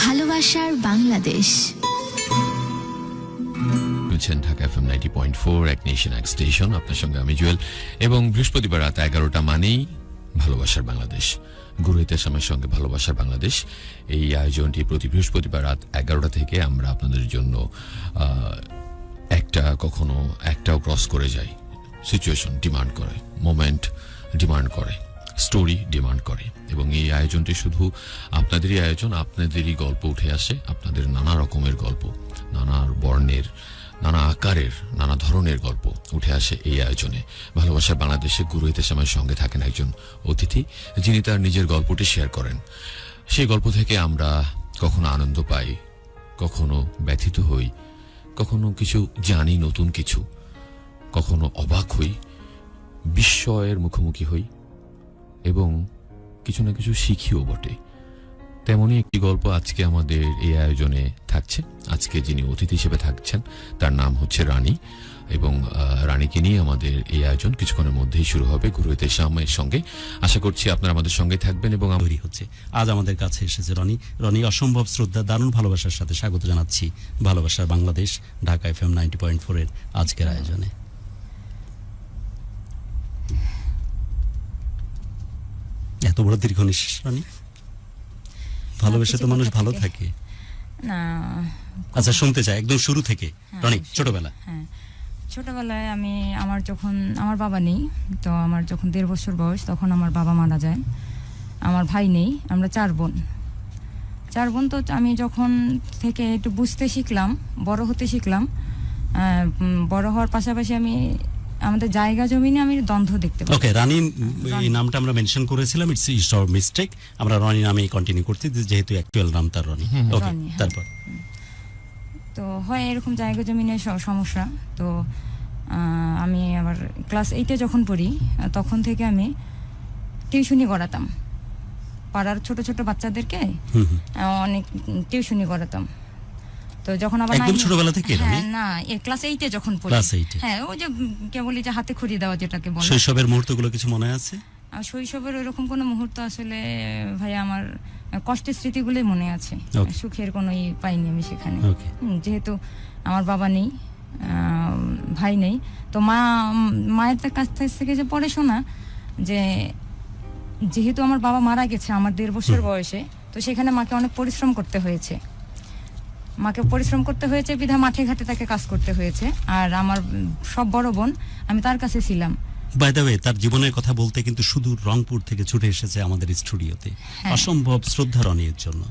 ভালোবাসার বাংলাদেশ। ঢাকা FM 90.4 এক nation এক স্টেশন, আপনার সঙ্গে আমি জুয়েল। এবং বৃহস্পতিবার রাত 11টা মানেই ভালোবাসার বাংলাদেশ, গুরু ইতিহাসের সঙ্গে ভালোবাসার বাংলাদেশ। এই আয়োজনটি প্রতি বৃহস্পতিবার রাত 11টা থেকে আমরা আপনাদের জন্য কখনো একটাও ক্রস করে যাই। সিচুয়েশন ডিমান্ড করে, মোমেন্ট ডিমান্ড করে, স্টোরি ডিমান্ড করে। এবং এই আয়োজনটি শুধু আপনাদেরই আয়োজন, আপনাদেরই গল্প উঠে আসে, আপনাদের নানা রকমের গল্প, নানা বর্ণের, নানা আকারের, নানা ধরনের গল্প উঠে আসে এই আয়োজনে। ভালোবাসার বাংলাদেশে গুরু ইতিহাসের সঙ্গে থাকেন একজন অতিথি, যিনি তার নিজের গল্পটি শেয়ার করেন। সেই গল্প থেকে আমরা কখনো আনন্দ পাই, কখনো ব্যথিত হই, কখনো কিছু জানি, নতুন কিছু, কখনো অবাক হই, বিস্ময়ের মুখোমুখি হই এবং কিছু না কিছু শিখিও বটে। তেমনই একটি গল্প আজকে আমাদের এই আয়োজনে থাকছে। আজকে যিনি অতিথি হিসেবে থাকছেন তার নাম হচ্ছে রানী, এবং রানীকে নিয়ে আমাদের এই আয়োজন কিছুক্ষণের মধ্যেই শুরু হবে গুরু ইতিহাসের সঙ্গে। আশা করছি আপনারা আমাদের সঙ্গে থাকবেন। এবং তৈরি হচ্ছে আজ আমাদের কাছে এসেছে রনি। অসম্ভব শ্রদ্ধা, দারুণ ভালোবাসার সাথে স্বাগত জানাচ্ছি ভালোবাসার বাংলাদেশ ঢাকা FM 90.4 এর আজকের আয়োজনে। এত বড় দীর্ঘ নিঃশ্বাস রানী, ভালোবেসে তো মানুষ ভালো থাকে না। আচ্ছা, শুনতে চাই একদম শুরু থেকে। রানী, ছোটবেলায় আমার বাবা নেই, তো আমার যখন 1.5 বছর বয়স তখন আমার বাবা মারা যায়। আমার ভাই নেই, আমরা 4 বোন। তো আমি যখন থেকে একটু বুঝতে শিখলাম, বড় হতে শিখলাম, বড় হওয়ার পাশাপাশি আমি আমাদের জায়গা জমি নিয়ে আমি দ্বন্দ্ব দেখতে পাই। ওকে রানী, এই নামটা আমরা মেনশন করেছিলাম, ইটস আওয়ার মিস্টেক। আমরা রানী নামেই কন্টিনিউ করছি যেহেতু অ্যাকচুয়াল নাম তার রানী। ওকে, তারপর তো হয় এরকম জায়গা জমি নিয়ে সমস্যা। তো আমি আবার ক্লাস 8-এ যখন পড়ি তখন থেকে আমি টিউশনি করাতাম, পাড়ার ছোট ছোট বাচ্চাদেরকে অনেক টিউশনি করাতাম। তো যখন আবার একদম ছোটবেলা থেকে না, ক্লাস 8-এ যখন পড়ি, হ্যাঁ, ওই যে কেবলই যে হাতে খড়ি দেওয়া যেটাকে বলে। শৈশবের মুহূর্তগুলো কিছু মনে আছে? শৈশবের ওইরকম কোনো মুহূর্ত আসলে ভাই আমার কষ্টের স্মৃতিগুলোই মনে আছে, সুখের কোনো পাইনি আমি সেখানে। যেহেতু আমার বাবা নেই, ভাই নেই, তো মায়ের কাছ থেকে যে পড়াশোনা, যেহেতু আমার বাবা মারা গেছে আমার 1.5 বছর বয়সে, তো সেখানে মাকে অনেক পরিশ্রম করতে হয়েছে। বিধা মাঠে ঘাটে তাকে কাজ করতে হয়েছে। আর আমার সব বড় বোন, আমি তার কাছে ছিলাম। বাই দ্য ওয়ে, তার জীবনের কথা বলতে কিন্তু সুদূর রংপুর থেকে ছুটে এসেছে আমাদের স্টুডিওতে। অসম্ভব শ্রদ্ধা রনির জন্য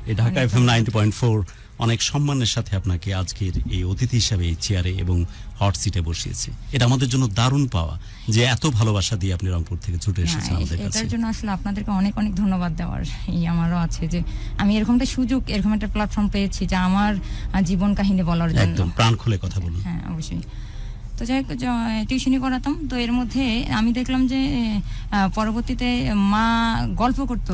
এই ঢাকা FM 90.4 অনেক সম্মানের সাথে আপনাকে আজকের এই অতিথি হিসাবে এই চেয়ারে এবং হট সিটে বসিয়েছে। এটা আমাদের জন্য দারুণ পাওয়া যে এত ভালোবাসা দিয়ে আপনি রংপুর থেকে ছুটে এসেছেন আমাদের কাছে। এটার জন্য আসলে আপনাদেরকে অনেক অনেক ধন্যবাদ দেওয়ার আমারও আছে যে আমি এরকম একটা সুযোগ, এরকম একটা প্ল্যাটফর্ম পেয়েছি যে আমার জীবন কাহিনী বলার জন্য। একদম প্রাণ খুলে কথা বলুন। হ্যাঁ, অবশ্যই। তো যাই হোক, টিউশনি করাতাম। তো এর মধ্যে আমি দেখলাম যে পরবর্তীতে মা গল্প করতো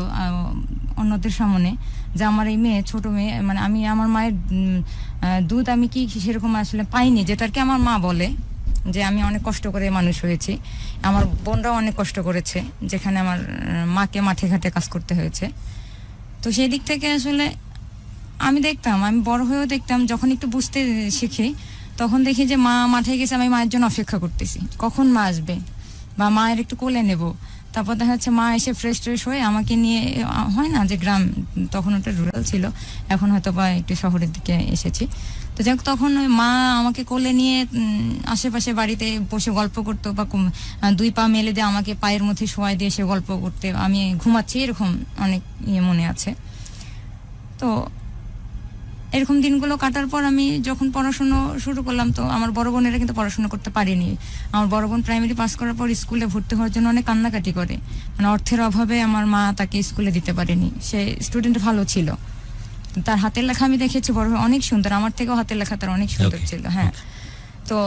অন্যদের সামনে যে আমার এই মেয়ে, ছোট মেয়ে, মানে আমি আমার মায়ের দুধ আমি কি সেরকম আসলে পাইনি, যেটাকে আমার মা বলে যে আমি অনেক কষ্ট করে মানুষ হয়েছি, আমার বোনরাও অনেক কষ্ট করেছে, যেখানে আমার মাকে মাঠে ঘাটে কাজ করতে হয়েছে। তো সেই দিক থেকে আসলে আমি বড় হয়েও দেখতাম, যখন একটু বুঝতে শিখি তখন দেখি যে মা মাঠে গেছে, আমি মায়ের জন্য অপেক্ষা করতেছি কখন মা আসবে বা মায়ের একটু কোলে নেব। তারপর দেখা যাচ্ছে মা এসে ফ্রেশ হয়ে আমাকে নিয়ে, হয় না যে গ্রাম, তখন ওটা রুরাল ছিল, এখন হয়তো বা একটু শহরের দিকে এসেছি। তো যাই হোক, তখন মা আমাকে কোলে নিয়ে আশেপাশে বাড়িতে বসে গল্প করতো, বা 2 পা মেলে দিয়ে আমাকে পায়ের মধ্যে শোয়াই দিয়ে সে গল্প করতে, আমি ঘুমাচ্ছি, এরকম অনেক মনে আছে। তো এরকম দিনগুলো কাটার পর আমি যখন পড়াশোনা শুরু করলাম, তো আমার বড় বোনেরা কিন্তু পড়াশোনা করতে পারেনি। আমার বড় বোন প্রাইমারি পাস করার পর স্কুলে ভর্তি হওয়ার জন্য অনেক কান্নাকাটি করে, মানে অর্থের অভাবে আমার মা তাকে স্কুলে দিতে পারেনি। সে স্টুডেন্ট ভালো ছিল, তার হাতের লেখা আমি দেখেছি বড় হয়ে অনেক সুন্দর, আমার থেকেও হাতের লেখা তার অনেক সুন্দর ছিল। হ্যাঁ, তো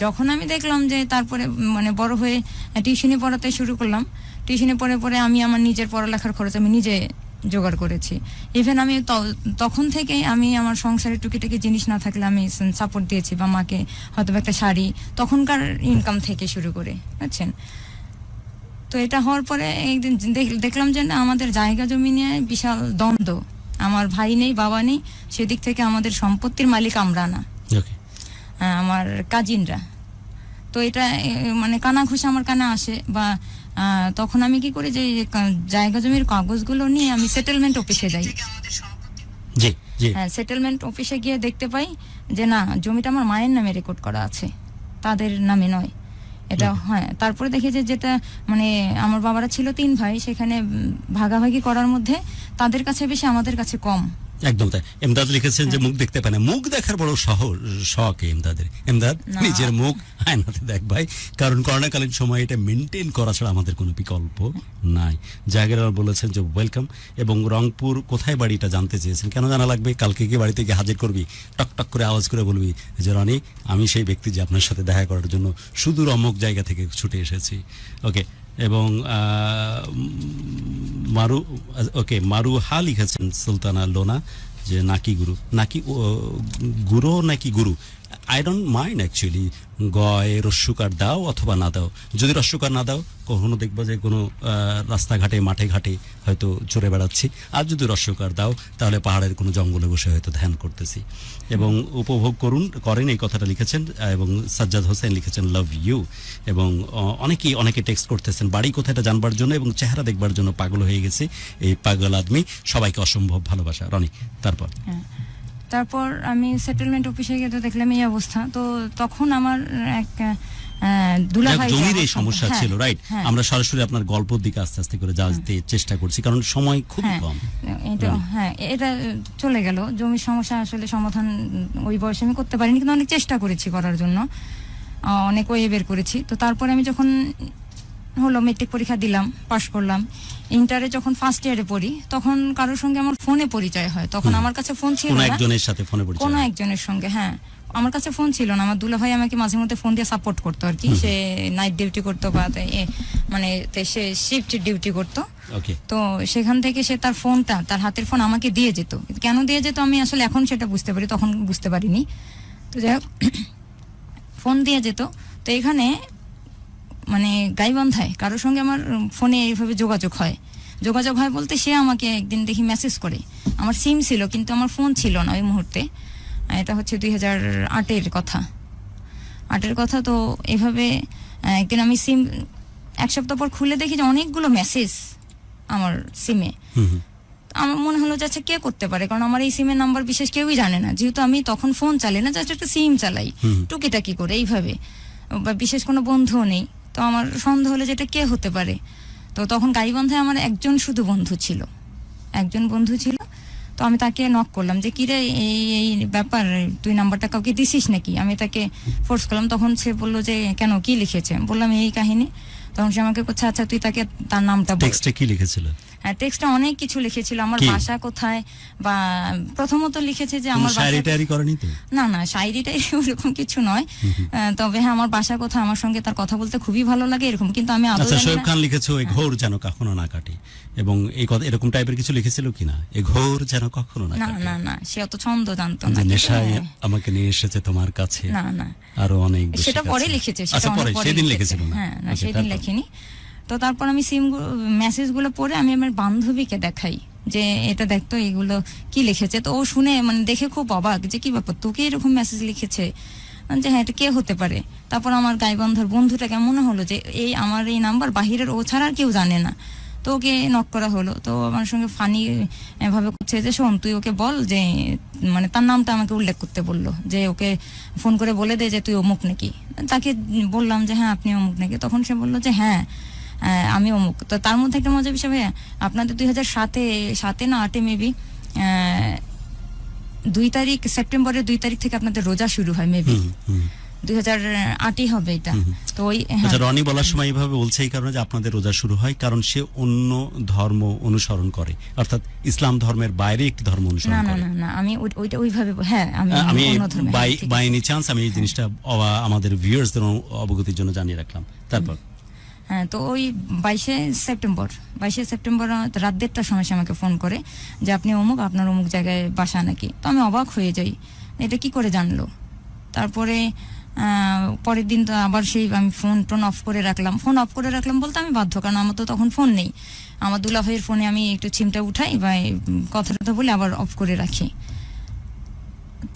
যখন আমি দেখলাম যে তারপরে মানে বড় হয়ে টিউশনি পড়াতে শুরু করলাম, টিউশনি পড়ে আমি আমার নিজের পড়ালেখার খরচ আমি নিজে জোগাড় করেছি। ইভেন আমি তখন থেকে আমি আমার সংসারের টুকিটাকি জিনিস না থাকলে আমি সাপোর্ট দিয়েছি, বা মাকে হয়তো একটা শাড়ি, তখনকার ইনকাম থেকে শুরু করে, বুঝছেন। তো এটা হওয়ার পরে একদিন দেখলাম যে না, আমাদের জায়গা জমি নিয়ে বিশাল দ্বন্দ্ব, আমার ভাই নেই, বাবা নেই, সেদিক থেকে আমাদের সম্পত্তির মালিক আমরা না, ওকে, আমার কাজিনরা। তো এটা মানে কানা ঘুষা আমার কানে আসে, বা তখন আমি কি করি যে জায়গা জমির কাগজগুলো নিয়ে আমি সেটেলমেন্ট অফিসে যাই। জি জি, হ্যাঁ, সেটেলমেন্ট অফিসে গিয়ে দেখতে পাই যে না, জমিটা আমার মায়ের নামে রেকর্ড করা আছে, তাদের নামে নয় এটা। হ্যাঁ, তারপরে দেখি যে যেটা মানে আমার বাবারা ছিল 3 ভাই, সেখানে ভাগাভাগি করার মধ্যে তাদের কাছে বেশি, আমাদের কাছে কম। একদম তাই। এমদাদ লিখেছেন যে মুখ দেখতে পায় না, মুখ দেখার বড় শখ এমদাদের। এমদাদ না। নিজের মুখ আয়নাতে দেখ ভাই, কারণ করোনাকালীন সময় এটা মেনটেন করা ছাড়া আমাদের কোনো বিকল্প নাই। জায়গার বলেছেন যে ওয়েলকাম, এবং রংপুর কোথায় বাড়িটা জানতে চেয়েছেন। কেন জানা লাগবে? কালকে কি বাড়িতে গিয়ে হাজির করবি, টক টক করে আওয়াজ করে বলবি যে রনি, আমি সেই ব্যক্তি যে আপনার সাথে দেখা করার জন্য সুদূর অমুক জায়গা থেকে ছুটে এসেছি। ওকে, এবং মারুহা লিখেছেন সুলতানা লোনা যে নাকি গুরু, নাকি গুরু নাকি গুরু, আই ডোন্ট মাইন্ড অ্যাকচুয়ালি। গয় রস্যকার দাও অথবা না দাও, যদি রস্যকার না দাও কখনো দেখবো যে কোনো রাস্তাঘাটে মাঠে ঘাটে হয়তো চড়ে বেড়াচ্ছি, আর যদি রস্যকার দাও তাহলে পাহাড়ের কোনো জঙ্গলে বসে হয়তো ধ্যান করতেছি। এবং উপভোগ করেন এই কথাটা লিখেছেন। এবং সাজ্জাদ হোসেন লিখেছেন লাভ ইউ, এবং অনেকে টেক্সট করতেছেন বাড়ি কোথায় এটা জানবার জন্য এবং চেহারা দেখবার জন্য পাগল হয়ে গেছে এই পাগল আদমি। সবাইকে অসম্ভব ভালোবাসা। রনি, তারপর আমি সেটেলমেন্ট অফিসে গিয়ে তো দেখলাম এই অবস্থা। তো তখন আমার এক দুলাভাই, জমির এই সমস্যা হ্যাঁ, ছিল, রাইট? হ্যাঁ। আমরা সরাসরি আপনার গল্পের দিকে আস্তে আস্তে করে যেতে চেষ্টা করছি, কারণ সময় খুব কম। হ্যাঁ, এটা চলে গেল। জমির সমস্যা আসলে সমাধান ওই বয়সে আমি করতে পারিনি, কিন্তু অনেক চেষ্টা করেছি করার জন্য, অনেক ওয়ে বের করেছি। তো তারপরে আমি যখন হলো মেট্রিক পরীক্ষা দিলাম, পাশ করলাম, ইন্টারে যখন ফার্স্ট ইয়ারে পড়ি, তখন কারোর সঙ্গে আমার ফোনে পরিচয় হয়। তখন আমার কাছে ফোন ছিল কোনো না, একজনের সাথে ফোনে পরিচয়, কোনো একজনের সঙ্গে। হ্যাঁ, আমার কাছে ফোন ছিল না। আমার দুলাভাই আমাকে মাঝে মধ্যে ফোন দিয়ে সাপোর্ট করতো আর কি। সে নাইট ডিউটি করতো, বা মানে সে শিফট ডিউটি করতো। ওকে, তো সেখান থেকে সে তার ফোনটা, তার হাতের ফোন আমাকে দিয়ে যেত। কেন দিয়ে যেত আমি আসলে এখন সেটা বুঝতে পারি, তখন বুঝতে পারিনি। তো যাই হোক, ফোন দিয়ে যেত। তো এখানে মানে গাইবান্ধায় কারোর সঙ্গে আমার ফোনে এইভাবে যোগাযোগ হয় বলতে, সে আমাকে একদিন দেখি মেসেজ করে। আমার সিম ছিল কিন্তু আমার ফোন ছিল না ওই মুহূর্তে। এটা হচ্ছে 2008-এর কথা। তো এভাবে একদিন আমি সিম 1 সপ্তাহ পর খুলে দেখি যে অনেকগুলো মেসেজ আমার সিমে। আমার মনে হলো যে আচ্ছা কে করতে পারে, কারণ আমার এই সিমের নাম্বার বিশেষ কেউই জানে না, যেহেতু আমি তখন ফোন চালাই না, জাস্ট একটা সিম চালাই টুকিটাকি করে এইভাবে, বা বিশেষ কোনো বন্ধুও নেই। তো আমার সন্দেহ হলো যে এটা কে হতে পারে। তো তখন গাইবান্ধায় আমার একজন শুধু বন্ধু ছিল। তো আমি তাকে নক করলাম যে কিরে এই ব্যাপার, তুই নাম্বারটা কাউকে দিছিস নাকি? আমি তাকে ফোর্স করলাম। তখন সে বললো যে কেন, কি লিখেছে? বললাম এই কাহিনী। তখন সে আমাকে বলছে আচ্ছা তুই তাকে তার নামটা বল। টেক্সটে কি লিখেছিল? হ্যাঁ, টেক্সটে অনেক কিছু লিখেছিল, আমার বাসা কোথায়, বা প্রথমত লিখেছে যে আমার না শায়রিটাই ওরকম কিছু নয়, তবে হ্যাঁ আমার বাসা কোথায়, আমার সঙ্গে তার কথা বলতে খুবই ভালো লাগে এরকম। কিন্তু আমি আচ্ছা, শোয়েব খান লিখেছে ওই ঘোর যেন কখনো না কাটে, এবং এই কথা এরকম টাইপের কিছু লিখেছিল কিনা, এই ঘোর যেন কখনো না কাটে। না সে অত ছন্দ জানতো না। নেশায় আমাকে নিয়ে এসেছে তোমার কাছে, না আরো অনেক, সেটা পরে লিখেছে, সেটা পরে, সেদিন লিখেছিল না? হ্যাঁ, না সেদিন লেখিনি। তো তারপর আমি মেসেজগুলো পড়ে আমি আমার বান্ধবীকে দেখাই যে এটা দেখতো এগুলো কি লিখেছে। তো ও শুনে মানে দেখে খুব অবাক যে কি ব্যাপার, তোকে এরকম মেসেজ লিখেছে, যে হ্যাঁ এটা কে হতে পারে। তারপর আমার গাইবান্ধার বন্ধুটাকে মনে হলো যে এই আমার এই নাম্বার বাহিরের ও ছাড়া আর কেউ জানে না। তো ওকে নক করা হলো। তো আমার সঙ্গে ফানি ভাবে করছে যে শোন তুই ওকে বল যে, মানে তার নামটা আমাকে উল্লেখ করতে বললো, যে ওকে ফোন করে বলে দে যে তুই অমুক নাকি। তাকে বললাম যে হ্যাঁ আপনি অমুক নাকি। তখন সে বললো যে হ্যাঁ আমি অমুক। তো তার মধ্যে একটা মজার বিষয়, ভাইয়া আপনাদের 2007 না 8 মেবি 2 তারিখ, সেপ্টেম্বরের 2 তারিখ থেকে আপনাদের রোজা শুরু হয়, মেবি 2008 হবে এটা। তো ওই রনি বলার সময় এইভাবে বলছে এই কারণে যে আপনাদের রোজা শুরু হয় কারণ সে অন্য ধর্ম অনুসরণ করে, অর্থাৎ ইসলাম ধর্মের বাইরে একটি ধর্ম অনুসরণ করে। না আমি ওইটা ওইভাবে, হ্যাঁ আমি বাই এনি চান্স আমি এই জিনিসটা আমাদের ভিউয়ার্সদের অবগতির জন্য জানিয়ে রাখলাম। তারপর হ্যাঁ, তো ওই 22শে সেপ্টেম্বর রাত 1:30টার সময় সে আমাকে ফোন করে যে আপনি অমুক, আপনার অমুক জায়গায় বাসা নাকি। তো আমি অবাক হয়ে যাই, এটা কি করে জানলো। তারপরে পরের দিন তো আবার সেই আমি ফোন টোন অফ করে রাখলাম। ফোন অফ করে রাখলাম বলতে আমি বাধ্য, কারণ আমার তো তখন ফোন নেই। আমার দুলাভাইয়ের ফোনে আমি একটু সিমটা উঠাই বা কথা বলে আবার অফ করে রাখি।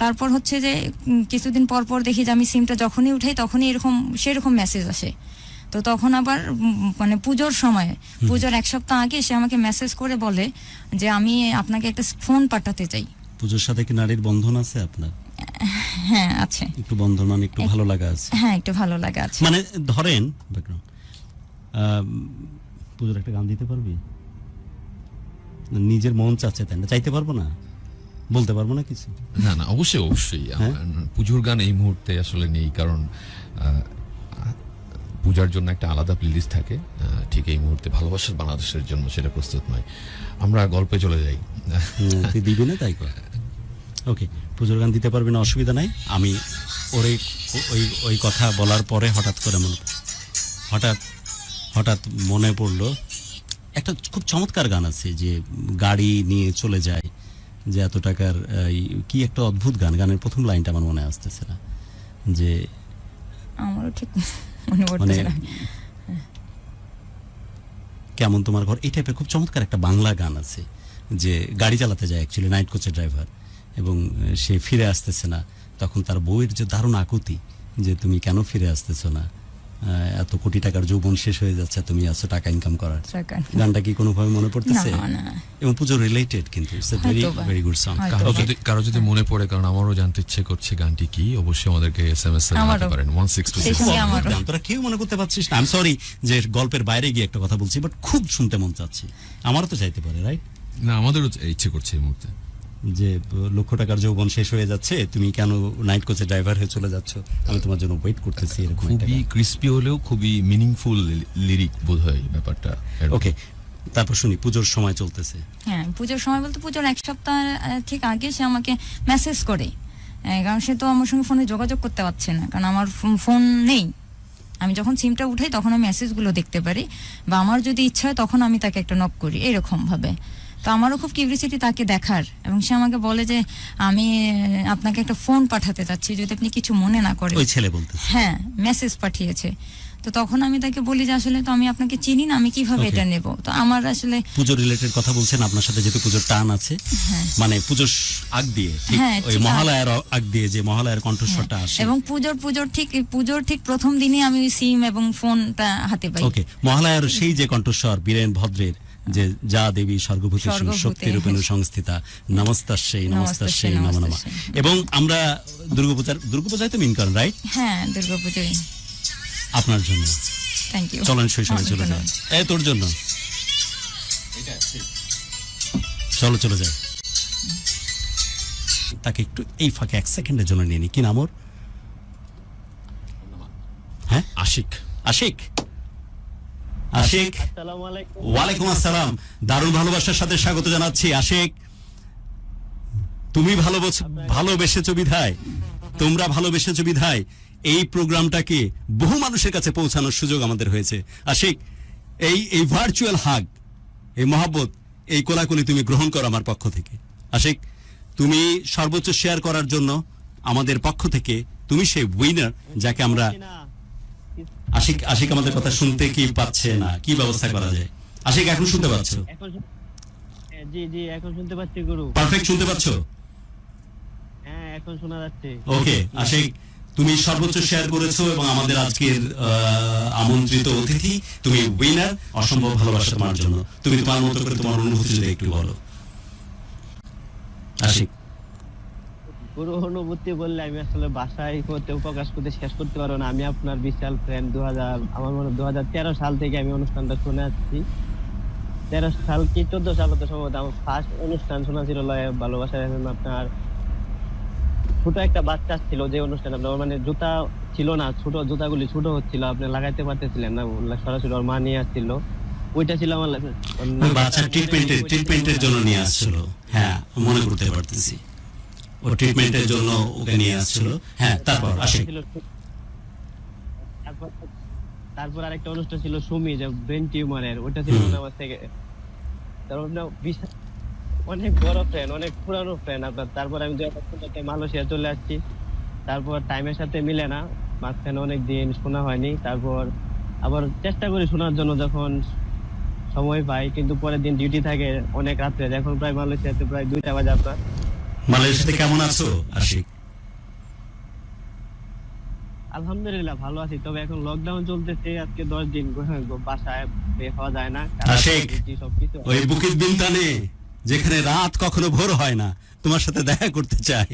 তারপর হচ্ছে যে কিছুদিন পর পর দেখি যে আমি সিমটা যখনই উঠাই তখনই সেরকম মেসেজ আসে। তো তখন আবার মানে পুজোর সময়, পুজোর 1 সপ্তাহ আগে সে আমাকে মেসেজ করে বলে যে আমি আপনাকে একটা ফোন পাঠাতে চাই। পুজোর সাথে কি নারীর বন্ধন আছে আপনার? হ্যাঁ আছে, একটু বন্ধন মানে একটু ভালো লাগা আছে। হ্যাঁ একটু ভালো লাগা আছে। মানে ধরেন পুজোর একটা গান দিতে পারবি? নিজের মন চাচ্ছে, তাই না? চাইতে পারবো না, বলতে পারবো না কিছু? না অবশ্যই হ্যাঁ? পুজোর গান এই মুহূর্তে আসলে নেই, কারণ পূজার জন্য একটা আলাদা প্লেলিস্ট থাকে। ঠিক এই মুহূর্তে ভালোবাসার বাংলাদেশের জন্য সেটা প্রস্তুত নয়। আমরা গল্পে চলে যাই। তুই দিবি না তাই কর। ওকে, পুজোর গান দিতে পারবি না, অসুবিধা নাই। আমি ওই কথা বলার পরে হঠাৎ মনে পড়লো একটা খুব চমৎকার গান আছে, যে গাড়ি নিয়ে চলে যায়, যে এত টাকার কি একটা অদ্ভুত গান। গানের প্রথম লাইনটা আমার মনে আসতেছে না, যে আমারও ঠিক মনে পড়তেছে না। কেমন তোমার ঘর, এই টাইপের খুব চমৎকার একটা বাংলা গান আছে, যে গাড়ি চালাতে যায় অ্যাকচুয়ালি, নাইট কোচের ড্রাইভার, এবং সে ফিরে আসতেছে না। তখন তার বউয়ের যে দারুণ আকুতি, যে তুমি কেন ফিরে আসতেছো না, এত কোটি টাকার যৌবন শেষ হয়ে যাচ্ছে, তুমি আছো টাকা ইনকাম করার। গানটা কি কোনোভাবে মনে পড়তেছে? এবং পুজো রিলেটেড, কিন্তু it's a very very good song. কারো যদি মনে পড়ে, কারণ আমারও জানতে ইচ্ছে করছে গানটি কি, অবশ্যই আমাদেরকে SMS এ জানাতে পারেন 16266। তোরা কেউ মনে করতে পারছিস না। আই এম সরি যে গল্পের বাইরে গিয়ে একটা কথা বলছি, বাট খুব শুনতে মন চাচ্ছে। আমারও তো চাইতে পারে, রাইট? না, আমাদেরও ইচ্ছে করছে এই মুহূর্তে, যে লক্ষ টাকার যৌবন শেষ হয়ে যাচ্ছে, তুমি কেন নাইট কোচে ড্রাইভার হয়ে চলে যাচ্ছ, আমি তোমার জন্য ওয়েট করতেছি। এরকম খুবই ক্রিস্পি হলেও খুবই মিনিংফুল লিরিক বোধহয় ব্যাপারটা। ওকে, তারপর শুনি পুজোর সময় চলতেছে। হ্যাঁ, পুজোর সময় বলতে পুজোর 1 সপ্তাহ ঠিক আগে সে আমাকে মেসেজ করে, কারণ সে তো আমার সঙ্গে ফোনে যোগাযোগ করতে পারছে না, কারণ আমার ফোন নেই। আমি যখন সিমটা উঠাই তখন আমি মেসেজগুলো দেখতে পারি, বা আমার যদি ইচ্ছা হয় তখন আমি তাকে একটা নক করি, এরকম ভাবে। তো আমারও খুব কিউরিয়াসিটি তাকে দেখার, এবং সে আমাকে বলে যে আমি আপনাকে একটা ফোন পাঠাতে চাচ্ছি, যদি আপনি কিছু মনে না করেন। ওই ছেলে বলতেছে, হ্যাঁ মেসেজ পাঠিয়েছে। তো তখন আমি তাকে বলি যে আসলে তো আমি আপনাকে চিনি না, আমি কিভাবে এটা নেব। তো আমার আসলে পুজোর রিলেটেড কথা বলছেন আপনার সাথে, যেহেতু পুজোর টান আছে, মানে পুজোর আগ দিয়ে, ওই মহালয়ার আগ দিয়ে যে মহালয়ার কণ্ঠস্বরটা আসে, এবং পুজোর ঠিক প্রথম দিনই আমি ওই সিম এবং ফোনটা হাতে পাই। ওকে, মহালয়ার সেই যে কণ্ঠস্বর বীরেন ভদ্রের, যে যা দেবী স্বর্গভূতে শক্তি রূপেণ সংস্থিতা, নমস্তাস্যৈ নমস্তাস্যৈ নমো নমঃ। এবং আমরা দুর্গাপূজায় তো মিন করেন, রাইট? হ্যাঁ, দুর্গাপূজায় আপনার জন্য। Thank you. চলেন শৈশবে চলে যায়, এই তোর জন্য চলে যায়। তাকে একটু এই ফাঁকে 1 সেকেন্ডের জন্য নিয়ে নি। কি নাম ওর? হ্যাঁ, আশিক। ওয়ালাইকুম আসসালাম। দারুণ ভালোবাসার সাথে স্বাগত জানাচ্ছি আশিক। তুমি ভালোবেসেছো বিধায়, তোমরা ভালোবেসেছো বিধায় এই প্রোগ্রামটাকে বহু মানুষের কাছে পৌঁছানোর সুযোগ আমাদের হয়েছে। আশিক, এই ভার্চুয়াল হাগ, এই মহব্বত, এই কোলাকুলি তুমি গ্রহণ করো আমার পক্ষ থেকে। আশিক, তুমি সর্বোচ্চ শেয়ার করার জন্য আমাদের পক্ষ থেকে তুমি সেই উইনার, যাকে আমরা আশিক আমাদের কথা শুনতে কি পাচ্ছে না, কি ব্যবস্থা করা যায়? আশিক, এখন শুনতে পাচ্ছ? জি এখন শুনতে পাচ্ছি গুরু। পারফেক্ট শুনতে পাচ্ছ? হ্যাঁ, এখন শোনা যাচ্ছে। ওকে আশিক, তুমি সর্বোচ্চ শেয়ার করেছো এবং আমাদের আজকের আমন্ত্রিত অতিথি, তুমি উইনার। অসম্ভব ভালোবাসা তোমার জন্য। তুমি তোমার মতো করে তোমার অনুভূতি যদি একটু বলো আশিক। পুরো অনুভূতি বললে আমি আসলে ভাষায় প্রকাশ করতে শেষ করতে পারবো না। আমি আপনার বিশাল ফ্যান। আমার মনে হয় 2013 সাল থেকে আমি অনুষ্ঠানটা শুনে আসছি। 13 সাল কি 14 সাল তো সম্ভবত আমার ফার্স্ট অনুষ্ঠান শোনা ছিল ভালোবাসা। আপনার ছোট একটা বাচ্চা ছিল যে অনুষ্ঠানে, আপনার মানে জুতা ছিল না, ছোট জুতাগুলি ছোট হচ্ছিল, আপনি লাগাইতে পারতেছিলেন না, সরাসরি ওর মা নিয়ে আসছিল। ওইটা ছিল আমার বাচ্চা ট্রিটমেন্টের জন্য নিয়ে আসছিল। হ্যাঁ, মনে করতে পারতেছি, ও ট্রিটমেন্টের জন্য ওকে নিয়ে আসছিল। হ্যাঁ, তারপর তারপর আরেকটা অনুষ্ঠান ছিল সুমি, যে ব্রেন টিউমারের, ওটা ছিল আমার থেকে অনেক বড় ফ্রেন্ড, অনেক পুরানো ফ্রেন্ড আপনার। তারপর আমি মালয়েশিয়া চলে আসছি, তারপর টাইমের সাথে মিলে না, মাঝখানে অনেক দিন শোনা হয়নি, তারপর আবার চেষ্টা করি শোনার জন্য যখন সময় পাই, কিন্তু পরের দিন ডিউটি থাকে অনেক রাত্রে, এখন প্রায় মালয়েশিয়াতে প্রায় 2টা বাজে আপনার। মালয়েশিয়াতে কেমন আছো আশিক? আলহামদুলিল্লাহ ভালো আছি, তবে এখন লকডাউন চলতেছে, আজকে 10 দিন বাসায় বের হওয়া যায় না, আশিক, সবকিছু। ওই বুকিত বিনতানে যেখানে রাত কখনো ভোর হয় না, তোমার সাথে দেখা করতে চাই।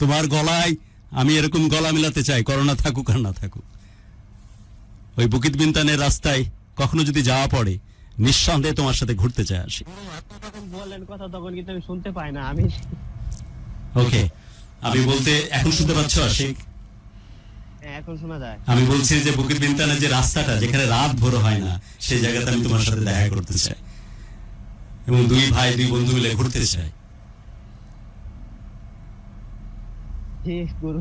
তোমার গলায় আমি এরকম গলা মিলাতে চাই, করোনা থাকুক আর না থাকুক। ওই বুকিত বিনতানের রাস্তায় কখনো যদি যাওয়া পড়ে, নিঃসন্দেহে তোমার সাথে ঘুরতে চাই আসি। তখন বললেন কথা, তখন কিন্তু আমি শুনতে পাই না। আমি ওকে, আমি বলতে এখন শুনতে পাচ্ছ আশিক? এখন শোনা যায়। আমি বলছি যে বুকিত বিনতানের যে রাস্তাটা যেখানে রাত ভোর হয় না, সেই জায়গাতে আমি তোমার সাথে দেখা করতে চাই এবং 2 ভাই 2 বন্ধু মিলে ঘুরতে চাই। গুরু,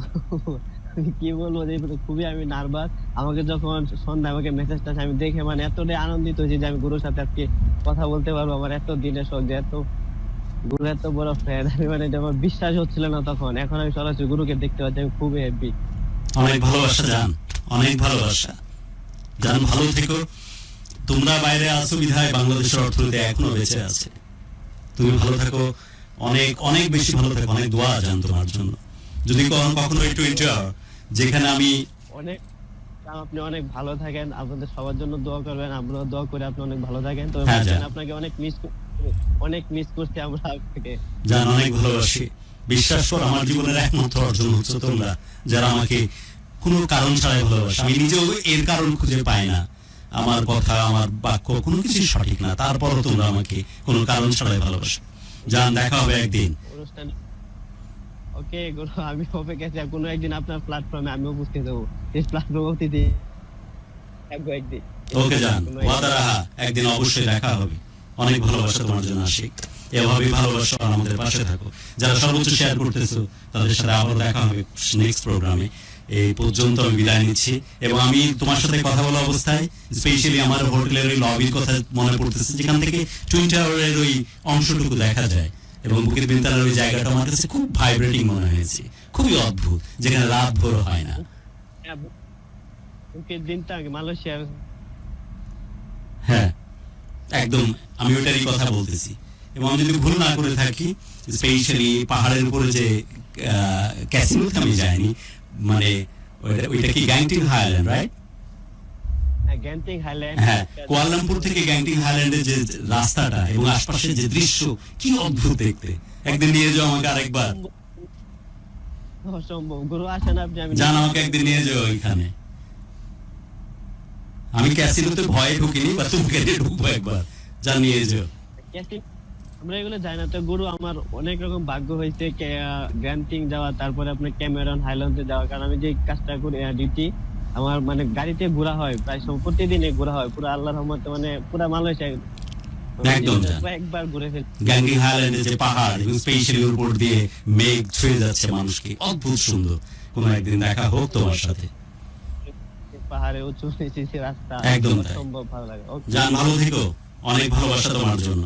আমি কি বলবো, যে খুবই আমি নার্ভাস। আমাকে যখন সন্ধ্যা আমাকে মেসেজটা আমি দেখে মানে এতটাই আনন্দিত হয়েছি যে আমি গুরুর সাথে আজকে কথা বলতে পারবো। আমার এত দিনের শখ যে গুরু এত বড় ফ্রেন্ড, আমি মানে এটা আমার বিশ্বাস হচ্ছিল না তখন। এখন আমি সরাসরি গুরুকে দেখতে পাচ্ছি, আমি খুবই হ্যাপি। অনেক ভালোবাসা জান, অনেক ভালোবাসা জান, ভালো থেকো। তোমরা বাইরে আছো বিধায় বাংলাদেশের অর্থনীতি এখনো বেঁচে আছে। তুমি ভালো থাকো, অনেক অনেক বেশি ভালো থাকো। অনেক দোয়া জান তোমার জন্য। যদি কখনো একটু ইন্টার যেখানে আমি আপনি অনেক ভালো থাকেন, আপনাদের সবার জন্য দোয়া করবেন, আমরাও দোয়া করি আপনি অনেক ভালো থাকেন। তো হ্যাঁ, আপনাকে অনেক মিস করছি আমরা আপনাকে জান, অনেক ভালোবাসি। বিশ্বাস কর, আমার জীবনের একমাত্র অর্জন হচ্ছে তোমরা, যারা আমাকে কোনো কারণ ছাড়াই ভালোবাসে। আমি নিজেও এর কারণ খুঁজে পাই না, আমার কথা আমার বাক্য কোনো কিছু সঠিক না, তারপরও তোমরা আমাকে কোনো কারণ ছাড়াই ভালোবাসো। জান, দেখা হবে একদিন অনুষ্ঠান। ওকে গুরু, আমি অপেক্ষা কোনো একদিন আপনার প্ল্যাটফর্মে আমি উপস্থিত হবো, এই প্ল্যাটফর্ম অতিথি থাকবো একদিন। ওকে জান, ওয়াদা রাহা, একদিন অবশ্যই দেখা হবে। অনেক ভালোবাসা তোমার জন্য আশিক, এভাবেই ভালোবাসো আর আমাদের পাশে থাকো। যারা সর্বোচ্চ শেয়ার করতেছো তাদের সাথে আবার দেখা হবে নেক্সট প্রোগ্রামে। এই পর্যন্ত আমি বিদায় নিচ্ছি, এবং আমি তোমার সাথে কথা বলা অবস্থায় স্পেশালি আমার হোটেলের ওই লবির কথা মনে পড়তেছে, যেখান থেকে টুইন টাওয়ারের ওই অংশটুকু দেখা যায়, এবং বুকিত বিনতানের ওই জায়গাটা আমার কাছে খুব ভাইব্রেটিং মনে হয়েছে, খুবই অদ্ভুত, যেখানে রাত ভোর হয় না। দিনটা মালয়েশিয়ার, হ্যাঁ একদম, আমি ওইটারই কথা বলতেছি। এবং আমি যদি ভুল না করে থাকি, স্পেশালি পাহাড়ের উপরে যে ক্যাসিনোতে আমি যাইনি, মানে ওইটা কি Genting highland, right? Genting highland. হ্যাঁ, কুয়ালালামপুর থেকে গ্যাংটিং হাইল্যান্ডের যে রাস্তাটা এবং আশপাশের যে দৃশ্য, কি অদ্ভুত দেখতে। একদিন নিয়ে যাও আমাকে আরেকবার। অসম্ভব গুরু, আসেন আপনি, আমি জান আমাকে একদিন নিয়ে যাও ওইখানে। আমি ক্যাসিনোতে ভয়ে ঢুকিনি, বা তোমাকে নিয়ে ঢুকবো একবার, যা নিয়ে যাও। আমরা এগুলো যাই না তো গুরু, আমার অনেক রকম ভাগ্য হয়েছে গ্যাংটিং যাওয়া, তারপরে আপনার ক্যামেরন হাইল্যান্ডে যাওয়া। কারণ আমি যে কাজটা করি ডিউটি, আমার মানে গাড়িতে ঘোরা হয়, প্রায় প্রতিদিনে ঘোরা হয় পুরো আল্লাহর রহমতে, মানে পুরো মালয়েশিয়া একদম একবার ঘুরে ফেলি। গ্যাংটিং হাইল্যান্ডের যে পাহাড় এবং স্পেশালি উপর দিয়ে মেঘ ছুঁয়ে যাচ্ছে মানুষকে, অদ্ভুত সুন্দর। কোনো একদিন দেখা হোক তোমার সাথে। পাহাড়ে উঁচু নিচু রাস্তা, একদম তাই। সম্ভব ভালো লাগে। জান, ভালো থেকো, অনেক ভালোবাসা তোমার জন্য।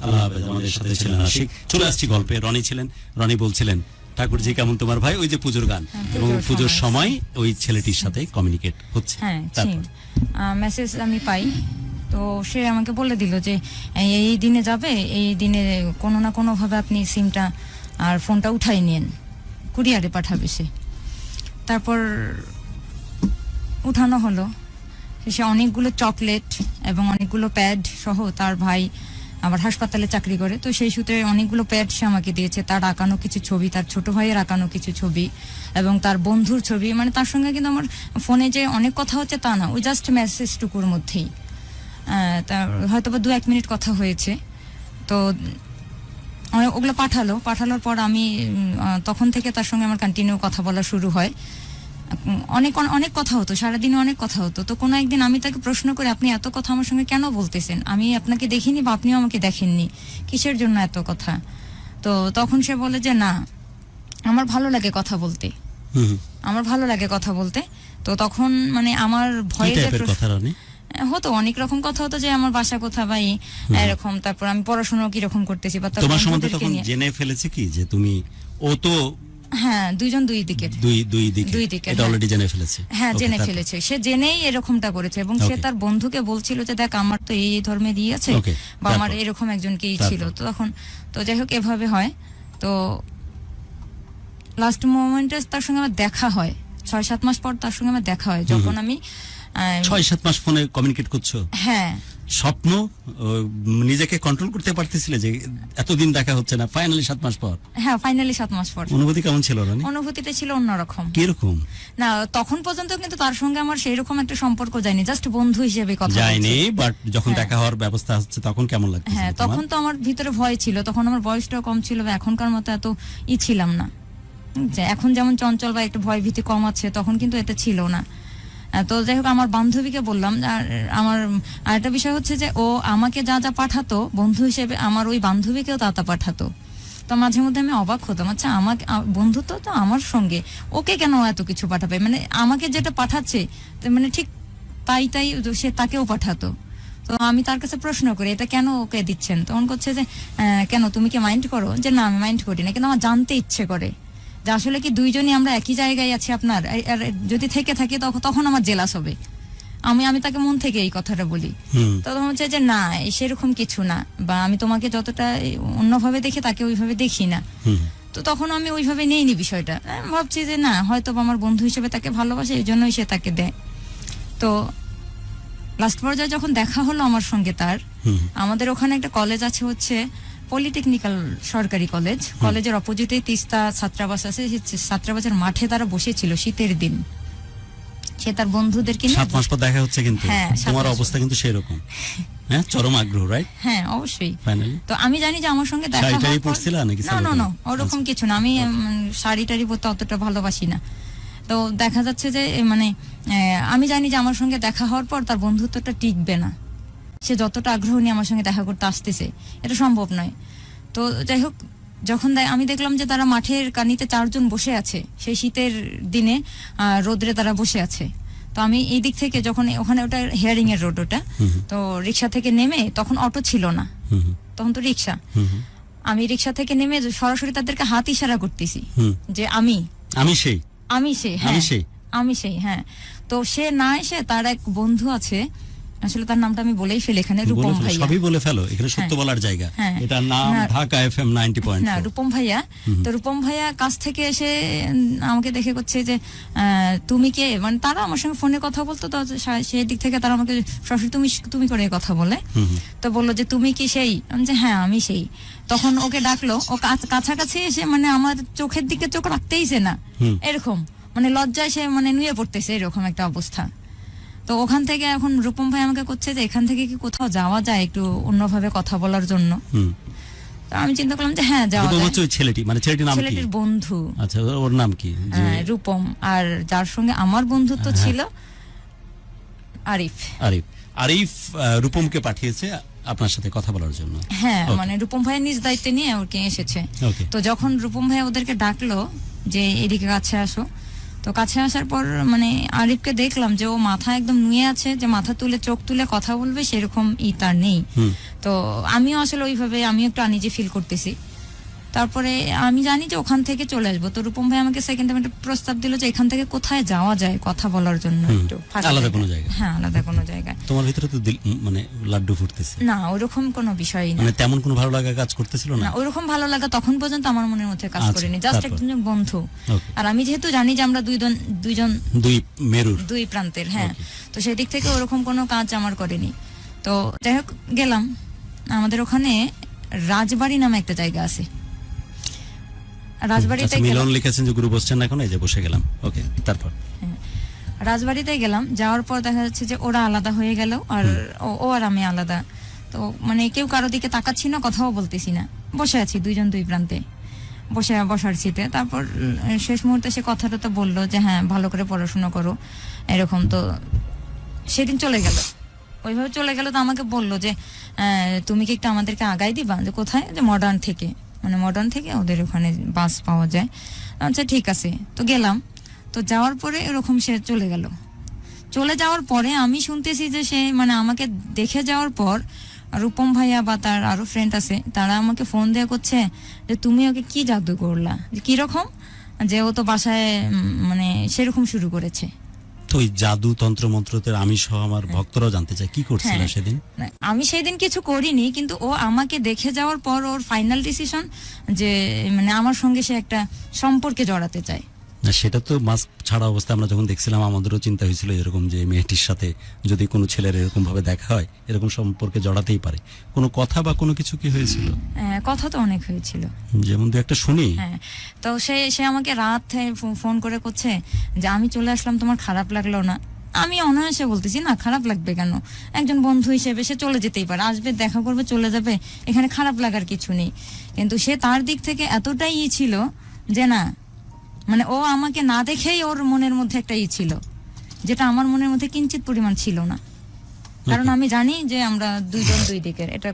আল্লাহ হাফেজ। আমাদের সাথে ছিলেন আশিক। চলে আসছি গল্পে, রনি ছিলেন। রনি বলছিলেন, ঠাকুরজি কেমন তোমার ভাই, ওই যে পুজোর গান, এবং পুজোর সময় ওই ছেলেটির সাথে কমিউনিকেট হচ্ছে। হ্যাঁ, তারপর মেসেজ আমি পাই, তো সে আমাকে বলে দিল যে এই দিনে যাবে, এই দিনে কোনো না কোনো ভাবে আপনি সিমটা আর ফোনটা উঠাই নিন, কুরিয়ারে পাঠাবে সে। তারপর উঠানো হলো, সে অনেকগুলো চকলেট এবং অনেকগুলো প্যাড সহ, তার ভাই আবার হাসপাতালে চাকরি করে, তো সেই সূত্রে অনেকগুলো প্যাড সে আমাকে দিয়েছে, তার আঁকানো কিছু ছবি, তার ছোট ভাইয়ের আঁকানো কিছু ছবি এবং তার বন্ধুর ছবি। মানে তার সঙ্গে কিন্তু আমার ফোনে যে অনেক কথা হচ্ছে তা না, ওই জাস্ট মেসেজটুকুর মধ্যেই তার হয়তো বা 2-1 মিনিট কথা হয়েছে। তো ওগুলো পাঠানোর পর আমি তখন থেকে তার সঙ্গে আমার কন্টিনিউ কথা বলা শুরু হয়। অনেক অনেক কথা হতো, সারাদিনে অনেক কথা হতো। তো কোনো একদিন আমি তাকে প্রশ্ন করি, আপনি এত কথা আমার সঙ্গে কেন বলতেছেন? আমি আপনাকে দেখিনি বা আপনিও আমাকে দেখেননি, কিসের জন্য এত কথা? তো তখন সে বলে যে না, আমার ভালো লাগে কথা বলতে, আমার ভালো লাগে কথা বলতে। তো তখন মানে আমার ভয়ে যে হতো অনেক রকম কথা হতো যে আমার বাসা কোথা ভাই এরকম, তারপর আমি পড়াশোনা কিরকম করতেছি বা তার তোমার সম্বন্ধে বন্ধুদেরকে তখন নিয়ে। জেনে ফেলেছে কি যে তুমি, ও তো হ্যাঁ, দুইজন দুই দিকের। দুই দিকে দুই দিকের, এটা হ্যাঁ। অলরেডি জেনে ফেলেছে। হ্যাঁ, Okay, জেনে তারপর? ফেলেছে, সে জেনেই এরকমটা করেছে এবং সে Okay. তার বন্ধুকে বলছিল যে দেখ আমার তো এই ধর্মে দিয়ে আছে Okay, বা আমার তারপর? এরকম একজনকেই তারপর? ছিল। তো তখন তো যাই হোক এভাবে হয়। তো লাস্ট মোমেন্টে তার সঙ্গে আমার দেখা হয়, 6-7 মাস পর তার সঙ্গে আমার দেখা হয়, যখন আমি 6-7 মাস ফোনে কমিউনিকেট করছো? হ্যাঁ স্বপ্ন নিজেকে কন্ট্রোল করতে পারতেছিলে যে এতদিন দেখা হচ্ছে না, ফাইনালি 7 মাস পর? হ্যাঁ, ফাইনালি 7 মাস পর। অনুভূতি কেমন ছিল রানী? অনুভূতিটা ছিল অন্যরকম। কিরকম? না, তখন পর্যন্ত কিন্তু তার সঙ্গে আমার সেই রকম একটা সম্পর্ক যায়নি, জাস্ট বন্ধু হিসেবে কথা যায়নি, বলছি। বাট যখন হ্যাঁ। দেখা হওয়ার ব্যবস্থা হচ্ছে তখন কেমন লাগছে? হ্যাঁ, তখন তো আমার ভিতরে ভয় ছিল, তখন আমার বয়সটাও কম ছিল বা এখনকার মতো এত ছিলাম না। যে এখন যেমন চঞ্চল বা একটু ভয় ভীতি কম আছে, তখন কিন্তু এটা ছিল না। তো যাই হোক আমার বান্ধবীকে বললাম, আর আমার আরেকটা বিষয় হচ্ছে যে ও আমাকে যা যা পাঠাতো বন্ধু হিসেবে, আমার ওই বান্ধবীকেও তা তা পাঠাতো। তো মাঝে মধ্যে আমি অবাক হতাম, আচ্ছা আমাকে বন্ধুত্ব তো আমার সঙ্গে, ওকে কেন এত কিছু পাঠাবে, মানে আমাকে যেটা পাঠাচ্ছে মানে ঠিক তাই সে তাকেও পাঠাতো। তো আমি তার কাছে প্রশ্ন করি এটা কেন ওকে দিচ্ছেন, তখন করছে যে কেন তুমি কি মাইন্ড করো, যে না আমি মাইন্ড করি না, কিন্তু আমার জানতে ইচ্ছে করে যে আসলে কি দুইজনই আমরা একই জায়গায় আছি আপনার, আর যদি থেকে থাকি তখন আমার জেলাস হবে। আমি তাকে মন থেকে এই কথাটা বলি। তো তখন হচ্ছে যে না সেরকম কিছু না, বা আমি তোমাকে যতটা অন্যভাবে দেখি তাকে ওইভাবে দেখি না। তো তখন আমি ওইভাবে নেইনি বিষয়টা, আমি ভাবছি যে না হয়তো আমার বন্ধু হিসেবে তাকে ভালোবাসে, এই জন্যই সে তাকে দেয়। তো লাস্ট পর্যায়ে যখন দেখা হলো আমার সঙ্গে তার, আমাদের ওখানে একটা কলেজ আছে হচ্ছে পলিটেকনিক্যাল সরকারি কলেজ, কলেজের অপোজিটে তিস্তা ছাত্রাবাস আছে, ছাত্রাবাসের মাঠে তারা বসেছিল শীতের দিন, সে তার বন্ধুদেরকে নিয়ে। 7 মাস পর দেখা হচ্ছে, কিন্তু হ্যাঁ, 7 তোমার মাস অবস্থা কিন্তু সেরকম, হ্যাঁ, চরম আগ্রহ, রাইট? হ্যাঁ অবশ্যই। ফাইনালি তো আমি জানি যে আমার সঙ্গে দেখা শাড়ি টাড়ি হওয়ার পর- পরছিলা নাকি না সালোয়ার? না ওরকম কিছু না, আমি শাড়ি টাড়ি পরতে অতটা ভালোবাসি না। তো দেখা যাচ্ছে যে মানে আমি জানি যে আমার সঙ্গে দেখা হওয়ার পর তার বন্ধুত্বটা টিকবে না, সে যতটা আগ্রহ নিয়ে আমার সঙ্গে দেখা করতে আসতেছে এটা সম্ভব নয়। তো যাই হোক যখন আমি দেখলাম যে তারা মাঠের কানিতে 4 জন বসে আছে, সেই শীতের দিনে রোদ্রে তারা বসে আছে। তো আমি এই দিক থেকে যখন ওখানে ওটা হেয়ারিং এর রোড ওটা, তো রিক্সা থেকে নেমে, তখন অটো ছিল না, তখন তো রিক্সা, আমি রিক্সা থেকে নেমে সরাসরি তাদেরকে হাত ইশারা করতেছি যে আমি সেই, হ্যাঁ আমি সেই, হ্যাঁ। তো সে না এসে তার এক বন্ধু আছে, আসলে তার নামটা আমি বলেই ফেলি এখানে, রূপম ভাইয়া। সবই বলে ফেলো, এখানে সত্য বলার জায়গা। এটার নাম ঢাকা FM 90.4। না, রূপম ভাইয়া। তো রূপম ভাইয়া কাছ থেকে এসে আমাকে দেখে করছে যে তুমি কে, মানে তারা আমার সঙ্গে ফোনে কথা বলতো, তো সেই দিক থেকে তারা আমাকে সরাসরি তুমি করে কথা বলে। তো বললো যে তুমি কি সেই, আমি যে হ্যাঁ আমি সেই। তখন ওকে ডাকলো, ও কাছাকাছি এসে মানে আমার চোখের দিকে চোখ রাখতেইছে না, এরকম মানে লজ্জায় সে মানে নুয়ে পড়তেছে, এরকম একটা অবস্থা। তো ওখান থেকে এখন রূপম ভাই আমাকে করছে যে এখান থেকে কি কোথাও যাওয়া যায় একটু অন্যভাবে কথা বলার জন্য। তো আমি চিন্তা করলাম যে হ্যাঁ যাওয়া যায়। ওই ছেলেটি, মানে ছেলেটির নাম কি? ছেলেটির বন্ধু। আচ্ছা, ওর নাম কি? রূপম। আর যার সঙ্গে আমার বন্ধুত্ব ছিল আরিফ রূপমকে পাঠিয়েছে আপনার সাথে কথা বলার জন্য। হ্যাঁ, মানে রূপম ভাই নিজ দায়িত্বে নিয়ে ওকে এসেছে। তো যখন রূপম ভাই ওদেরকে ডাকলো যে এদিকে কাছে আসো, তো কাছে আসার পর মানে আরিফকে দেখলাম যে ও মাথা একদম নুয়ে আছে, যে মাথা তুলে চোখ তুলে কথা বলবে সেরকম তার নেই। তো আমিও আসলে ওইভাবে আমিও একটু আনইজি ফিল করতেছি। তারপরে আমি জানি যে ওখান থেকে চলে আসবো, তো রূপম ভাই আমাকে সেকেন্ড টাইম একটা প্রস্তাব দিল যে এখান থেকে কোথায় যাওয়া যায় কথা বলার জন্য, একটু আলাদা কোনো জায়গা। হ্যাঁ, আলাদা কোনো জায়গায়। তোমার ভিতরে তো মানে লাড্ডু ফুটতেছে? না, ওরকম কোনো বিষয়ই না, মানে তেমন কোনো ভালো লাগা কাজ করতেছিল না? না, ওরকম ভালো লাগা তখন পর্যন্ত আমার মনের মধ্যে কাজ করেনি, জাস্ট একজন বন্ধু। আর আমি যেহেতু জানি যে আমরা দুই প্রান্তের, হ্যাঁ, তো সেই দিক থেকে ওরকম কোনো কাজ আমার করেনি। তো যাই হোক গেলাম, আমাদের ওখানে রাজবাড়ি নামে একটা জায়গা আছে, রাজবাড়িতে মিলন লিখেছেন যে গুরু বসছেন এখন, এই যে বসে গেলাম। ওকে, তারপর রাজবাড়িতে গেলাম, যাওয়ার পর দেখা যাচ্ছে যে ওরা আলাদা হয়ে গেল, আর ও আর আমি আলাদা। তো মানে কেউ কারো দিকে তাকাচ্ছি না, কথাও বলতেছি না, বসে আছি দুইজন দুই প্রান্তে বসার সিটে। তারপর শেষ মুহূর্তে সে কথাটা তো বললো যে হ্যাঁ ভালো করে পড়াশোনা করো এরকম। তো সেদিন চলে গেল, ওইভাবে চলে গেল। তো আমাকে বললো যে তুমি কি একটু আমাদেরকে আগাই দিবা, যে কোথায়, যে মডার্ন থেকে ওদের ওখানে বাস পাওয়া যায়। আচ্ছা ঠিক আছে। তো গেলাম, তো যাওয়ার পরে এরকম সে চলে গেল। চলে যাওয়ার পরে আমি শুনতেছি যে সে মানে আমাকে দেখে যাওয়ার পর রূপম ভাইয়া বা তার আরো ফ্রেন্ড আছে, তারা আমাকে ফোন দিয়ে করছে যে তুমি ওকে কি জাদু করলা, যে কিরকম, যে ও তো বাসায় মানে সেরকম শুরু করেছে। তো ওই জাদু তন্ত্র মন্ত্রতে আমি সহ আমার ভক্তরাও জানতে চাই কি করছিল হ্যাঁ। সেদিন। না, আমি সেই দিন কিছু করিনি, কিন্তু ও আমাকে দেখে যাওয়ার পর ওর ফাইনাল ডিসিশন যে মানে আমার সঙ্গে সে একটা সম্পর্কে জড়াতে চায়। না সেটা তো মাস্ক ছাড়া অবস্থা আমরা যখন দেখছিলাম আমাদেরও চিন্তা হয়েছিল এরকম যে মেয়েটির সাথে যদি কোনো ছেলের এরকম ভাবে দেখা হয় এরকম সম্পর্কে জড়াতেই পারে। কোনো কথা বা কোনো কিছু কি হয়েছিল? কথা তো অনেক হয়েছিল, যেমন দু একটা শুনি। হ্যাঁ। তো সে আমাকে রাত ফোন করে করছে যে আমি চলে আসলাম, তোমার খারাপ লাগলো না? আমি অনায়াসে বলতেছি না, খারাপ লাগবে কেন, একজন বন্ধু হিসেবে সে চলে যেতেই পারে, আসবে দেখা করবে চলে যাবে, এখানে খারাপ লাগার কিছু নেই। কিন্তু সে তার দিক থেকে এতটাই ছিল যে না, মানে ও আমাকে না দেখেই ওর মনের মধ্যে একটা ছিল, যেটা আমার মনের মধ্যে কিঞ্চিত পরিমাণ ছিল না। কারণ আমি জানি যে আমরা দুইজন দুই দিকের, এটা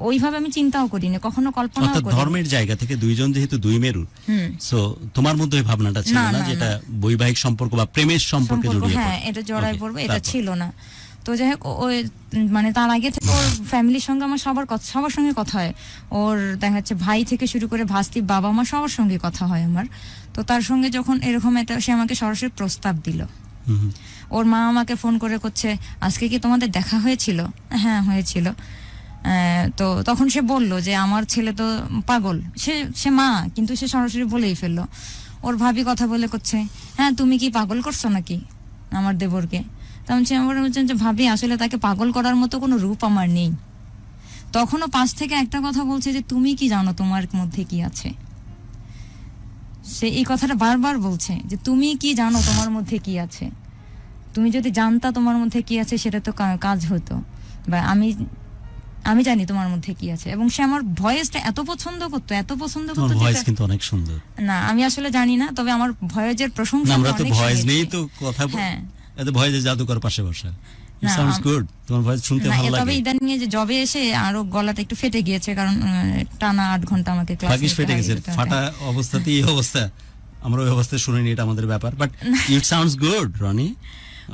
ওইভাবে আমি চিন্তাও করিনি, কখনো কল্পনাও অর্থাৎ করিনি। ধর্মের জায়গা থেকে দুইজন যেহেতু দুই মেরু, সো তোমার মধ্যে ওই ভাবনাটা ছিল না, না না, যেটা বৈবাহিক সম্পর্ক বা প্রেমের সম্পর্কে জড়িয়ে হ্যাঁ, পড়ে। এটা জড়াই Okay, পড়বে, এটা তারপর? ছিল না। তো যাই হোক, ওই মানে তার আগে থেকে ওর ফ্যামিলির সঙ্গে আমার সবার সঙ্গে কথা হয়। ওর দেখা যাচ্ছে ভাই থেকে শুরু করে ভাস্তি, বাবা মা সবার সঙ্গে কথা হয় আমার। তো তার সঙ্গে যখন এরকম একটা, সে আমাকে সরাসরি প্রস্তাব দিল। হুম। ওর মা আমাকে ফোন করে করছে আজকে কি তোমাদের দেখা হয়েছিল? হ্যাঁ হয়েছিল। তো তখন সে বলল যে আমার ছেলে তো পাগল, সে মা, কিন্তু সে সরাসরি বলেই ফেললো। ওর ভাবি কথা বলে করছে হ্যাঁ তুমি কি পাগল করছো নাকি আমার দেবরকে? তখন সে আমার বলছেন যে ভাবি আসলে তাকে পাগল করার মতো কোনো রূপ আমার নেই। তখনও পাশ থেকে একটা কথা বলছে যে তুমি কি জানো তোমার মধ্যে কি আছে। সে এই কথাটা বারবার বলছে যে তুমি কি জানো তোমার মধ্যে কি আছে, তুমি যদি জানতা তোমার মধ্যে কি আছে সেটা তো কাজ হতো, বা আমি জানি তোমার মধ্যে কি আছে। এবং সে আমার ভয়েসটা এত পছন্দ করতো, তোমার ভয়েস যেটা- কিন্তু অনেক সুন্দর। না আমি আসলে জানি না, তবে আমার ভয়েসের প্রশংসা না, আমরা তো অনেক ভয়েস শুনেছি। নেই তো কথা হ্যাঁ। এত ভয়েসে জাদুকর পাশে বসা। ইট না, সাউন্ডস গুড, তোমার ভয়েস শুনতে না, ভালো তবে লাগে। ইদানিং যে জবে এসে আরো গলাটা একটু ফেটে গিয়েছে, কারণ টানা 8 ঘন্টা আমাকে ক্লাস ভাগিস ফেটে গেছে, ফাটা অবস্থাতেই এই অবস্থা। আমরা ওই অবস্থায় শুনিনি, এটা আমাদের ব্যাপার, but it sounds good Roni.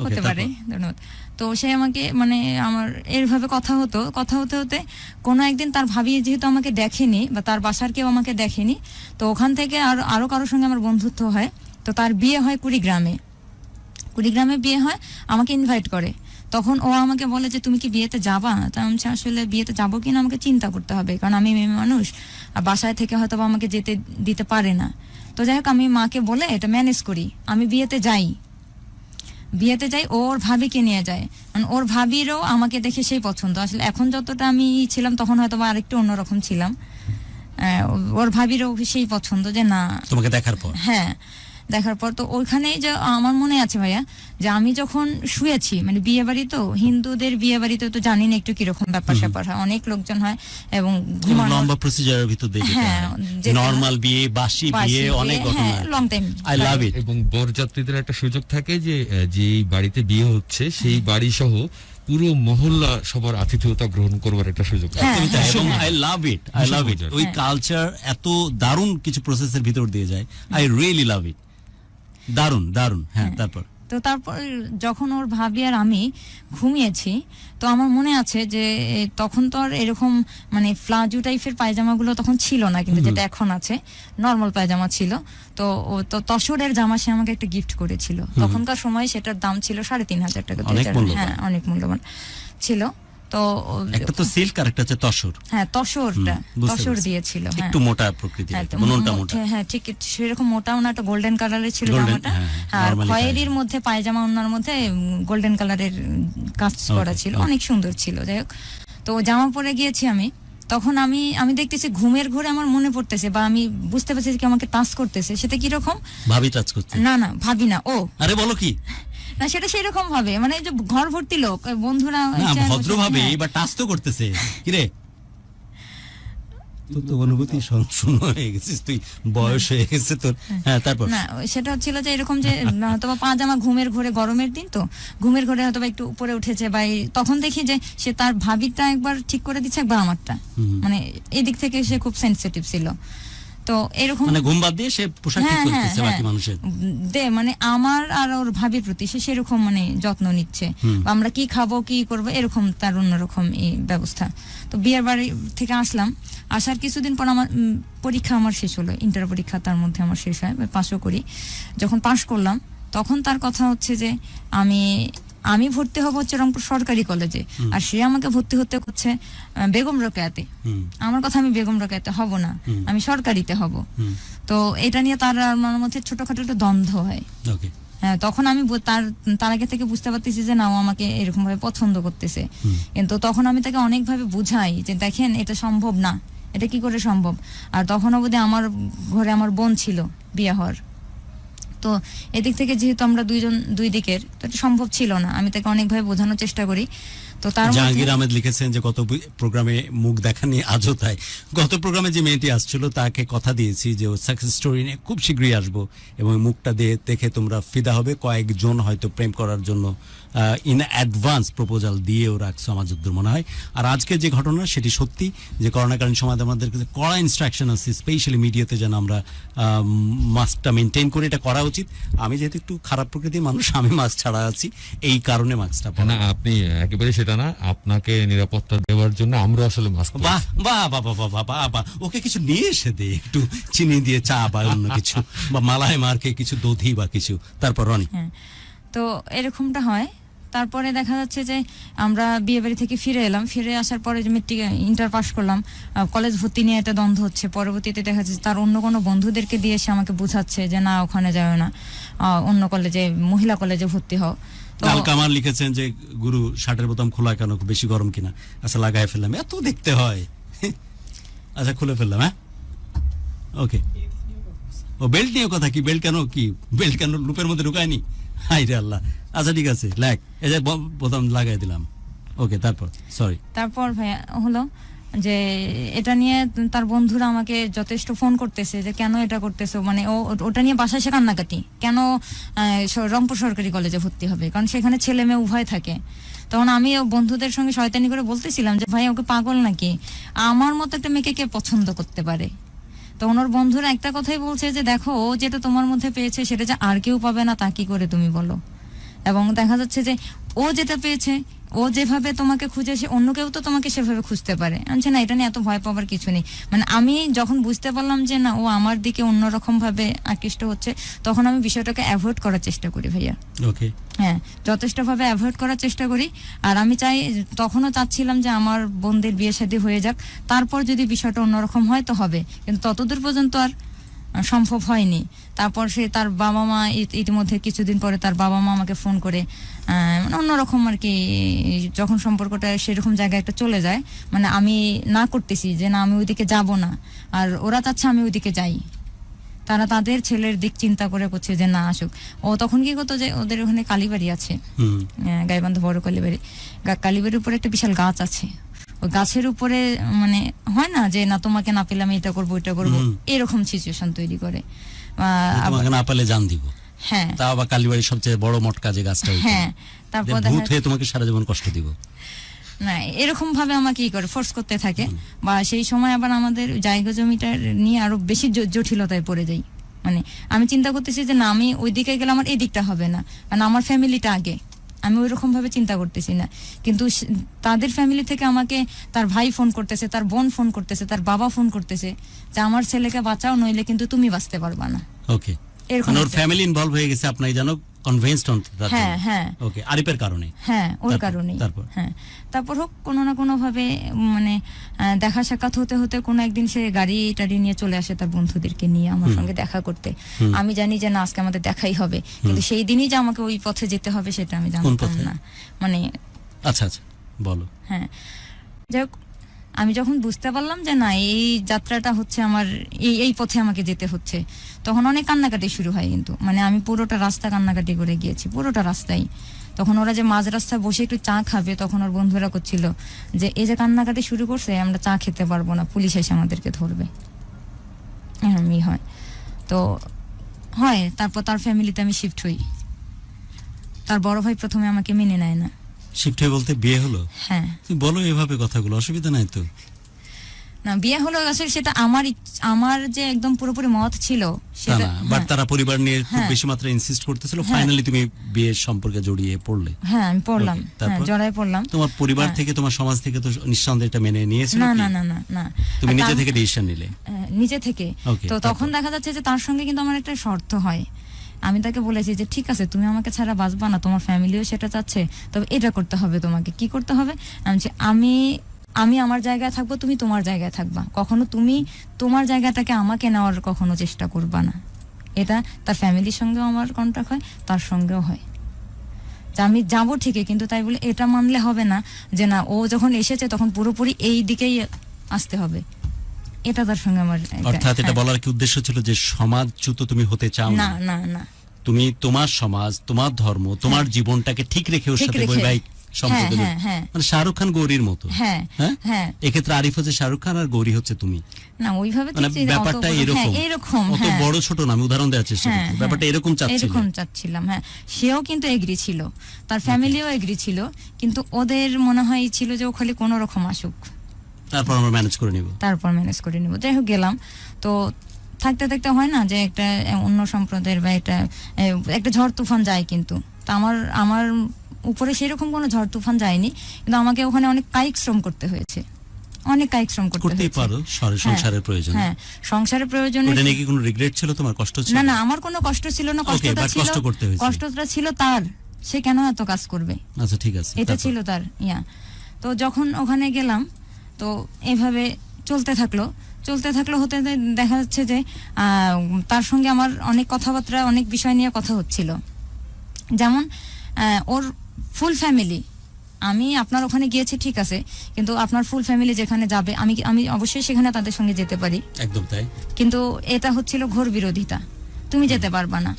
হতে পারে, ধন্যবাদ। তো সে আমাকে মানে আমার এইভাবে কথা হতে হতে কোনো একদিন তার ভাবি যেহেতু আমাকে দেখেনি বা তার বাসার কেউ আমাকে দেখেনি, তো ওখান থেকে আরো কারোর সঙ্গে আমার বন্ধুত্ব হয়। তো তার বিয়ে হয় কুড়িগ্রামে বিয়ে হয়, আমাকে ইনভাইট করে। তখন ও আমাকে বলে যে তুমি কি বিয়েতে যাবা? তা আমি বলছি, আসলে বিয়েতে যাবো কিনা আমাকে চিন্তা করতে হবে, কারণ আমি মেয়ে মানুষ, আর বাসায় থেকে হয়তো বা আমাকে যেতে দিতে পারে না। তো যাই হোক, আমি মাকে বলে এটা ম্যানেজ করি, আমি বিয়েতে যাই, ওর ভাবিকে নিয়ে যায়। মানে ওর ভাবিরও আমাকে দেখে সেই পছন্দ। আসলে এখন যতটা আমি ছিলাম তখন হয়তো বা আরেকটু অন্যরকম ছিলাম। ওর ভাবিরও সেই পছন্দ যে না, তোমাকে দেখার পর। হ্যাঁ, দেখার পর তো ওইখানেই যে আমার মনে আছে ভাইয়া, যে আমি যখন শুয়েছি, মানে বিয়ে বাড়ি তো, হিন্দুদের বিয়ে বাড়িতে তো জানি না একটু কিরকম ব্যাপার স্যাপার হয়, অনেক লোকজন হয় এবং ঘুমানোর- লম্বা প্রসিজারের ভিতর দিয়ে হ্যাঁ, যেটা- নরমাল বিয়ে, বাসি বিয়ে, অনেক ঘটনা। Long time. আই লাভ ইট। এবং বরযাত্রীদের একটা সুযোগ থাকে যে যে বাড়িতে বিয়ে হচ্ছে সেই বাড়ি সহ পুরো মহল্লা সবার আতিথেয়তা গ্রহণ করবার একটা সুযোগ থাকে। হ্যাঁ, হ্যাঁ, এবং হ্যাঁ। আই লাভ ইট, ওই হ্যাঁ। কালচার এত দারুণ কিছু প্রসেসের ভিতর দিয়ে যায়। আই রিয়েলি লাভ ইট, দারুণ। হ্যাঁ, তারপর তো তারপর যখন ওর ভাবি আর আমি ঘুমিয়েছি, তো আমার মনে আছে যে তখন তো আর এরকম মানে ফ্লাজু টাইপের পায়জামাগুলো তখন ছিল না, কিন্তু যেটা এখন আছে নর্মাল পায়জামা ছিল। তো তো তসরের জামা সে আমাকে একটা গিফট করেছিল। তখনকার সময় সেটার দাম ছিল 3,500 টাকা। অনেক মূল্যবান। হ্যাঁ, অনেক মূল্যবান ছিল। তো একটা তো সিল্ক আর একটা হচ্ছে তসর। হ্যাঁ, তসরটা বুঝতে তসর পেরেছি। দিয়েছিল। হ্যাঁ, একটু মোটা প্রকৃতির, হ্যাঁ, তো বুননটা মোটা। হ্যাঁ, ঠিক সেরকম মোটাও না, একটা গোল্ডেন কালারের ছিল Golden, জামাটা। হ্যাঁ, আর normally খয়েরির মধ্যে পায়জামা, ওনার মধ্যে গোল্ডেন কালারের কাজ করা ছিল, অনেক সুন্দর ছিল। যাই হোক, তো জামা পরে গিয়েছি আমি। তখন আমি দেখতেছি ঘুমের ঘোরে আমার মনে পড়তেছে, বা আমি বুঝতে পারছি যে আমাকে টাচ করতেছে। সেটা কিরকম? ভাবি টাচ করছে? না, ভাবি না, ও আরে বলো কি? না, সেটা সেরকম ভাবে, মানে এই যে ঘর ভর্তি লোক, বন্ধুরা না, চেয়ার বসে- ভদ্রভাবে হ্যাঁ। বা টাচ তো করতেছে। কিরে, তোর তো অনুভূতি শূন্য হয়ে গেছিস তুই, বয়স হয়ে গেছে তোর। হ্যাঁ, তারপর না, সেটা হচ্ছিল যে এরকম যে হয়তো বা পাজামা ঘুমের ঘোরে, গরমের দিন তো ঘুমের ঘোরে হয়তো বা একটু উপরে উঠেছে, বা তখন দেখি যে সে তার ভাবিটা একবার ঠিক করে দিচ্ছে, একবার আমারটা, মানে এদিক থেকে সে খুব সেন্সিটিভ ছিল। তো এরকম মানে ঘুম বাদ দিয়ে সে পোশাক ঠিক হ্যাঁ, করতেছে হ্যাঁ, বাকি হ্যাঁ। মানুষের। মানে আমার আর ওর ভাবির প্রতি সে সেরকম মানে যত্ন নিচ্ছে, বা আমরা কি খাবো কি করবো এরকম তার অন্যরকম এই ব্যবস্থা। তো বিয়ের বাড়ি থেকে আসলাম, আসার কিছুদিন পর আমার পরীক্ষা আমার শেষ হলো, ইন্টার পরীক্ষা তার মধ্যে আমার শেষ হয়, পাশও করি। যখন পাশ করলাম তখন তার কথা হচ্ছে যে আমি ভর্তি হব হচ্ছে রংপুর সরকারি কলেজে, আর সে আমাকে ভর্তি হতে হচ্ছে বেগম রোকেয়াতে। আমার কথা, আমি বেগম রোকেয়াতে হব না, আমি সরকারিতে হব। তো এটা নিয়ে তার আর আমার মধ্যে ছোটখাটো একটা দ্বন্দ্ব হয়। ওকে, হ্যাঁ, তখন আমি তার আগে থেকে বুঝতে পারতেছি যে না, ও আমাকে এরকম ভাবে পছন্দ করতেছে। কিন্তু তখন আমি তাকে অনেকভাবে বুঝাই যে দেখেন এটা সম্ভব না, এটা কি করে সম্ভব। আর তখন অবধি আমার ঘরে আমার বোন ছিল বিয়ে হওয়ার, তো এদিক থেকে যেহেতু আমরা দুই দিকের, তো এটা সম্ভব ছিল না। আমি তাকে অনেকভাবে বোঝানোর চেষ্টা করি। তো তার জাহাঙ্গীর আহমেদ লিখেছেন যে গত প্রোগ্রামে মুখ দেখানি আজও তাই। গত প্রোগ্রামে যে মেয়েটি আসছিল তাকে কথা দিয়েছি যে ও সাকসেস স্টোরি নিয়ে খুব শীঘ্রই আসবো, এবং মুখটা দেখে তোমরা ফিদা হবে। কয়েকজন হয়তো প্রেম করার জন্য ইন অ্যাডভান্স প্রপোজাল দিয়েও রাখছো আমার যদ্দূর মনে হয়। আর আজকে যে ঘটনা সেটি সত্যি যে করোনাকালীন সময় আমাদের কাছে কড়া ইনস্ট্রাকশন আছে, স্পেশালি মিডিয়াতে যেন আমরা মাস্কটা মেনটেন করি, এটা করা উচিত। আমি যেহেতু একটু খারাপ প্রকৃতির মানুষ, আমি মাস্ক ছাড়া আছি, এই কারণে মাস্কটা পরা। না, আপনি একেবারে সেটা না, আপনাকে নিরাপত্তা দেওয়ার জন্য আমরা আসলে মাস্ক পরি। বাহ বাহ বাহ বাহ বাহ বাহ বাহ, ওকে কিছু নিয়ে এসে দে, একটু চিনি দিয়ে চা বা অন্য কিছু, বা মালাই মার্কে কিছু দধি বা কিছু। তারপর রনি, হ্যাঁ, তো এরকমটা হয়। তারপরে দেখা যাচ্ছে যে আমরা বিয়ে বাড়ি থেকে ফিরে এলাম, ফিরে আসার পরে যে মেট্রিক ইন্টার পাস করলাম, কলেজ ভর্তি নিয়ে একটা দ্বন্দ্ব হচ্ছে। পরবর্তীতে দেখা যাচ্ছে তার অন্য কোনো বন্ধুদেরকে দিয়ে এসে আমাকে বোঝাচ্ছে যে না, ওখানে যাও না, অন্য কলেজে, মহিলা কলেজে ভর্তি হও। তো আল কামাল লিখেছেন যে গুরু শার্টের বোতাম খোলা কেন, খুব বেশি গরম কিনা? আচ্ছা, লাগাই ফেললাম, এত দেখতে হয়। আচ্ছা, খুলে ফেললাম। হ্যাঁ, ওকে। ও বেল্ট নিয়ে কথা কি? বেল্ট কেন? কি বেল্ট কেন লুপের মধ্যে ঢুকায়নি? হাই রে আল্লাহ। আচ্ছা, ঠিক আছে, লাগ, এই যে বোতাম লাগাই দিলাম। ওকে, তারপর সরি। তারপর ভাইয়া হলো যে এটা নিয়ে তার বন্ধুরা আমাকে যথেষ্ট ফোন করতেছে যে কেন এটা করতেছো, মানে ওটা নিয়ে বাসায় এসে কান্নাকাটি, কেন রংপুর সরকারি কলেজে ভর্তি হবে, কারণ সেখানে ছেলে মেয়ে উভয় থাকে। তখন আমি বন্ধুদের সঙ্গে শয়তানি করে বলতেছিলাম যে ভাই, ওকে পাগল নাকি, আমার মতো একটা মেয়েকে কে পছন্দ করতে পারে। তখন ওর বন্ধুরা একটা কথাই বলছে যে দেখো, ও যেটা তোমার মধ্যে পেয়েছে সেটা যে আর কেউ পাবে না তা কি করে তুমি বলো। এবং দেখা যাচ্ছে যে ও যেটা পেয়েছে, ও যেভাবে তোমাকে খুঁজেছে, অন্য কেউ তো তোমাকে সেভাবে খুঁজতে পারে। আচ্ছা, না, এটা নিয়ে এত ভয় পাবার কিছু নেই। মানে আমি যখন বুঝতে পারলাম যে না, ও আমার দিকে অন্যরকম ভাবে আকৃষ্ট হচ্ছে, তখন আমি বিষয়টাকে অ্যাভয়েড করার চেষ্টা করি ভাইয়া। ওকে, হ্যাঁ, যথেষ্ট ভাবে অ্যাভয়েড করার চেষ্টা করি। আর আমি তখনও চাচ্ছিলাম যে আমার বোনদের বিয়ে শাদী হয়ে যাক, তারপর যদি বিষয়টা অন্যরকম হয় তো হবে, কিন্তু ততদূর পর্যন্ত আর সম্ভব হয়নি। তারপর সে তার বাবা মা, ইতিমধ্যে কিছুদিন পরে তার বাবা মা আমাকে ফোন করে অন্যরকম আর কি, যখন সম্পর্কটা সেরকম জায়গায় একটা চলে যায়, মানে আমি না করতেছি যে না, আমি ওইদিকে যাব না, আর ওরা চাচ্ছে আমি ওইদিকে যাই, তারা তাদের ছেলের দিক চিন্তা করে করছে যে না আসুক। ও তখন কি করতো যে ওদের ওখানে কালীবাড়ি আছে, গাইবান্ধা বড় কালীবাড়ির উপরে একটা বিশাল গাছ আছে, ওই গাছের উপরে মানে হয় না যে না, তোমাকে না পেলে আমি এটা করবো এটা করবো, এরকম সিচুয়েশন তৈরি করে। তোমাকে না পেলে জান দিব। হ্যাঁ, তা আবার কালীবাড়ির সবচেয়ে বড় মটকা যে গাছটা, হ্যাঁ, তারপর ভূত হয়ে তোমাকে সারা জীবন কষ্ট দিব না, এরকম ভাবে আমাকে কি করে ফোর্স করতে থাকে। বা সেই সময় আবার আমাদের জায়গা জমিটা নিয়ে আরো বেশি জটিলতায় পড়ে যাই। মানে আমি চিন্তা করতেছি যে না, আমি ওই দিকে গেলে আমার এই দিকটা হবে না, কারণ আমার ফ্যামিলিটা আগে, আমি ওই রকম ভাবে চিন্তা করতেছি না। কিন্তু তাদের ফ্যামিলি থেকে আমাকে তার ভাই ফোন করতেছে, তার বোন ফোন করতেছে, তার বাবা ফোন করতেছে যে আমার ছেলেকে বাঁচাও, নইলে কিন্তু তুমি বাঁচতে পারবা না। ওকে, এরকম ওর ফ্যামিলি ইনভলভ হয়ে গেছে, আপনি জানো, কনভিন্সড হন। হ্যাঁ, হ্যাঁ, ওকে, আরিফের কারণে। হ্যাঁ, ওর কারণে। হ্যাঁ, তারপর হোক কোনো না কোনো ভাবে মানে দেখা সাক্ষাৎ হতে হতে কোনো একদিন সে গাড়ি টাড়ি নিয়ে চলে আসে তার বন্ধুদেরকে নিয়ে আমার সঙ্গে দেখা করতে। আমি জানি যে না, আজকে আমাদের দেখাই হবে, কিন্তু সেই দিনই যে আমাকে ওই পথে যেতে হবে সেটা আমি জানতাম না। মানে আচ্ছা আচ্ছা, বলো। হ্যাঁ, যাই হোক, আমি যখন বুঝতে পারলাম যে না, এই যাত্রাটা হচ্ছে আমার, এই পথে আমাকে যেতে হচ্ছে, তখন অনেক কান্নাকাটি শুরু হয়। কিন্তু মানে আমি পুরোটা রাস্তা কান্নাকাটি করে গিয়েছি, পুরোটা রাস্তায়। তখন ওরা যে মাঝ রাস্তায় বসে একটু চা খাবে, তখন ওর বন্ধুরা করছিল যে এই যে কান্নাকাটি শুরু করছে, আমরা চা খেতে পারবো না, পুলিশ এসে আমাদেরকে ধরবে। এরকমই হয়। তো হয়, তারপর তার ফ্যামিলিতে আমি শিফট হই। তার বড় ভাই প্রথমে আমাকে মেনে নেয় না। শিফট হয়ে বলতে বিয়ে হলো? হ্যাঁ। তুমি বলো এভাবে কথাগুলো, অসুবিধা নাই তো? না বিয়ে হলো আসলে সেটা আমার যে একদম পুরোপুরি মত ছিল তা সেটা না, বাট তারা পরিবার নিয়ে খুব হ্যাঁ। বেশি মাত্রায় ইনসিস্ট করতেছিল, ফাইনালি তুমি বিয়ের সম্পর্কে জড়িয়ে পড়লে। হ্যাঁ আমি পড়লাম, Okay, তারপর? জড়াই পড়লাম। তোমার পরিবার হ্যাঁ। থেকে, তোমার সমাজ থেকে তো নিঃসন্দেহে এটা মেনে নিয়েছিল না কি? না না না না তুমি আর নিজে তার- থেকে ডিসিশন নিলে? নিজে থেকে। Okay, তো তারপর? তখন দেখা যাচ্ছে যে তার সঙ্গে কিন্তু আমার একটা শর্ত হয়। আমি তাকে বলেছি যে ঠিক আছে তুমি আমাকে ছাড়া বাঁচবা না, তোমার ফ্যামিলিও সেটা চাচ্ছে, তবে এটা করতে হবে, তোমাকে কি করতে হবে? আমি আমার জায়গায় থাকবো, তুমি তোমার জায়গায় থাকবা, কখনো তুমি তোমার জায়গাটাকে আমাকে নেওয়ার কখনো চেষ্টা করবা না। এটা তার ফ্যামিলির সঙ্গেও আমার কন্ট্রাক্ট হয়, তার সঙ্গেও হয় যে আমি যাবো ঠিকই, কিন্তু তাই বলে এটা মানলে হবে না যে না ও যখন এসেছে তখন পুরোপুরি এই দিকেই আসতে হবে। এটা তার সঙ্গে আমার অর্থাৎ এটা হ্যাঁ। বলার কি উদ্দেশ্য ছিল যে সমাজচ্যুত তুমি হতে চাও না না, না না তুমি তোমার সমাজ, তোমার ধর্ম, তোমার জীবনটাকে ঠিক রেখে ওর ঠিক সাথে রেখে। বৈবাহিক সম্পর্ক হ্যাঁ, জড়িয়ে- হ্যাঁ, হ্যাঁ। মানে শাহরুখ খান গৌরীর মতো। হ্যাঁ হ্যাঁ হ্যাঁ এক্ষেত্রে আরিফ হচ্ছে শাহরুখ খান আর গৌরী হচ্ছে তুমি। না ওইভাবে মানে ঠিক যে অত ব্যাপারটা বড়- এরকম, হ্যাঁ, এরকম অত হ্যাঁ। বড় ছোট না, আমি উদাহরণ দেওয়ার চেষ্টা হ্যাঁ, করছি, হ্যাঁ। ব্যাপারটা এরকম চাচ্ছিল। এরকম চাচ্ছিলাম, হ্যাঁ। সেও কিন্তু এগ্রি ছিল, তার ফ্যামিলিও এগ্রি ছিল, কিন্তু ওদের মনে হয় ছিল যে ও খালি কোনো রকম আসুক, তারপর আমরা ম্যানেজ করে নিব। তারপর ম্যানেজ করে নিব। যাই হোক গেলাম, তো থাকতে থাকতে হয় না যে একটা অন্য সম্প্রদায়ের বা একটা ঝড় তুফান যায়, কিন্তু তা আমার উপরে সেরকম কোনো ঝড় তুফান যায়নি, কিন্তু আমাকে ওখানে অনেক কায়িক শ্রম করতে হয়েছে, অনেক কায়িক শ্রম করতে করতেই হয়েছে। পারো, সংসারের প্রয়োজন। হ্যাঁ সংসারের প্রয়োজনে। ওটা নিয়ে কি কোনো রিগ্রেট ছিল তোমার, কষ্ট ছিল? না না আমার কোনো কষ্ট ছিল না, Okay, কষ্টটা but ছিল, কষ্ট করতে হয়েছে। কষ্টটা ছিল তার, সে কেন এত কাজ করবে, আচ্ছা ঠিক আছে, এটা তারপর? ছিল তার ইয়া। তো যখন ওখানে গেলাম তো এভাবে চলতে থাকলো হতে দেখা যাচ্ছে যে তার সঙ্গে আমার অনেক কথাবার্তা, অনেক বিষয় নিয়ে কথা হচ্ছিল, যেমন ওর ফুল ফ্যামিলি, আমি আপনার ওখানে গিয়েছি ঠিক আছে, কিন্তু আপনার ফুল ফ্যামিলি যেখানে যাবে আমি অবশ্যই সেখানে তাদের সঙ্গে যেতে পারি, একদম তাই। কিন্তু এটা হচ্ছিল ঘোর বিরোধিতা, তুমি যেতে পারবা না,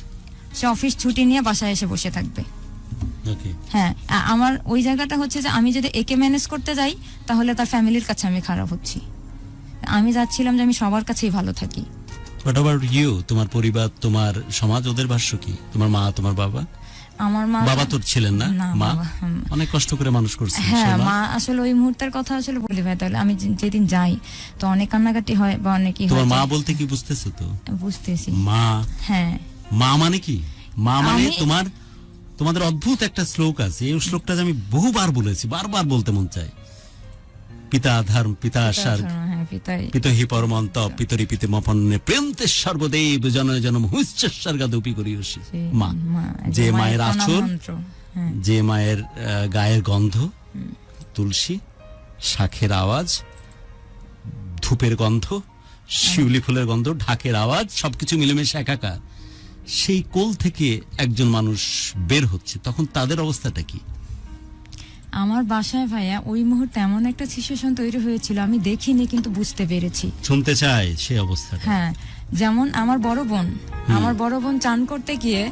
সে অফিস ছুটি নিয়ে বাসায় এসে বসে থাকবে। ওকে, হ্যাঁ আমার ওই জায়গাটা হচ্ছে যে আমি যদি একে ম্যানেজ করতে যাই তাহলে তার ফ্যামিলির কাছে আমি খারাপ হচ্ছি, আমি যাচ্ছিলাম যে আমি সবার কাছেই ভালো থাকি। What about you? তোমার পরিবার, তোমার সমাজ, ওদের ভাষ্য কি? তোমার মা, তোমার বাবা? আমার মা, বাবা তোর ছিলেন না? না, মা বাবা, অনেক কষ্ট করে মানুষ করছে। হ্যাঁ সোনা। মা আসলে ওই মুহূর্তের কথা আসলে বলি ভাই, তাহলে আমি যেদিন যাই তো অনেক কান্নাকাটি হয় বা অনেকই তোমার হয় মা যে- বলতে কি বুঝতেছো তো? বুঝতেছি, মা, হ্যাঁ মা মানে কি? মা মানে আমি- তোমাদের অদ্ভুত একটা শ্লোক আছে, এই শ্লোকটা যে আমি বহুবার বলেছি, বারবার বলতে মন চায়। পিতা ধর্ম, পিতা সার, হ্যাঁ পিতাই পিতহি পরমন্ত, পিতরি পিতে মপন্নে প্রেমতে সর্বদেব জন জনম হুশ্বর গাদুপি করিয়সি। মা, যে মায়ের আঁচল, হ্যাঁ যে মায়ের গায়ের গন্ধ, তুলসী, শাখের আওয়াজ, ধূপের গন্ধ, শিউলি ফুলের গন্ধ, ঢাকের আওয়াজ, সবকিছু মিলেমিশে একাকার, সেই কোল থেকে একজন মানুষ বের হচ্ছে, তখন তাদের অবস্থাটা কি? আমার বাসায় ভাইয়া ওই মুহূর্তে এমন একটা সিচুয়েশন তৈরি হয়েছিল, আমি দেখিনি কিন্তু বুঝতে পেরেছি। শুনতে চাই সেই অবস্থাটা। হ্যাঁ যেমন আমার বড় বোন চান করতে গিয়ে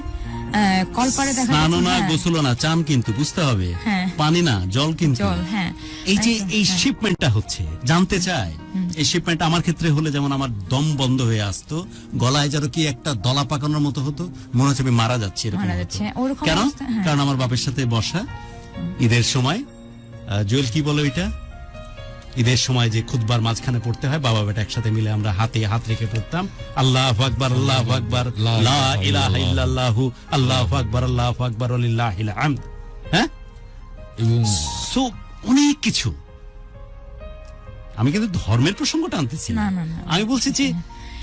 কলপারে দেখা স্নান যাচ্ছে, না, হ্যাঁ, গোসল না, চান কিন্তু বুঝতে হবে, হ্যাঁ। পানি না, জল কিন্তু। জল, হ্যাঁ এই যে একদম, এই হ্যাঁ। শিপমেন্টটা হচ্ছে, জানতে চাই এই শিপমেন্ট আমার ক্ষেত্রে হলে যেমন আমার দম বন্ধ হয়ে আসতো, গলায় যেন কি একটা দলা পাকানোর মতো হতো, মনে হচ্ছে আমি মারা যাচ্ছি, এরকম মারা হতো। যাচ্ছে, ওরকম কেন? অবস্থা, হ্যাঁ। কারণ আমার বাপের সাথে বসা ঈদের সময়, জুয়েল কি বলে ওইটা, ঈদের সময় যে খুতবার মাঝখানে পড়তে হয়, বাবা বেটা একসাথে মিলে আমরা হাতে হাত রেখে পড়তাম, আল্লাহু আকবার, আল্লাহু আকবার, লা ইলাহা ইল্লাল্লাহু, আল্লাহু আকবার, আল্লাহু আকবার, লিল্লাহিল হামদ। হ্যাঁ, এবং সো অনেক কিছু। আমি কিন্তু ধর্মের প্রসঙ্গটা আনতেছি না, না, না, না। আমি বলছি যে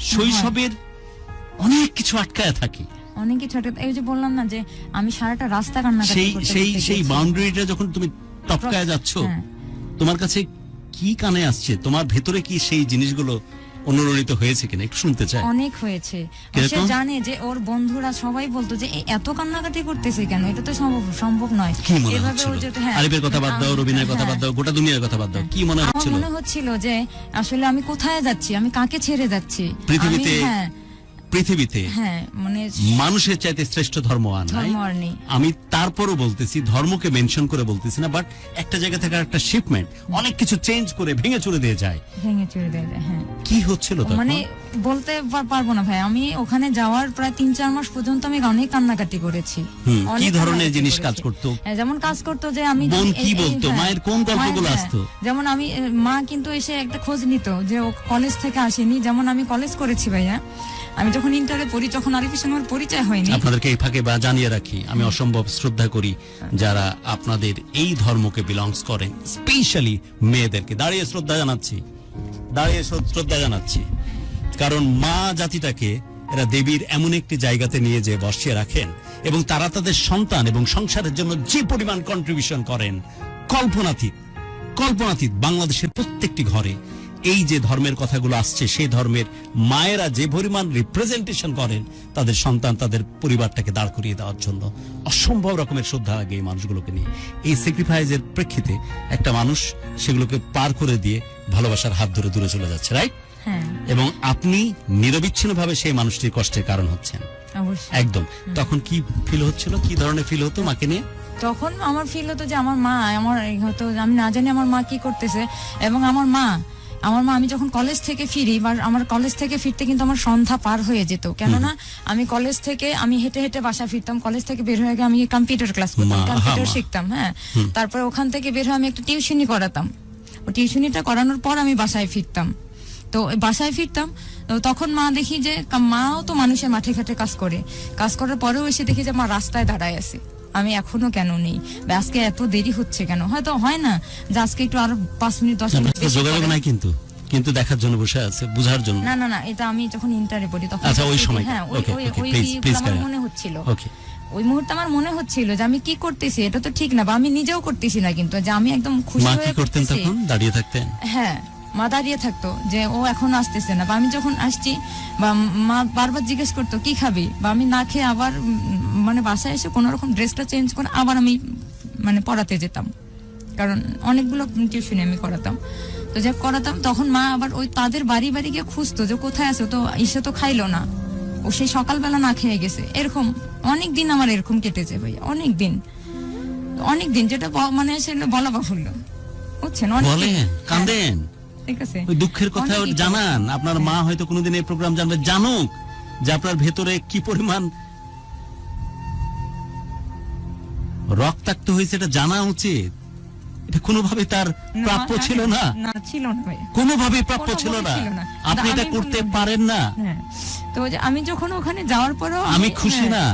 শৈশবের অনেক কিছু আটকায় থাকে, অনেক কিছু একটা, এই যে বললাম না যে আমি সারাটা রাস্তা কান্নাকাটি সেই করতে সেই করতে সেই গেছি। বাউন্ডারিটা যখন তুমি টপকায় যাচ্ছ, হ্যাঁ। তোমার কাছে কি কানে আসছে, তোমার ভেতরে কি সেই জিনিসগুলো অনুরণিত হয়েছে কিনা একটু শুনতে চাই। অনেক হয়েছে, কিরকম? সে জানে যে ওর বন্ধুরা সবাই বলতো যে এই এত কান্নাকাটি করতেছে কেন, এটা তো সম্ভব নয়। কি মনে এভাবে হচ্ছিল? ও যেতে, হ্যাঁ, আরিফের কথা বাদ দাও, রবিনের কথা হ্যাঁ। বাদ দাও, গোটা দুনিয়ার কথা বাদ দাও, কি মনে আমার হচ্ছিল? মনে হচ্ছিল যে আসলে আমি কোথায় যাচ্ছি, আমি কাকে ছেড়ে যাচ্ছি পৃথিবীতে হ্যাঁ পৃথিবীতে হ্যাঁ মানে মানুষের চাইতে শ্রেষ্ঠ ধর্ম আর নাই। ধর্ম আর নেই। আমি তারপরও বলতেছি, ধর্মকে মেনশন করে বলতেছি না, বাট একটা জায়গা থেকে একটা শিপমেন্ট অনেক কিছু চেঞ্জ করে ভেঙে চুরে দিয়ে যায়। ভেঙে চুরে দেয় যায়, হ্যাঁ। কি হচ্ছিল তখন? মানে বলতে পারবো না ভাই, আমি ওখানে যাওয়ার প্রায় 3-4 মাস পর্যন্ত আমি অনেক কান্নাকাটি করেছি। কি অনেক ধরনের কান্নাকাটি জিনিস করেছি। কাজ করতো? যেমন কাজ করতো যে আমি বোন কি এই- বলতো? হ্যাঁ, মায়ের কোন গল্পগুলো হ্যাঁ, আসতো? যেমন আমি মা কিন্তু এসে একটা খোঁজ নিত যে ও কলেজ থেকে আসেনি। যেমন আমি কলেজ করেছি ভাইয়া, আমি যখন ইন্টারে পড়ি, যখন আরিফের সঙ্গে আমার পরিচয় হয়নি। আপনাদেরকে এই ফাঁকে বা জানিয়ে রাখি, আমি অসম্ভব শ্রদ্ধা করি যারা আপনাদের এই ধর্মকে বিলংস করেন, স্পেশালি মেয়েদেরকে। দাঁড়িয়ে শ্রদ্ধা জানাচ্ছি, শ্রদ্ধা জানাচ্ছি। কারণ মা জাতিটাকে এরা দেবীর এমন একটি জায়গাতে নিয়ে যে বসিয়ে রাখেন, এবং তারা তাদের সন্তান এবং সংসারের জন্য যে পরিমাণ কন্ট্রিবিউশন করেন, কল্পনাতীত। বাংলাদেশের প্রত্যেকটি ঘরে এই যে ধর্মের কথাগুলো আসছে, সেই ধর্মের মায়েরা যে পরিমাণ রিপ্রেজেন্টেশন করেন তাদের সন্তান, তাদের পরিবারটাকে দাঁড় করিয়ে দেওয়ার জন্য, অসম্ভব রকমের শ্রদ্ধা লাগে এই মানুষগুলোকে নিয়ে। এই স্যাক্রিফাইসের প্রেক্ষিতে একটা মানুষ সেগুলোকে পার করে দিয়ে ভালোবাসার হাত ধরে দূরে চলে যাচ্ছে, রাইট? হ্যাঁ, এবং আপনি নিরবিচ্ছিন্নভাবে সেই মানুষটির কষ্টের কারণ হচ্ছেন। অবশ্যই। একদম। তখন কি ফিল হচ্ছিল, কি ধরনের ফিল হতো মাকে নিয়ে? তখন আমার ফিল হতো যে আমার মা, আমার হয়তো আমি না জানি আমার মা কি করতেছে, এবং আমার মা আমি যখন কলেজ থেকে ফিরি, বা আমার কলেজ থেকে ফিরতে কিন্তু আমার সন্ধ্যা পার হয়ে যেত। কেননা আমি কলেজ থেকে আমি হেঁটে হেঁটে বাসা ফিরতাম। কলেজ থেকে বের হয়ে গিয়ে আমি কম্পিউটার ক্লাস করতাম, কম্পিউটার শিখতাম। হ্যাঁ, তারপরে ওখান থেকে বের হয়ে আমি একটা টিউশনি করাতাম। ও টিউশনিটা করানোর পর আমি বাসায় ফিরতাম। তো বাসায় ফিরতাম, তো তখন মা দেখি যে মাও তো মানুষের মাঠে ঘাটে কাজ করার পরেও এসে দেখি যে মা রাস্তায় দাঁড়ায় আছে, আমি এখনো কেন নেই, বা আজকে এত দেরি হচ্ছে কেন। হয়তো হয় না যে আজকে একটু আরো 5 মিনিট 10 মিনিট বেশি যোগাযোগ করে। নাই, কিন্তু দেখার জন্য বসে আছে, বুঝার জন্য। না, এটা আমি যখন ইন্টারে পড়ি তখন। আচ্ছা, ওই সময়। হ্যাঁ, Okay, ওই please, আমার carry on. মনে হচ্ছিল। ওকে। ওই মুহূর্তে আমার মনে হচ্ছিল যে আমি কি করতেছি, এটা তো ঠিক না, বা আমি নিজেও করতেছি না, কিন্তু যে আমি একদম খুশি মা কি হয়ে করতেন করতেছি। তখন? দাঁড়িয়ে থাকতেন? হ্যাঁ, মা দাঁড়িয়ে থাকতো যে ও এখন আসতেছে না, বা আমি যখন আসছি, বা মা বারবার জিজ্ঞেস করতো কি খাবি, বা আমি না খেয়ে আবার মানে বাসায় এসে কোনো রকম ড্রেসটা চেঞ্জ করে আবার আমি মানে পড়াতে যেতাম, কারণ অনেকগুলো টিউশনে আমি করাতাম। তো যা করাতাম, তখন মা আবার ওই তাদের বাড়ি গিয়ে খুঁজতো যে কোথায় আছে, তো এসে তো খাইলো না, ও সেই সকালবেলা না খেয়ে গেছে। এরকম অনেক দিন আমার এরকম কেটেছে ভাই, অনেক দিন, যেটা মানে সেটা বলা বাহুল্য, বুঝছেন? অনেক দিন। বলেন, কাঁদেন, ঠিক আছে, ওই দুঃখের কথা অনেকই জানান। আপনার মা হয়তো কোনোদিন এই প্রোগ্রাম জানুক যে আপনার ভেতরে কি পরিমাণ রক্তাক্ত হয়েছে, এটা জানা উচিত। এটা কোনোভাবে তার প্রাপ্য ছিল না, ছিল না ভাই, কোনোভাবে প্রাপ্য ছিল না। ছিল না। আপনি এটা আমি করতে বললাম, পারেন না। হ্যাঁ, তো যে আমি যখন ওখানে যাওয়ার পরেও আমি খুশি হ্যাঁ, না,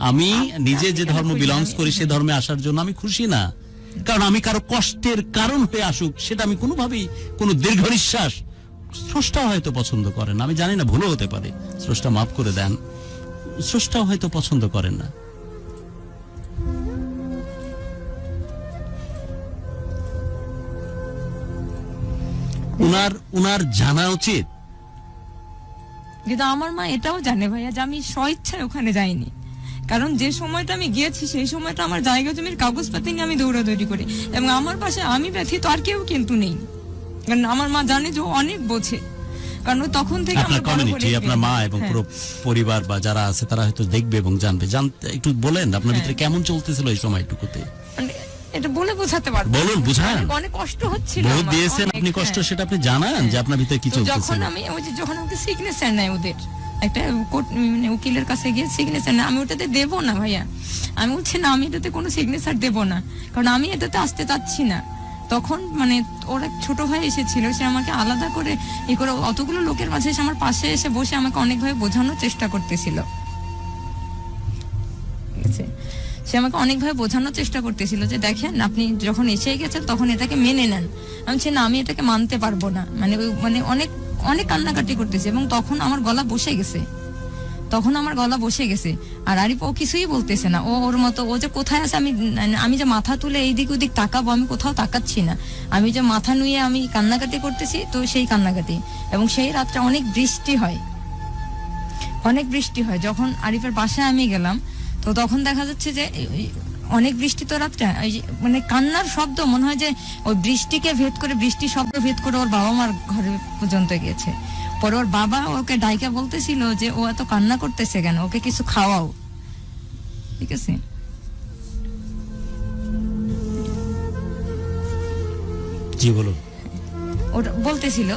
আমি নিজে যে কেন ধর্ম খুশি? বিলংস আমি- করি সে ধর্মে আসার জন্য আমি খুশি না। কারণ আমি কারো কষ্টের কারণ হয়ে আসুক সেটা আমি কোনোভাবেই, কোনো দীর্ঘ নিঃশ্বাস স্রষ্টা হয়তো পছন্দ করেন না, আমি জানি না, ভুলও হতে পারে, স্রষ্টা মাফ করে দেন, স্রষ্টাও হয়তো পছন্দ করেন না। উনার জানা উচিত। কিন্তু আমার মা এটাও জানে ভাইয়া যে আমি স্বইচ্ছায় ওখানে যাইনি, কারণ যে সময়টা আমি গিয়েছি সেই সময়টা আমার জায়গা জমির কাগজপাতি নিয়ে আমি দৌড়াদৌড়ি করি, এবং আমার পাশে আমি ব্যথিত আর কেউ কিন্তু নেই, কারণ আমার মা জানে যে ও অনেক বোঝে, কারণ ও তখন থেকে আপনার আমার বড় কমিউনিটি, করে আপনার মা এবং হ্যাঁ। পুরো পরিবার বা যারা আছে তারা হয়তো দেখবে এবং জানবে। একটু বলেন আপনার ভিতরে কেমন চলতেছিল এই সময়টুকুতে? মানে এটা বলে বোঝাতে পারবো না। বলুন, বুঝান। অনেক কষ্ট হচ্ছিল ভোট আমার, দিয়েছেন অনেক, আপনি, কষ্ট হ্যাঁ। সেটা আপনি জানান যে আপনার ভিতরে কি তো যখন চলতেছিল। আমি ওই যে যখন আমাকে সিগনেচার নেয় ওদের একটা মানে উকিলের কাছে গিয়ে সিগনেচার নেয়, আমি ওটাতে দেবো না ভাইয়া, আমি বলছি না আমি এটাতে কোনো সিগনেচার দেবো না, কারণ আমি এটাতে আসতে চাচ্ছি না। তখন মানে ওর এক ছোট ভাই এসেছিল, সে আমাকে আলাদা করে করে অতগুলো লোকের মাঝে এসে আমার পাশে এসে বসে আমাকে অনেকভাবে বোঝানোর চেষ্টা করতেছিল, ঠিক আছে? সে আমাকে অনেকভাবে বোঝানোর চেষ্টা করতেছিল যে দেখেন আপনি যখন এসে গেছেন তখন এটাকে মেনে নেন। আমি বলছি না, আমি এটাকে মানতে পারবো না, মানে অনেক অনেক কান্নাকাটি করতেছে, এবং তখন আমার গলা বসে গেছে, আর আরিফ ও কিছুই বলতেছে না, ওর মতো, ও যে কোথায় আছে, আমি যে মাথা তুলে এইদিক ওদিক তাকাবো, আমি কোথাও তাকাচ্ছি না, আমি যে মাথা নুয়ে আমি কান্নাকাটি করতেছি, তো সেই কান্নাকাটি। এবং সেই রাতটা অনেক বৃষ্টি হয়, যখন আরিফের বাসায় আমি গেলাম, তো তখন দেখা যাচ্ছে যে অনেক বৃষ্টি, তো রাতটা মানে কান্নার শব্দ মনে হয় যে ওই বৃষ্টিকে ভেদ করে, বৃষ্টি শব্দ ভেদ করে ওর বাবা মার ঘরে পর্যন্ত গিয়েছে। পরে ওর বাবা ওকে ডাইকা বলতেছিল যে ও এত কান্না করতেছে কেন, ওকে কিছু খাওয়াও, ঠিক আছে। জি বলুন। ওটা বলতেছিল।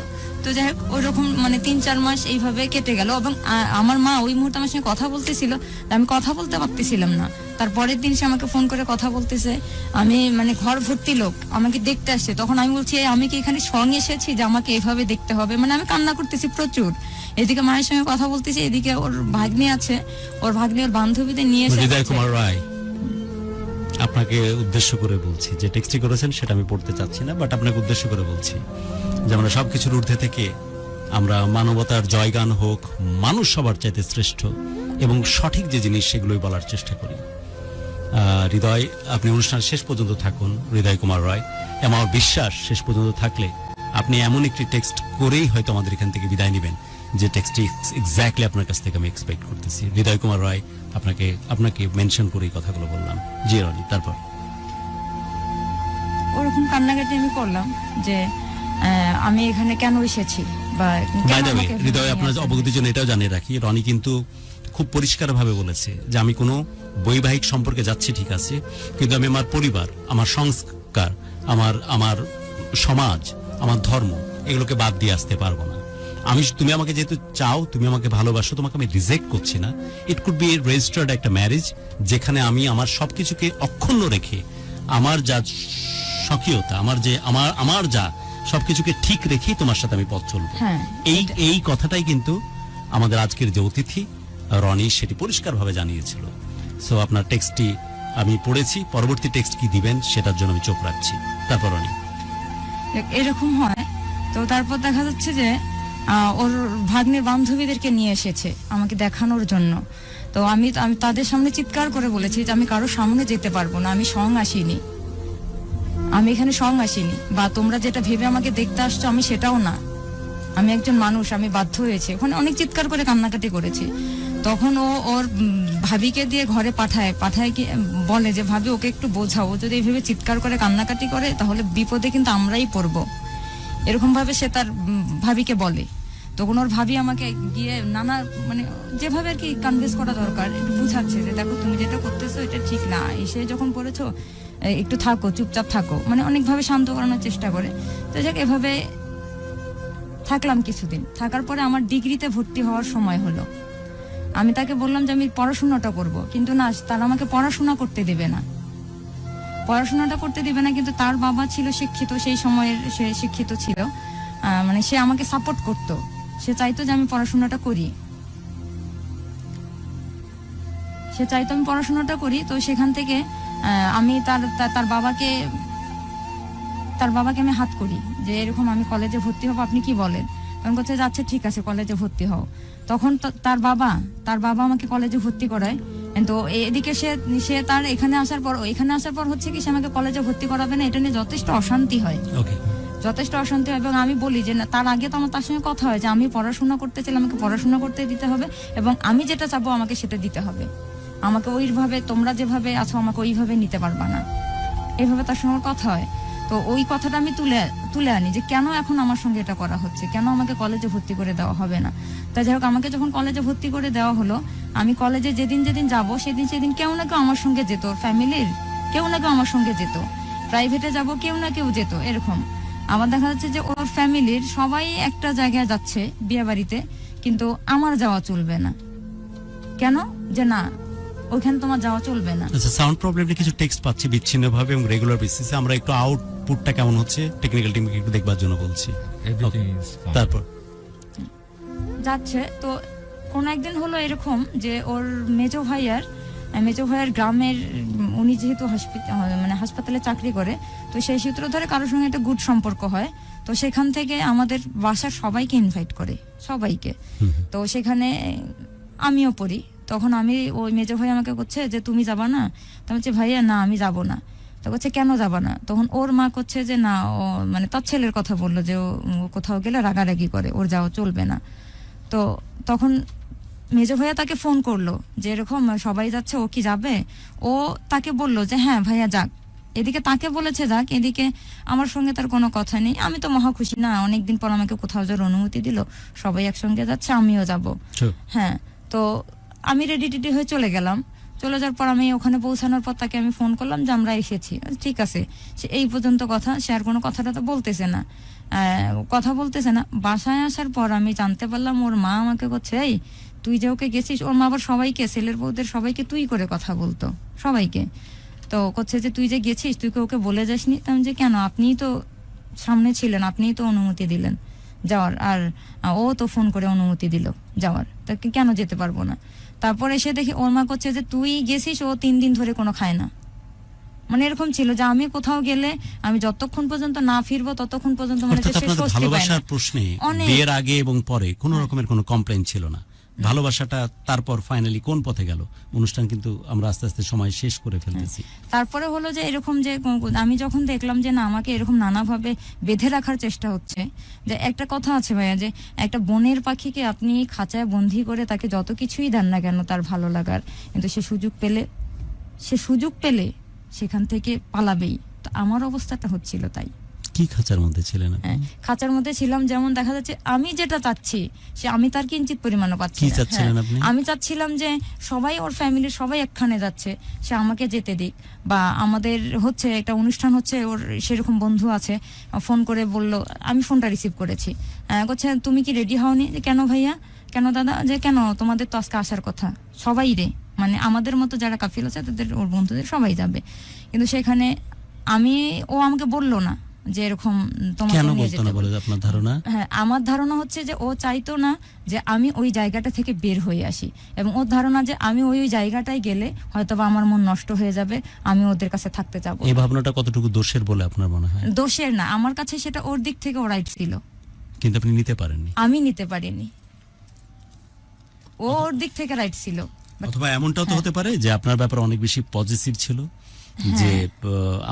তো যাই হোক ওরকম মানে 3-4 মাস এইভাবে কেটে গেল এবং আমার মা ওই মুহূর্তে আমার সঙ্গে কথা বলতেছিল, আমি কথা বলতে পারতেছিলাম না। তারপরের দিন সে আমাকে ফোন করে কথা বলতেছে, আমি মানে ঘর ভর্তি লোক আমাকে দেখতে আসছে। তখন আমি বলছি আমি কি এখানে সঙ্গে এসেছি যে আমাকে এভাবে দেখতে হবে, মানে আমি কান্না করতেছি প্রচুর। এদিকে মায়ের সঙ্গে কথা বলতেছি, এদিকে ওর ভাগ্নি আছে, ওর ভাগ্নি ওর বান্ধবীদের নিয়ে এসে হৃদয় কুমার রায়, আপনাকে উদ্দেশ্য করে বলছি, যে টেক্সটটি করেছেন সেটা আমি পড়তে চাচ্ছি না, বাট আপনাকে উদ্দেশ্য করে বলছি যে আমরা সবকিছুর ঊর্ধ্বে থেকে আমরা মানবতার জয়গান হোক, মানুষ সবার চাইতে শ্রেষ্ঠ এবং সঠিক যে জিনিস সেগুলোই বলার চেষ্টা করি। হৃদয়, আপনি অনুষ্ঠান শেষ পর্যন্ত থাকুন, হৃদয় কুমার রায়। আমার বিশ্বাস শেষ পর্যন্ত থাকলে আপনি এমন একটি টেক্সট করেই হয়তো আমাদের এখান থেকে বিদায় নেবেন যে টেক্সটটি এক্স্যাক্টলি আপনার কাছ থেকে আমি এক্সপেক্ট করতেছি। হৃদয় কুমার রায়, আপনাকে মেনশন করেই কথাগুলো বললাম। জি রনি, তারপর ওরকম কান্নাকাটি আমি করলাম যে আমি এখানে কেন এসেছি বা বাই দ্য ওয়ে, হৃদয় আপনার অবগতির জন্য এটাও জানিয়ে রাখি, রনি কিন্তু খুব পরিষ্কারভাবে বলেছে যে আমি কোনো বৈবাহিক সম্পর্কে যাচ্ছি ঠিক আছে, কিন্তু আমি আমার পরিবার, আমার সংস্কার, আমার সমাজ, আমার ধর্ম, এগুলোকে বাদ দিয়ে আসতে পারবো না। তুমি আমাকে যেহেতু চাও, তুমি আমাকে ভালোবাসো, তোমাকে আমি রিজেক্ট করছি না। ইট কুড বি রেজিস্টার্ড একটা ম্যারেজ, যেখানে আমি আমার সবকিছুকে অক্ষুণ্ণ রেখে আমার যা স্বকীয়তা, আমার যা সবকিছুকে ঠিক রেখেই তোমার সাথে আমি পথ চলবো। এই কথাটাই কিন্তু আমাদের আজকের যে অতিথি রনি সেটি পরিষ্কারভাবে জানিয়েছিল। সো আপনার টেক্সটটি আমি পড়েছি, পরবর্তী টেক্সট কি দিবেন সেটার জন্য আমি চোখ রাখছি। তারপর রনি, এরকম হয় তো তারপর দেখা যাচ্ছে যে ওর ভাগ্নের বান্ধবীদেরকে নিয়ে এসেছে আমাকে দেখানোর জন্য। তো আমি তাদের সামনে চিৎকার করে বলেছি যে আমি কারো সামনে যেতে পারবো না, আমি সং আসিনি, আমি এখানে সং আসিনি, বা তোমরা যেটা ভেবে আমাকে দেখতে আসছো আমি সেটাও না, আমি একজন মানুষ, আমি বাধ্য হয়েছি। ওখানে অনেক চিৎকার করে কান্নাকাটি করেছি। তখন ওর ভাবিকে দিয়ে ঘরে পাঠায় কি বলে যে ভাবি ওকে একটু বোঝাও, ও যদি এইভাবে চিৎকার করে কান্নাকাটি করে তাহলে বিপদে কিন্তু আমরাই পড়বো, এরকম ভাবে সে তার ভাবিকে বলে। তখন ওর ভাবি আমাকে গিয়ে নানা মানে যেভাবে আর কি কনভিন্স করা দরকার একটু বুঝাচ্ছে যে দেখো তুমি যেটা করতেছো এটা ঠিক না, এসে যখন পড়েছো একটু থাকো, চুপচাপ থাকো, মানে অনেকভাবে শান্ত করানোর চেষ্টা করে। তো যাক এভাবে থাকলাম কিছুদিন। থাকার পরে আমার ডিগ্রিতে ভর্তি হওয়ার সময় হলো। আমি তাকে বললাম যে আমি পড়াশোনাটা করব, কিন্তু না, তারা আমাকে পড়াশোনা করতে দেবে না, কিন্তু তার বাবা ছিল শিক্ষিত, সেই সময়ের সে শিক্ষিত ছিল, মানে সে আমাকে সাপোর্ট করত, সে চাইতো যে আমি পড়াশোনাটা করি, তো সেখান থেকে আমি তার বাবাকে আমি হাত করি যে এরকম আমি কলেজে ভর্তি হবো, আপনি কি বলেন? তখন বলছে যে আচ্ছা ঠিক আছে কলেজে ভর্তি হও। তখন তার বাবা আমাকে কলেজে ভর্তি করায়। তো এদিকে সে তার এখানে আসার পর হচ্ছে কি সে আমাকে কলেজে ভর্তি করাবে না, এটা নিয়ে যথেষ্ট অশান্তি হয়। এবং আমি বলি যে না, তার আগে তো আমার তার সঙ্গে কথা হয় যে আমি পড়াশোনা করতে চাইলে আমাকে পড়াশোনা করতে দিতে হবে এবং আমি যেটা চাবো আমাকে সেটা দিতে হবে, আমাকে ওইভাবে তোমরা যেভাবে আছো আমাকে ওইভাবে নিতে পারবা না, এইভাবে তার সঙ্গে কথা হয়। তো ওই কথাটা আমি তুলে আনি যে কেন এখন আমার সঙ্গে এটা করা হচ্ছে, কেন আমাকে কলেজে ভর্তি করে দেওয়া হবে না। তাই যাই হোক আমাকে যখন কলেজে ভর্তি করে দেওয়া হলো, আমি কলেজে যেদিন যাবো সেদিন কেউ না কেউ আমার সঙ্গে যেত, ফ্যামিলির কেউ না কেউ আমার সঙ্গে যেত, প্রাইভেটে যাব কেউ না কেউ যেত, এরকম। আবার দেখা যাচ্ছে যে ওর ফ্যামিলির সবাই একটা জায়গায় যাচ্ছে বিয়ে বাড়িতে, কিন্তু আমার যাওয়া চলবে না। কেন? যে না, ওখানে তোমার যাওয়া চলবে না। আচ্ছা, সাউন্ড প্রবলেমে কিছু টেক্সট পাচ্ছি বিচ্ছিন্নভাবে এবং রেগুলার বেসিসে। আমরা একটু আউটপুটটা কেমন হচ্ছে টেকনিক্যাল টিমকে একটু দেখবার জন্য বলছি। তারপর যাচ্ছে তো কোন একদিন হলো এরকম যে ওর মেজো ভাইয়ার গ্রামের, উনি যেহেতু হাসপাতালে চাকরি করে, তো সেই সূত্র ধরে কারোর সঙ্গে একটা গুড সম্পর্ক হয়। তো সেখান থেকে আমাদের বাসার সবাইকে ইনভাইট করে, সবাইকে। তো সেখানে আমিও পড়ি। তখন ওই মেজো ভাই আমাকে করছে যে তুমি যাবা না? তো আমি বলছি ভাইয়া না আমি যাব না। তো বলছে কেন যাবা না? তখন ওর মা করছে যে না, ও মানে তার ছেলের কথা বললো যে ও কোথাও গেলে রাগারাগি করে, ওর যাওয়া চলবে না। তো তখন মেজো ভাইয়া তাকে ফোন করলো যে এরকম সবাই যাচ্ছে, ও কি যাবে? ও তাকে বললো যে হ্যাঁ ভাইয়া যাক, এদিকে তাকে বলেছে যাক, এদিকে আমার সঙ্গে তার কোনো কথা নেই। আমি তো মহা খুশি, না অনেকদিন পর আমাকে কোথাও যাওয়ার অনুমতি দিল, সবাই একসঙ্গে যাচ্ছে, আমিও যাব। হ্যাঁ, তো আমি রেডি টেডি হয়ে চলে গেলাম। চলে যাওয়ার পর আমি ওখানে পৌঁছানোর পর তাকে আমি ফোন করলাম যে আমরা এসেছি। ঠিক আছে, সে এই পর্যন্ত কথা, সে আর কোনো কথাটা তো বলতেছে না, কথা বলতেছে না। বাসায় আসার পর আমি জানতে পারলাম ওর মা আমাকে করছে, এই তুই যে ওকে গেছিস, ওর মা আবার সবাইকে, ছেলের বউদের সবাইকে তুই করে কথা বলতো, সবাইকে। তো করছে যে তুই যে গেছিস, তুই ওকে বলে যাসনি? আমি যে কেন, আপনিই তো সামনে ছিলেন, আপনিই তো অনুমতি দিলেন যাওয়ার, আর ও তো ফোন করে অনুমতি দিল যাওয়ার, তাকে কেন যেতে পারবো না? তারপর এসে দেখি ওর মা করছে যে তুই গেছিস, ও 3 দিন ধরে কোনো খায় না। মানে এরকম ছিল যে আমি কোথাও গেলে আমি যতক্ষণ পর্যন্ত না ফিরবো ততক্ষণ পর্যন্ত মানে অর্থাৎ আপনাদের ভালোবাসার প্রশ্নে বিয়ের আগে এবং পরে কোনো রকমের কোনো কমপ্লেইন ছিল না। ভালোবাসাটা তারপর ফাইনালি কোন পথে গেল? অনুষ্ঠান কিন্তু আমরা আস্তে আস্তে সময় শেষ করে ফেলতেছি। তারপরে হলো যে এরকম যে আমি যখন দেখলাম যে না, আমাকে এরকম নানাভাবে বেঁধে রাখার চেষ্টা হচ্ছে। যে একটা কথা আছে ভাইয়া, যে একটা বনের পাখিকে আপনি খাঁচায় বন্দি করে তাকে যত কিছুই দেন না কেন তার ভালো লাগার, কিন্তু সে সুযোগ পেলে সেখান থেকে পালাবেই। তো আমার অবস্থাটা হচ্ছিল তাই। কি খাঁচার মধ্যে ছিলেন আপনি? খাঁচার মধ্যে ছিলাম, যেমন দেখা যাচ্ছে আমি যেটা চাচ্ছি সে আমি তার কিঞ্চিত পরিমাণও পাচ্ছি কি না। চাচ্ছিলেন আপনি? আমি চাচ্ছিলাম যে সবাই, ওর ফ্যামিলির সবাই একখানে যাচ্ছে, সে আমাকে যেতে দিক। বা আমাদের হচ্ছে একটা অনুষ্ঠান হচ্ছে, ওর সেরকম বন্ধু আছে, ফোন করে বলল, আমি ফোনটা রিসিভ করেছি, বলছে তুমি কি রেডি হওনি? কেন ভাইয়া, কেন দাদা? যে কেন, তোমাদের তো আজকে আসার কথা সবাই রে, মানে আমাদের মতো যারা কাফিল আছে তাদের, ওর বন্ধুদের সবাই যাবে। কিন্তু সেখানে ও আমাকে বললো না যে এরকম তোমাকে নিয়ে যেতে বলে। আপনার ধারণা? হ্যাঁ, আমার ধারণা হচ্ছে যে ও চাইতো না যে আমি ওই জায়গাটা থেকে বের হয়ে আসি, এবং ওর ধারণা যে আমি ওই জায়গাটায় গেলে হয়তোবা আমার মন নষ্ট হয়ে যাবে, আমি ওদের কাছে থাকতে যাবো। এই ভাবনাটা কতটুকু দোষের বলে আপনার মনে হয়? দোষের না, আমার কাছে সেটা ওর দিক থেকে ও রাইট ছিল, কিন্তু আপনি নিতে পারেননি। আমি নিতে পারিনি, ওর দিক থেকে রাইট ছিল। অথবা এমনটাও তো হতে পারে যে আপনার ব্যাপারে অনেক বেশি পজিটিভ ছিল, যে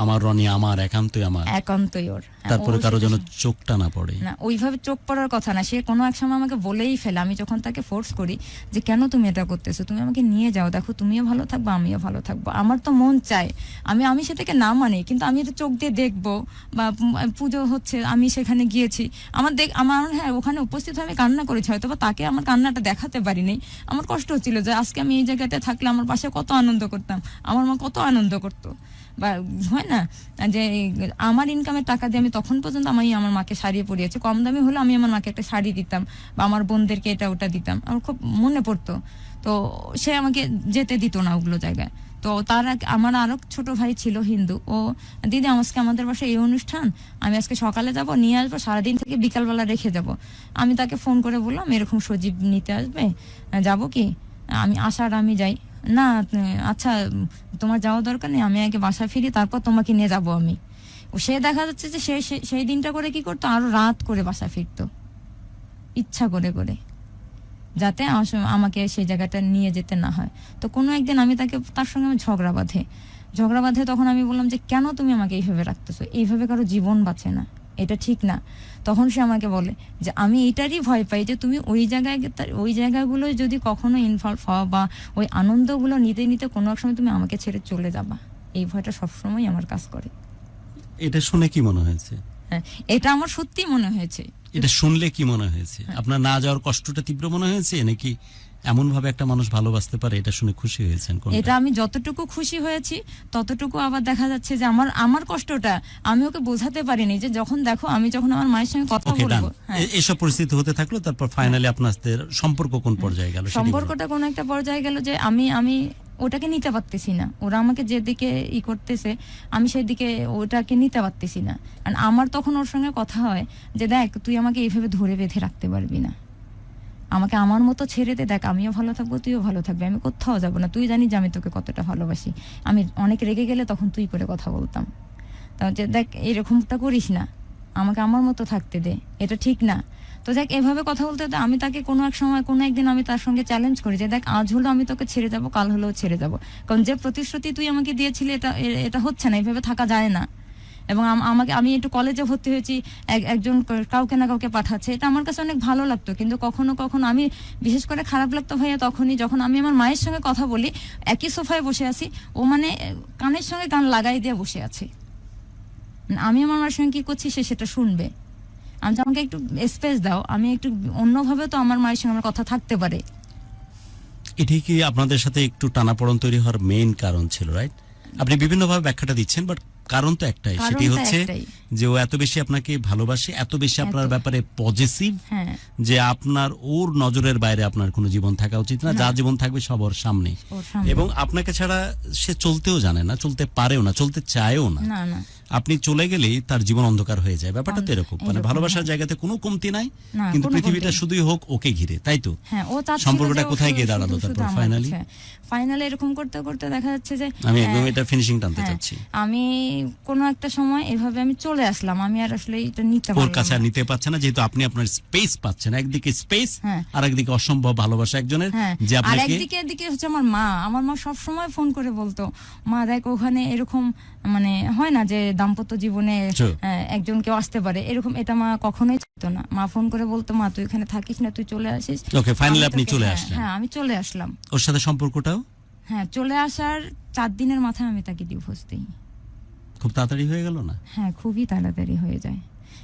আমার রনি আমার, একান্তই আমার, একান্তই ওর। তারপরে কারো যেন চোখটা না পড়ে। না, ওইভাবে চোখ পড়ার কথা না। সে কোনো এক সময় আমাকে বলেই ফেলে, আমি যখন তাকে ফোর্স করি যে কেন তুমি এটা করতেছো, তুমি আমাকে নিয়ে যাও, দেখো তুমিও ভালো থাকবো আমিও ভালো থাকবো, আমার তো মন চায়, আমি সেটাকে না মানি, কিন্তু আমি এটা চোখ দিয়ে দেখবো, বা পুজো হচ্ছে আমি সেখানে গিয়েছি, আমার হ্যাঁ ওখানে উপস্থিত হয়ে আমি কান্না করেছি, হয়তো বা তাকে আমার কান্নাটা দেখাতে পারিনি। আমার কষ্ট হচ্ছিল যে আজকে আমি এই জায়গাটা থাকলে আমার পাশে কত আনন্দ করতাম, আমার মা কত আনন্দ করতো। বা হয় না যে আমার ইনকামের টাকা দিয়ে আমি তখন পর্যন্ত আমি আমার মাকে শাড়ি পরিয়েছি, কম দামি হলে আমি আমার মাকে একটা শাড়ি দিতাম, বা আমার বোনদেরকে এটা ওটা দিতাম, আমার খুব মনে পড়তো। তো সে আমাকে যেতে দিত না ওগুলো জায়গায়। তো তার আমার আরো ছোট ভাই ছিল হিন্দু, ও দিদি আজকে আমাদের বাসায় এই অনুষ্ঠান, আমি আজকে সকালে যাব, নিয়ে আসবো, সারাদিন থেকে বিকালবেলা রেখে যাব। আমি তাকে ফোন করে বললাম এরকম সজীব নিতে আসবে, যাব কি? আমি যাই না, আচ্ছা তোমার যাওয়া দরকার নেই, আমি আগে বাসা ফিরি, তারপর তোমাকে নিয়ে যাব আমি। সে দেখা যাচ্ছে যে সেই দিনটা করে কি করতো, আরো রাত করে বাসা ফিরতো ইচ্ছা করে করে, যাতে আমাকে সেই জায়গাটা নিয়ে যেতে না হয়। তো কোনো একদিন তার সঙ্গে আমি ঝগড়া বাঁধে, তখন আমি বললাম যে কেন তুমি আমাকে এইভাবে রাখতেছো, এইভাবে কারো জীবন বাঁচে না, এটা ঠিক না। তখন সে আমাকে বলে যে আমি এইটারই ভয় পাই যে তুমি ওই জায়গাগুলো যদি কখনো ইনভলভ হও, বা ওই আনন্দগুলো নিতে নিতে কোনো এক সময় তুমি আমাকে ছেড়ে চলে যাবা, এই ভয়টা সবসময় আমার কাজ করে। এটা শুনে কি মনে হয়েছে? হ্যাঁ, এটা আমার সত্যি মনে হয়েছে। এটা শুনলে কি মনে হয়েছে? আপনার না যাওয়ার কষ্টটা তীব্র মনে হয়েছে, নাকি এমন ভাবে একটা মানুষ ভালোবাসতে পারে এটা শুনে খুশি হয়েছেন? এটা আমি যতটুকু খুশি হয়েছি ততটুকু আবার দেখা যাচ্ছে যে আমার কষ্টটা আমি ওকে বোঝাতে পারিনি, যে আমি যখন আমার মায়ের সঙ্গে কথা বলবো। এসব পরিস্থিতি হতে থাকলো, তারপর ফাইনালি আপনাদের সম্পর্ক কোন পর্যায়ে গেল? সম্পর্কটা কোন একটা পর্যায়ে গেল যে আমি ওটাকে নিতে পারতেছি না, ওরা আমাকে যেদিকে করতেছে আমি সেদিকে ওটাকে নিতে পারতেছি না। আর আমার তখন ওর সঙ্গে কথা হয় যে দেখ তুই আমাকে এইভাবে ধরে বেঁধে রাখতে পারবি না, আমাকে আমার মতো ছেড়ে দে, দেখ আমিও ভালো থাকবো তুইও ভালো থাকবি, আমি কোথাও যাবো না, তুই জানিস যে আমি তোকে কতটা ভালোবাসি। আমি অনেক রেগে গেলে তখন তুই করে কথা বলতাম, তা যে দেখ এরকমটা করিস না, আমাকে আমার মতো থাকতে দে, এটা ঠিক না। তো দেখ এভাবে কথা বলতে হতে আমি তাকে কোনো এক সময় কোনো একদিন আমি তার সঙ্গে চ্যালেঞ্জ করি যে দেখ আজ হলো আমি তোকে ছেড়ে যাব, কাল হলেও ছেড়ে যাব, কারণ যে প্রতিশ্রুতি তুই আমাকে দিয়েছিলি এটা হচ্ছে না, এইভাবে থাকা যায় না। এবং আমি একটু কলেজে ভর্তি হয়েছি, একজন কাউকে না কাউকে পাঠাচ্ছে, এটা আমার কাছে অনেক ভালো লাগতো। কিন্তু কখনো কখনো আমি বিশেষ করে খারাপ লাগতো ভাইয়া তখনই যখন আমি আমার মায়ের সঙ্গে কথা বলি, একই সোফায় বসে আছি, ও মানে কানের সঙ্গে কান লাগাই দিয়ে বসে আছে, আমি আমার মায়ের সঙ্গে কি করছি সে সেটা শুনবে। আমি আমাকে একটু স্পেস দাও, আমি একটু অন্যভাবে তো আমার মায়ের সঙ্গে আমার কথা থাকতে পারে। এটাই কি আপনাদের সাথে একটু টানাপোড়েন তৈরি হওয়ার মেইন কারণ ছিল, রাইট? আপনি বিভিন্নভাবে ব্যাখ্যাটা দিচ্ছেন, বাট কারণ তো একটাই, সেটি কারণটা হচ্ছে একটাই। যে ও এত বেশি আপনাকে ভালোবাসে, এত বেশি আপনার ব্যাপারে পজিটিভ, হ্যাঁ, যে আপনার ওর নজরের বাইরে আপনার কোনো জীবন থাকা উচিত না, যা জীবন থাকবে সব ওর সামনে। ওর সামনে। এবং আপনাকে ছাড়া সে চলতেও জানে না, চলতে পারেও না, চলতে চায়ও না। না না আপনি চলে গেলেই তার জীবন অন্ধকার হয়ে যায়। ব্যাপারটা তো এরকম, মানে এরকম, ভালোবাসার জায়গাতে কোনো কমতি নাই, না, কিন্তু কোনো পৃথিবীটা কমতি শুধুই হোক ওকে ঘিরে, তাই তো? হ্যাঁ, ও চাচ্ছিল সম্পর্কটা যে ও কোথায় গিয়ে শুধু- দাঁড়ালো শুধু তারপর আমার ফাইনালি? কাছে। ফাইনালি এরকম করতে করতে দেখা যাচ্ছে যে আমি একদম এটা ফিনিশিং টানতে হ্যাঁ, চাচ্ছি। আমি কোনো একটা সময় এভাবে আমি চলে আসলাম, আমি আর আসলে এটা নিতে ওর পারলাম কাছে আর না। নিতে পারছে না, যেহেতু আপনি আপনার স্পেস পাচ্ছেন, একদিকে স্পেস হ্যাঁ। আর একদিকে অসম্ভব ভালোবাসা একজনের, হ্যাঁ, যে আর আপনাকে এদিকে হচ্ছে আমার মা সব সময় ফোন করে বলতো, মা দেখ ওখানে এরকম মানে হয় না যে দাম্পত্য জীবনে True. একজন কেউ আসতে পারে এরকম, এটা মা কখনোই চাইতো না। মা ফোন করে বলতো, মা তুই এখানে থাকিস না, তুই চলে আসিস। ওকে, ফাইনালি আমি আপনি তোকে- চলে হ্যাঁ, আসলেন। হ্যাঁ, আমি চলে আসলাম। ওর সাথে সম্পর্কটাও হ্যাঁ, চলে আসার 4 দিনের মাথায় আমি তাকে ডিভোর্স দিই। খুব তাড়াতাড়ি হয়ে গেল না? হ্যাঁ, খুবই তাড়াতাড়ি হয়ে যায়।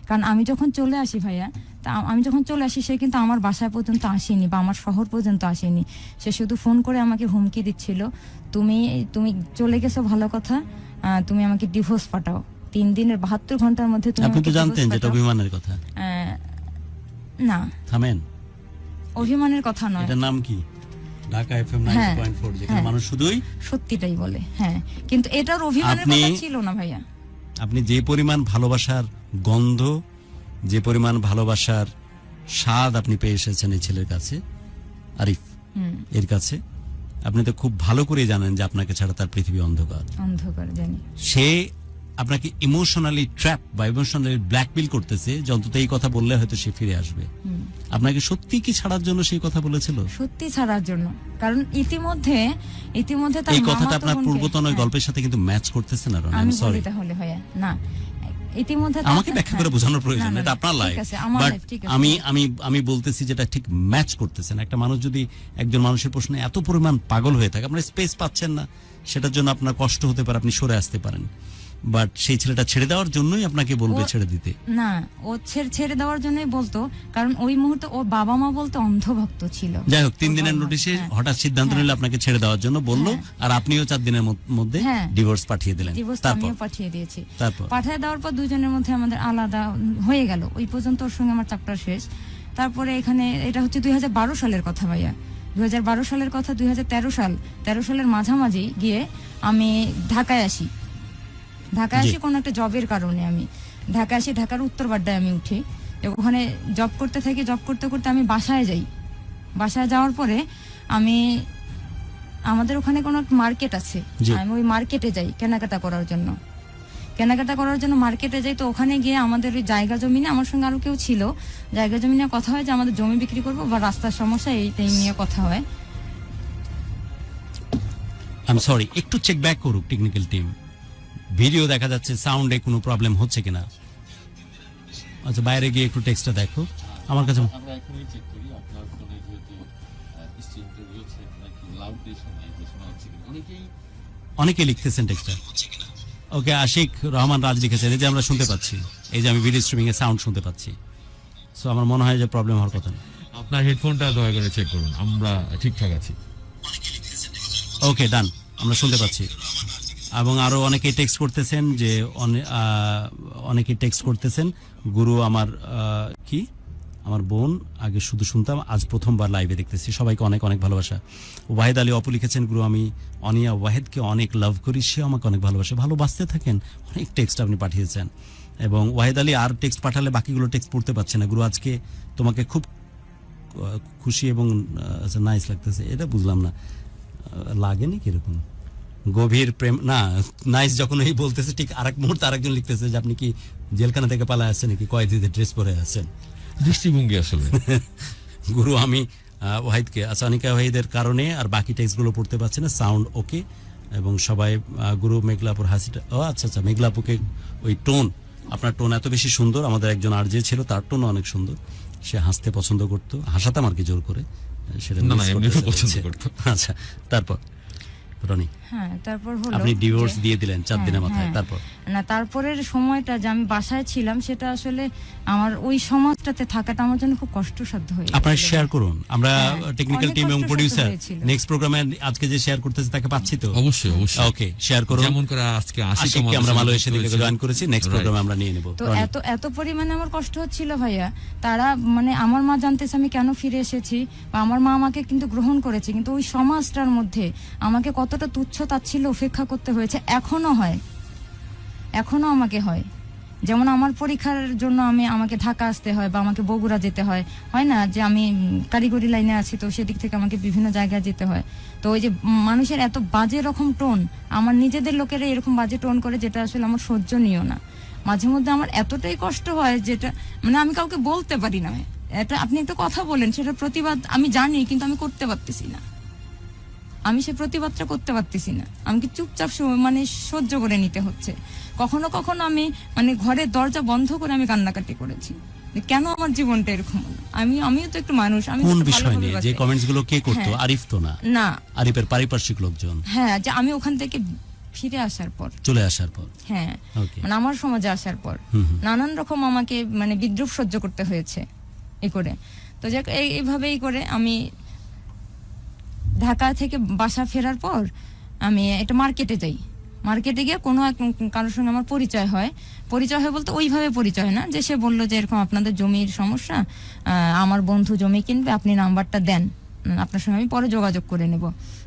কারণ আমি যখন চলে আসি ভাইয়া, আমি যখন চলে আসি সে কিন্তু আমার বাসায় পর্যন্ত আসেনি বা আমার শহর পর্যন্ত আসেনি। সে শুধু ফোন করে আমাকে হুমকি দিচ্ছিল, তুমি চলে গেছো ভালো কথা, তুমি আমাকে ডিভোর্স পাঠাও 3 দিনের 72 ঘন্টার মধ্যে তুমি আপনি তো আমাকে জানতেন divorce যেটা পাঠাও। অভিমানের কথা। না, থামেন, অভিমানের কথা নয়, এটার নাম কি? ঢাকা এফএম হ্যাঁ, 90.4, যেখানে হ্যাঁ। মানুষ শুধুই সত্যিটাই বলে। হ্যাঁ, কিন্তু এটার অভিমানের আপনি- কথা ছিল না ভাইয়া। আপনি যে পরিমাণ ভালোবাসার গন্ধ, যে পরিমাণ ভালোবাসার স্বাদ আপনি পেয়ে এসেছেন এই ছেলের কাছে, আরিফ এর কাছে, আপনি তো খুব ভালো করে জানেন যে আপনাকে ছাড়া তার পৃথিবী অন্ধকার। অন্ধকার জানি। সে আপনাকে ইমোশনালি ট্র্যাপ বা ইমোশনালি ব্ল্যাকমেইল করতেছে, যে অন্তত এই কথা বললে হয়তো সে ফিরে আসবে। আপনাকে সত্যি কি ছাড়ার জন্য সেই কথা বলেছিল? সত্যি ছাড়ার জন্য, কারণ ইতিমধ্যে তার এই কথাটা মামাতো আপনার বোনকে- পূর্বতন ওই হ্যাঁ, গল্পের সাথে কিন্তু ম্যাচ করতেছে না, রনি। আমি সরি, বলি তাহলে ভাইয়া, না ইতিমধ্যে আমাকে ব্যাখ্যা করে বোঝানোর প্রয়োজন, এটা আপনার লাইফ। ঠিক আছে, আমার বাট life, ঠিক আছে। আমি বলতেছি যেটা ঠিক ম্যাচ করতেছে না। একটা মানুষ যদি একজন মানুষের প্রশ্নে এত পরিমাণ পাগল হয়ে থাকে, আপনার স্পেস পাচ্ছেন না, সেটার জন্য আপনার কষ্ট হতে পারে, আপনি সরে আসতে পারেন, বাট সেই ছেলেটা ছেড়ে দেওয়ার জন্যই আপনাকে বলবে ছেড়ে দিতে। না, ও ছেড়ে দেওয়ার জন্যই বলতো, কারণ ওই মুহূর্তে ওর বাবা মা বলতে অন্ধভক্ত ছিল। যাই হোক, 3 ওর দিনের বাবা মা, নোটিশে হ্যাঁ। হঠাৎ সিদ্ধান্ত নিলে আপনাকে ছেড়ে দেওয়ার জন্য বললো, আর আপনিও 4 দিনের মধ্যে হ্যাঁ। ডিভোর্স পাঠিয়ে দিলেন। ডিভোর্স তারপর আমিও পাঠিয়ে দিয়েছি। তারপর? পাঠিয়ে দেওয়ার পর দুজনের মধ্যে আমাদের আলাদা হয়ে গেল, ওই পর্যন্ত ওর সঙ্গে আমার চ্যাপ্টার শেষ। তারপরে এখানে এটা হচ্ছে 2012 সালের কথা ভাইয়া, 2012 সালের কথা। 2013 সালের মাঝামাঝি গিয়ে আমি ঢাকায় আসি। কোনো একটা জবের কারণে আমি ঢাকায় আসি। ঢাকার উত্তরবাড্ডায় আমি উঠি, ওখানে জব করতে থাকি। জব করতে করতে আমি বাসায় যাই। বাসায় যাওয়ার পরে আমাদের ওখানে কোনো মার্কেট আছে, জি। আমি ওই মার্কেটে যাই কেনাকাটা করার জন্য। মার্কেটে যাই, তো ওখানে গিয়ে আমাদের ওই জায়গা জমি নিয়ে, আমার সঙ্গে আরো কেউ ছিল, জায়গা জমি নিয়ে কথা হয় যে আমাদের জমি বিক্রি করবো বা রাস্তার সমস্যা, এই নিয়ে কথা হয়। আই এম সরি, একটু চেক ব্যাক করুক টেকনিক্যাল টিম। ভিডিও দেখা যাচ্ছে, সাউন্ডে কোনো প্রবলেম হচ্ছে কিনা। আচ্ছা, বাইরে গিয়ে একটু টেক্সটটা দেখো আমার কাছে। আমরা এখনই চেক করি আপনার ফোনে যেহেতু স্ট্রিমটা রয়েছে নাকি লাউডলি শোনা হচ্ছে কিনা। অনেকে লিখতেছেন টেক্সটটা। ওকে, আশিক রহমান রাজ লিখেছেন, এই যে আমরা শুনতে পাচ্ছি, এই যে আমি ভিডিও স্ট্রিমিং এর সাউন্ড শুনতে পাচ্ছি। সো আমার মনে হয় যে প্রবলেম হওয়ার কথা না। আপনার হেডফোনটা দয়া করে চেক করুন, আমরা ঠিকঠাক আছি। ওকে, ডান, আমরা শুনতে পাচ্ছি। এবং আরো অনেকেই টেক্সট করতেছেন যে অনেকেই টেক্সট করতেছেন, গুরু আমার আমার বোন, আগে শুধু শুনতাম, আজ প্রথমবার লাইভে দেখতেছি, সবাইকে অনেক অনেক ভালোবাসা। ওয়াহিদ আলী অপু লিখেছেন, গুরু আমি অনিয়া ওয়াহিদকে অনেক লাভ করি, সে আমাকে অনেক ভালোবাসে। ভালোবাসতে থাকেন। অনেক টেক্সট আপনি পাঠিয়েছেন। এবং ওয়াহিদ আলী আর টেক্সট পাঠালে বাকিগুলো টেক্সট পড়তে পারছে না। গুরু আজকে তোমাকে খুব খুশি এবং নাইস লাগতেছে, এটা বুঝলাম না, লাগেনি কিরকম গভীর প্রেম না নাইস যখন এই বলতেছে, ঠিক আরেক মুহূর্তে আরেকজন লিখতেছে যে আপনি কি জেলখানা থেকে পালায় আসছেন নাকি, কয়েদিদের ড্রেস পরে আছেন। দৃষ্টিভঙ্গি আসলে। গুরু আমি ওয়াহিদকে, আচ্ছা অনিকা ওয়াহিদের কারণে আর বাকি টেক্সটগুলো পড়তে পারছি না, সাউন্ড ওকে। এবং সবাই গুরু মেঘলাপুর হাসিটা, ও আচ্ছা আচ্ছা, মেঘলাপুকে ওই টোন, আপনার টোন এত বেশি সুন্দর। আমাদের একজন আরজে ছিল, তার টোনও অনেক সুন্দর, সে হাসতে পছন্দ করতো, হাসাতাম আর কি জোর করে, সেটা না, miss এমনিতে করতে পছন্দ হচ্ছে। করতো। আচ্ছা, তারপর রনি, হ্যাঁ, তারপর হলো আপনি ডিভোর্স যে- দিয়ে দিলেন 4 দিনের মাথায়, হ্যাঁ। তারপর না, তারপরের সময়টা যে আমি বাসায় ছিলাম, সেটা আসলে আমার ওই সমাজটাতে থাকাটা আমার জন্য খুব কষ্টসাধ্য হয়ে আপনারা গেছিল। শেয়ার করুন, আমরা হ্যাঁ, টেকনিক্যাল অনেক টিম এবং কষ্টসাধ্য প্রোডিউসার হয়েছিল। নেক্সট প্রোগ্রামে আজকে যে শেয়ার করতেছে তাকে পাচ্ছি তো। অবশ্যই অবশ্যই ওকে, শেয়ার করুন। যেমন করে আজকে আশিককে আমরা মালয়েশিয়া থেকে জয়েন করেছি, নেক্সট Right. প্রোগ্রামে আমরা নিয়ে নেব। তো রনি। এত পরিমাণে আমার কষ্ট হচ্ছিল ভাইয়া, তারা মানে আমার মা জানতেছে আমি কেন ফিরে এসেছি, বা আমার মা আমাকে কিন্তু গ্রহণ করেছে, কিন্তু ওই সমাজটার মধ্যে আমাকে কতটা তুচ্ছ তাচ্ছিল্য উপেক্ষা করতে হয়েছে, এখনো হয়, এখনো আমাকে হয়। যেমন আমার পরীক্ষার জন্য আমাকে ঢাকা আসতে হয় বা আমাকে বগুড়া যেতে হয়, হয় না যে আমি কারিগরি লাইনে আছি, তো সেদিক থেকে আমাকে বিভিন্ন জায়গায় যেতে হয়। তো ওই যে মানুষের এত বাজে রকম টোন, আমার নিজেদের লোকেরা এরকম বাজে টোন করে, যেটা আসলে আমার সহ্যনীয় না। মাঝে মধ্যে আমার এতটাই কষ্ট হয়, যেটা মানে আমি কাউকে বলতে পারি না। এটা আপনি একটা কথা বলেন, সেটার প্রতিবাদ আমি জানি, কিন্তু আমি করতে পারতেছি না, আমি সে প্রতিবাদটা করতে পারতেছি না, আমাকে চুপচাপ মানে সহ্য করে নিতে হচ্ছে। কখনো কখনো আমি মানে ঘরের দরজা বন্ধ করে আমি কান্নাকাটি করেছি, যে কেন আমার জীবনটা এরকম হলো। আমিও তো একটু মানুষ, আমি কোন তো বিষয় ভালোভাবে নিয়ে যে বাঁচতে- কমেন্টস গুলো কে করতো? হ্যাঁ। আরিফ তো না, না, আরিফের পারিপার্শ্বিক লোকজন হ্যাঁ, যে আমি ওখান থেকে ফিরে আসার পর, চলে আসার পর। হ্যাঁ, ওকে, মানে আমার সমাজে আসার পর হুম হুম। নানান রকম আমাকে মানে বিদ্রুপ সহ্য করতে হয়েছে এ করে। তো যাক, এইভাবেই করে আমি ঢাকা থেকে বাসা ফেরার পর আমি একটা মার্কেটে যাই। মার্কেটে গিয়ে কোনো এক কারোর সঙ্গে আমার পরিচয় হয় বলতে ওইভাবে পরিচয় না, যে সে বললো যে এরকম আপনাদের জমির সমস্যা, আমার বন্ধু জমি কিনবে, আপনি নাম্বারটা দেন, আপনার সঙ্গে আমি পরে যোগাযোগ করে নেব।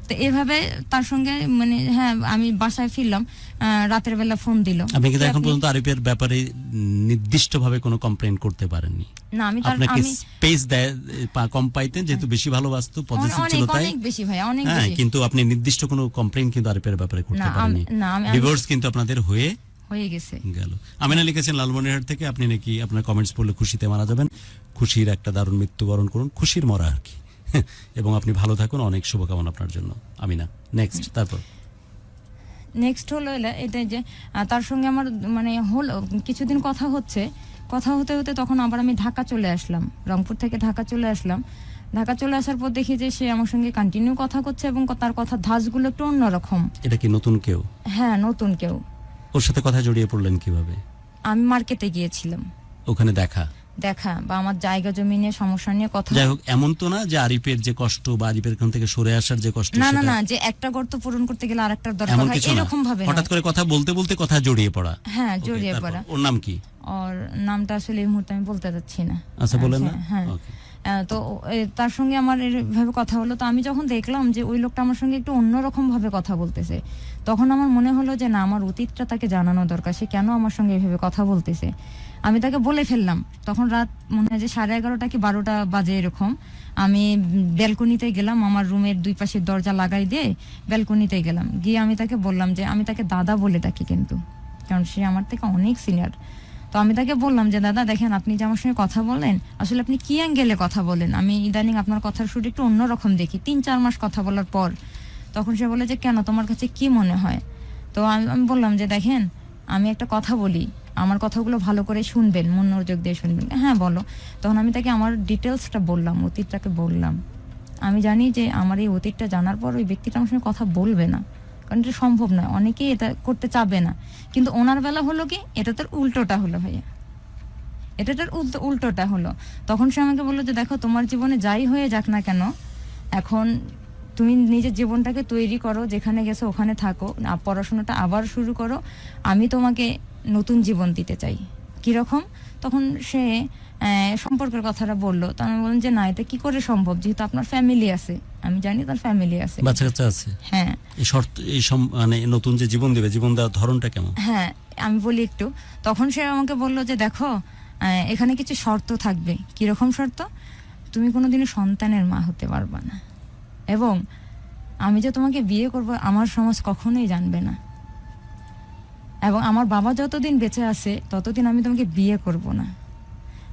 তো এভাবে তার সঙ্গে মানে হ্যাঁ, আমি বাসায় ফিরলাম, রাতের বেলা ফোন দিল। আপনি কিন্তু যে এখন আপনি- পর্যন্ত আরিফের ব্যাপারে নির্দিষ্টভাবে কোনো কমপ্লেইন করতে পারেননি। না, আপনাকে স্পেস কম পাইতেন, যেহেতু বেশি ভালোবাসতো, পজিটিভ ছিল অনেক তাই। অনেক বেশি ভাই, অনেক হ্যাঁ, বেশি কিন্তু আপনি নির্দিষ্ট কোনো কমপ্লেইন কিন্তু আরিফের ব্যাপারে করতে না, পারেননি। না, আমি ডিভোর্স কিন্তু আপনাদের হয়ে হয়ে গেছে। গেল। আমিনা লিখেছেন লালমনিরহাট থেকে, আপনি নাকি আপনার কমেন্টস পড়লে খুশিতে মারা যাবেন, খুশির একটা দারুণ মৃত্যুবরণ করুন, খুশির মরা আর কি। এবং আপনি ভালো থাকুন, অনেক শুভকামনা আপনার জন্য। আমিনা, নেক্সট, তারপর নেক্সট হলো এটা যে তার সঙ্গে আমার মানে হলো কিছুদিন কথা হতে হতে তখন আবার আমি ঢাকা চলে আসলাম, রংপুর থেকে ঢাকা চলে আসলাম। ঢাকা চলে আসার পর দেখি যে সে আমার সঙ্গে কন্টিনিউ কথা করছে, এবং তার কথা ধাঁচগুলো একটু অন্যরকম। এটা কি নতুন কেউ? হ্যাঁ, নতুন কেউ। ওর সাথে কথা জড়িয়ে পড়লেন কিভাবে? আমি মার্কেটে গিয়েছিলাম, ওখানে দেখা বা আমার জায়গা জমি নিয়ে সমস্যা নিয়ে কথা। যাই হোক, এমন তো না যে আরিফের যে কষ্ট বা আরিফের এখান থেকে সরে আসার যে কষ্ট, না, সেটা যে একটা গর্ত পূরণ করতে গেলে আরেকটার দরকার এমন হয়, কিছু না। এরকম ভাবে হঠাৎ না। করে কথা বলতে বলতে কথা জড়িয়ে পড়া। হ্যাঁ, Okay, জড়িয়ে তারপর পড়া। ওর নাম কি? ওর নামটা আসলে এই মুহূর্তে আমি বলতে চাচ্ছি না। আচ্ছা, বলেন না। হ্যাঁ, Okay. তো তার সঙ্গে আমার এভাবে কথা হলো। তো আমি যখন দেখলাম যে ওই লোকটা আমার সঙ্গে একটু অন্যরকম ভাবে কথা বলতেছে, তখন আমার মনে হলো যে না, আমার অতীতটা তাকে জানানো দরকার, সে কেন আমার সঙ্গে এভাবে কথা বলতেছে। আমি তাকে বলে ফেললাম। তখন রাত মনে হয় যে 11:30 কি 12টা বাজে এরকম। আমি ব্যালকনিতে গেলাম, আমার রুমের দুই পাশের দরজা লাগাই দিয়ে ব্যালকনিতে গেলাম, গিয়ে আমি তাকে বললাম যে আমি তাকে দাদা বলে ডাকি, কিন্তু কারণ সে আমার থেকে অনেক সিনিয়র। তো আমি তাকে বললাম যে দাদা দেখেন, আপনি যে আমার সঙ্গে কথা বলেন, আসলে আপনি কি অ্যাঙ্গেলে কথা বলেন, আমি ইদানিং আপনার কথার শুরু একটু অন্যরকম দেখি। 3-4 মাস কথা বলার পর তখন সে বলে যে কেন, তোমার কাছে কি মনে হয়? তো আমি বললাম যে দেখেন, আমি একটা কথা বলি, আমার কথাগুলো ভালো করে শুনবেন, মনোযোগ দিয়ে শুনবেন। হ্যাঁ, বলো। তখন আমি তাকে আমার ডিটেলসটা বললাম, অতীতটাকে বললাম। আমি জানি যে আমার এই অতীতটা জানার পর ওই ব্যক্তিটা আমার সঙ্গে কথা বলবে না, কারণ এটা সম্ভব নয়, অনেকেই এটা করতে চাবে না। কিন্তু ওনার বেলা হলো কি, এটা তার উল্টোটা হলো ভাইয়া, এটা তার উল্টোটা হলো। তখন সে আমাকে বললো যে দেখো, তোমার জীবনে যাই হয়ে যাক না কেন, এখন তুমি নিজের জীবনটাকে তৈরি করো, যেখানে গেছো ওখানে থাকো, পড়াশোনাটা আবার শুরু করো, আমি তোমাকে নতুন জীবন দিতে চাই। কিরকম? তখন সে সম্পর্কের কথাটা বললো। তো আমি বললাম যে না, এটা কি করে সম্ভব, যেহেতু আপনার ফ্যামিলি আছে, আমি জানি তার ফ্যামিলি আছে, বাচ্চা কাচ্চা আছে। হ্যাঁ, এই শর্ত, মানে নতুন যে জীবন দেবে, জীবন দেওয়ার ধরনটা কেমন? হ্যাঁ, আমি বলি একটু। তখন সে আমাকে বললো যে দেখো, এখানে কিছু শর্ত থাকবে। কিরকম শর্ত? তুমি কোনোদিনও সন্তানের মা হতে পারবা না, এবং আমি যে তোমাকে বিয়ে করব আমার সমাজ কখনোই জানবে না, এবং আমার বাবা যতদিন বেঁচে আছে ততদিন আমি তোমাকে বিয়ে করব না।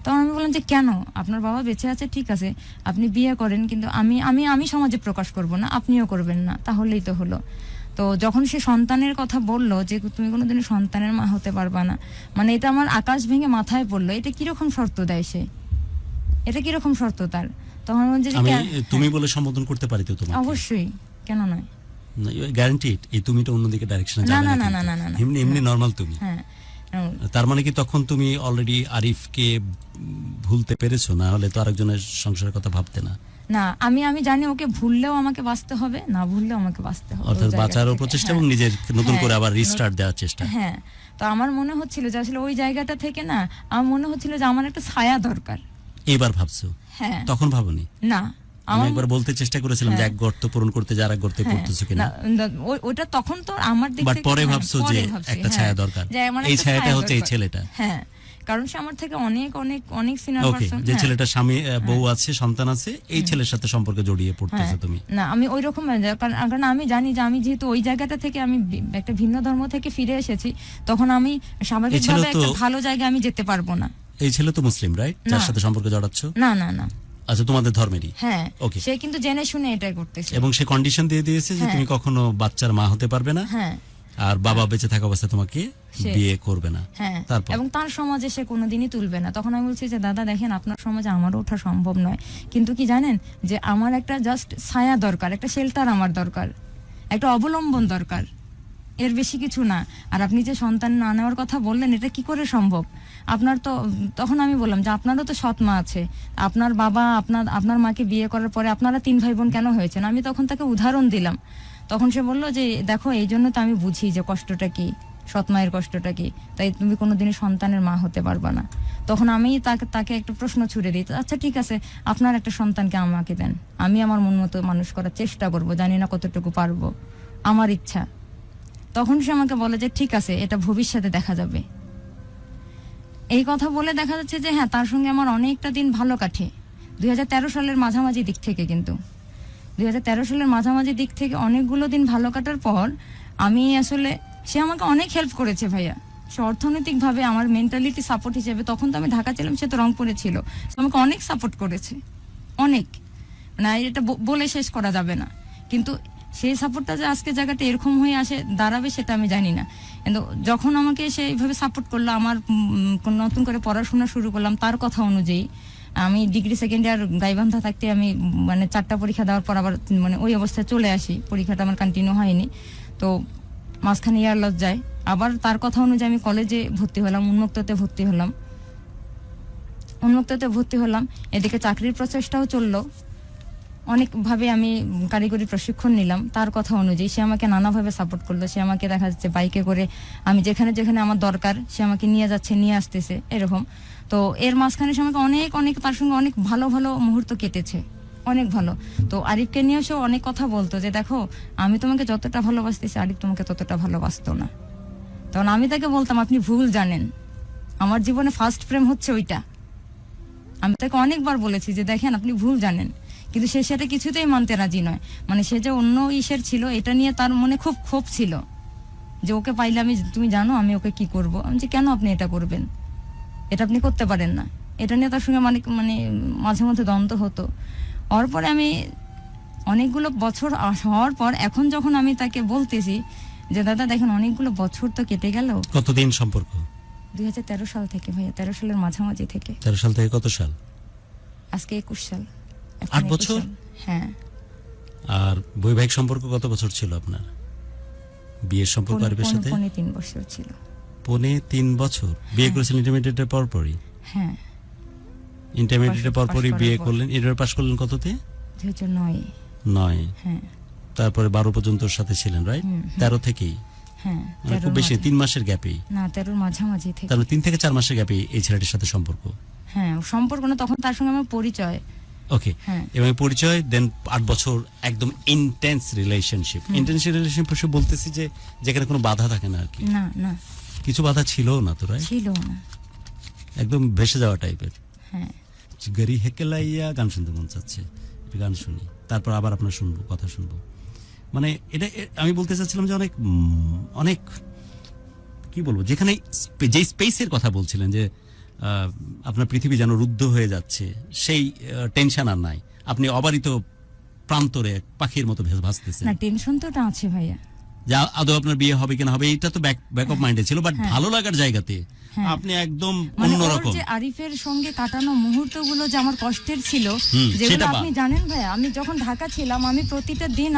তখন আমি বললাম যে কেন, আপনার বাবা বেঁচে আছে, ঠিক আছে, আপনি বিয়ে করেন, কিন্তু আমি সমাজে প্রকাশ করব না, আপনিও করবেন না, তাহলেই তো হলো। তো যখন সে সন্তানের কথা বললো যে তুমি কোনোদিনও সন্তানের মা হতে পারবা না, মানে এটা আমার আকাশ ভেঙে মাথায় পড়লো। এটা কিরকম শর্ত দেয় সে, এটা কিরকম শর্ত তার? তখন আমি বলছি যে আমি কেন- তুমি বলে সম্বোধন করতে পারি তো তোমাকে? অবশ্যই, কেন নয়? গ্যারান্টিড এই তুমিটা অন্যদিকে ডাইরেকশনে যাবে না, না না, কিন্তু। না, না, না। এমনি এমনি নরমাল তুমি। হ্যাঁ, তার মানে কি তখন তুমি অলরেডি আরিফকে ভুলতে পেরেছো, না হলে তো আরেকজনের সংসারের কথা ভাবতে না? না, আমি জানি ওকে ভুললেও আমাকে বাঁচতে হবে, না ভুললেও আমাকে বাঁচতে হবে। অর্থাৎ ওই জায়গা বাঁচারও থেকে। প্রচেষ্টা হ্যাঁ, এবং নিজের নতুন করে হ্যাঁ, আবার রিস্টার্ট দেওয়ার চেষ্টা। হ্যাঁ। তো আমার মনে হচ্ছিল যে আসলে ওই জায়গাটা থেকে না, আমার মনে হচ্ছিল যে আমার একটা ছায়া দরকার। এবার ভাবছো, হ্যাঁ, তখন ভাবনি? না, আমি আমার একবার বলতে চেষ্টা করেছিলাম যে হ্যাঁ। এক গর্ত পূরণ করতে যারা গর্তে হ্যাঁ, পড়তেছো কিনা, না, ওটা তখন তো আমার দিক বাট থেকে পরে হ্যাঁ, ভাবছো পরে যে ভাবছি, একটা হ্যাঁ, ছায়া দরকার। যে আমার এই একটা ছায়াটা ছায়া হচ্ছে এই দরকার। ছেলেটা। হ্যাঁ, কারণ সে আমার থেকে অনেক অনেক অনেক সিনিয়র ওকে, পারসন। যে ছেলেটার স্বামী বউ আছে, সন্তান আছে, এই ছেলের সাথে সম্পর্কে জড়িয়ে পড়তেছো তুমি। না, আমি ওই রকম কারণ আমি জানি যে আমি যেহেতু ওই জায়গাটা থেকে আমি একটা ভিন্ন ধর্ম থেকে ফিরে এসেছি, তখন আমি স্বাভাবিকভাবে তো- একটা ভালো জায়গায় আমি যেতে পারবো না। এই ছেলে তো মুসলিম, রাইট? যার না। সাথে সম্পর্কে জড়াচ্ছ? না, না, না। আচ্ছা, তোমাদের ধর্মেরই? হ্যাঁ, Okay. সে কিন্তু জেনে শুনে এটাই করতেছে। এবং সে কন্ডিশন দিয়ে দিয়েছে যে হ্যাঁ। তুমি কখনো বাচ্চার মা হতে পারবে না, হ্যাঁ, আর বাবা বেঁচে থাকা অবস্থায় তোমাকে সে- বিয়ে করবে না। হ্যাঁ, তারপর এবং তার সমাজে সে কোনোদিনই তুলবে না। তখন আমি বলছি যে দাদা দেখেন, আপনার সমাজে আমারও ওঠা সম্ভব নয়, কিন্তু কি জানেন যে আমার একটা জাস্ট ছায়া দরকার, একটা শেল্টার আমার দরকার, একটা অবলম্বন দরকার, এর বেশি কিছু না। আর আপনি যে সন্তান না নেওয়ার কথা বললেন, এটা কি করে সম্ভব? আপনার তো, তখন আমি বললাম যে আপনারও তো সৎ মা আছে, আপনার বাবা আপনার মাকে বিয়ে করার পরে আপনারা 3 ভাই বোন কেন হয়েছেন? আমি তখন তাকে উদাহরণ দিলাম। তখন সে বলল যে দেখো, এই জন্য তো আমি বুঝি যে কষ্টটা কি, সৎ মায়ের কষ্টটা কি, তাই তুমি কোনোদিনই সন্তানের মা হতে পারবা না। তখন আমি তাকে একটা প্রশ্ন ছুড়ে দিই, আচ্ছা ঠিক আছে, আপনার একটা সন্তানকে আমাকে দেন, আমি আমার মন মতো মানুষ করার চেষ্টা করব, জানি না কতটুকু পারবো, আমার ইচ্ছা। তখন সে আমাকে বলে যে ঠিক আছে, এটা ভবিষ্যতে দেখা যাবে। এই কথা বলে দেখা যাচ্ছে যে হ্যাঁ, তার সঙ্গে আমার অনেকটা দিন ভালো কাটে। 2013 সালের মাঝামাঝি দিক থেকে, কিন্তু 2013 সালের মাঝামাঝি দিক থেকে অনেকগুলো দিন ভালো কাটার পর আমি আসলে, সে আমাকে অনেক হেল্প করেছে ভাইয়া। সে অর্থনৈতিকভাবে আমার মেন্টালিটি সাপোর্ট হিসেবে, তখন তো আমি ঢাকা ছিলাম, সে তো রংপুরে ছিল, সে আমাকে অনেক সাপোর্ট করেছে, অনেক, মানে এটা বলে শেষ করা যাবে না। কিন্তু সেই সাপোর্টটা যে আজকে জায়গাটা এরকম হয়ে আসে দাঁড়াবে, সেটা আমি জানি না। কিন্তু যখন আমাকে সে এইভাবে সাপোর্ট করলো, আমার নতুন করে পড়াশোনা শুরু করলাম তার কথা অনুযায়ী। আমি ডিগ্রি সেকেন্ড ইয়ার গাইবান্ধা থাকতে আমি মানে 4টা পরীক্ষা দেওয়ার পর আবার মানে ওই অবস্থায় চলে আসি, পরীক্ষাটা আমার কন্টিনিউ হয়নি। তো মাঝখানে ইয়ার লস যায়, আবার তার কথা অনুযায়ী আমি কলেজে ভর্তি হলাম, উন্মুক্ততে ভর্তি হলাম। এদিকে চাকরির প্রচেষ্টাও চললো, অনেকভাবে আমি কারিগরি প্রশিক্ষণ নিলাম তার কথা অনুযায়ী। সে আমাকে নানাভাবে সাপোর্ট করলো, সে আমাকে দেখা যাচ্ছে বাইকে করে আমি যেখানে যেখানে আমার দরকার সে আমাকে নিয়ে যাচ্ছে, নিয়ে আসতেছে, এরকম। তো এর মাঝখানে সে আমাকে অনেক তার সঙ্গে অনেক ভালো ভালো মুহূর্ত কেটেছে, অনেক ভালো। তো আরিফকে নিয়েও সে অনেক কথা বলতো যে দেখো, আমি তোমাকে যতটা ভালোবাসতেছি, আরিফ তোমাকে ততটা ভালোবাসতো না। তখন আমি তাকে বলতাম আপনি ভুল জানেন, আমার জীবনে ফার্স্ট প্রেম হচ্ছে ওইটা। আমি তাকে অনেকবার বলেছি যে দেখেন আপনি ভুল জানেন, কিন্তু সে সেটা কিছুতেই মানতে রাজি নয়। মানে সে যে অন্য ইসের ছিল, এটা নিয়ে তার মনে খুব ক্ষোভ ছিল যে ওকে পাইলে আমি, তুমি জানো আমি ওকে কি করব। আমি যে কেন আপনি এটা করবেন, এটা আপনি করতে পারেন না। এটা নিয়ে তার সঙ্গে মানে মাঝে মধ্যে দ্বন্দ্ব হতো। ওর পরে আমি অনেকগুলো বছর হওয়ার পর এখন যখন আমি তাকে বলতেছি যে দাদা দেখেন অনেকগুলো বছর তো কেটে গেল। কতদিন সম্পর্ক? 2013 সাল থেকে ভাইয়া, 13 সালের মাঝামাঝি থেকে। 13 সাল থেকে কত সাল? আজকে 21 সাল। এখন 8 21 বছর? সাল। হ্যাঁ। আর বৈবাহিক সম্পর্ক কত বছর ছিল আপনার? বিয়ের সম্পর্ক আরিফের সাথে? 3 বছর ছিল। 3 বছর? বিয়ে করেছেন ইন্টারমিডিয়েটের পরপরই? হ্যাঁ, ইন্টারমিডিয়েটের পরপরই পাশ বিয়ে করার পর। করলেন। এর পাশ করলেন কততে? 2009। 9। হ্যাঁ, তারপরে 12 পর্যন্ত ওর সাথে ছিলেন, রাইট? 13 থেকেই? হ্যাঁ, মানে খুব বেশি 3 মাসের গ্যাপেই? না, 13 মাঝামাঝি থেকে। তাহলে 3 থেকে 4 মাসের গ্যাপেই এই ছেলেটির সাথে সম্পর্ক? হ্যাঁ, সম্পর্ক না, তখন তার সঙ্গে আমার পরিচয়। ওকে। হ্যাঁ। এবং পরিচয়, দেন 8 বছর একদম ইন্টেন্স রিলেশনশিপ। ইন্টেন্স রিলেশনশিপ বলতেছি যে যেখানে কোনো বাধা থাকে না আর কি? না না, কিছু বাধা ছিলও না তো, রাইট? ছিল না। একদম ভেসে যাওয়া টাইপের। হ্যাঁ, গরি হেকেলাইয়া গান শুনতে মন চাচ্ছে, একটু গান শুনি, তারপর আবার আপনার শুনবো, কথা শুনবো। মানে এটা আমি বলতে চাচ্ছিলাম যে অনেক কি বলবো, যেখানে যে স্পেসের কথা বলছিলেন যে আপনার পৃথিবী যেন রুদ্ধ হয়ে যাচ্ছে, সেই টেনশন আর নাই, আপনি অবারিত প্রান্তরে পাখির মতো ভাসতেছেন। না টেনশন তো ওটা আছে ভাইয়া। যে আদৌ আপনার বিয়ে হবে কিনা হবে, এটা তো ব্যাক অফ মাইন্ডে ছিল, বাট ভালো লাগার জায়গাতে আপনি একদম মানে ওর অন্যরকম। যে আরিফের সঙ্গে কাটানো মুহূর্তগুলো যে আমার কষ্টের ছিল, সেটা যেগুলো আপনি জানেন ভাইয়া, আমি যখন ঢাকা ছিলাম আমি প্রতিটা দিন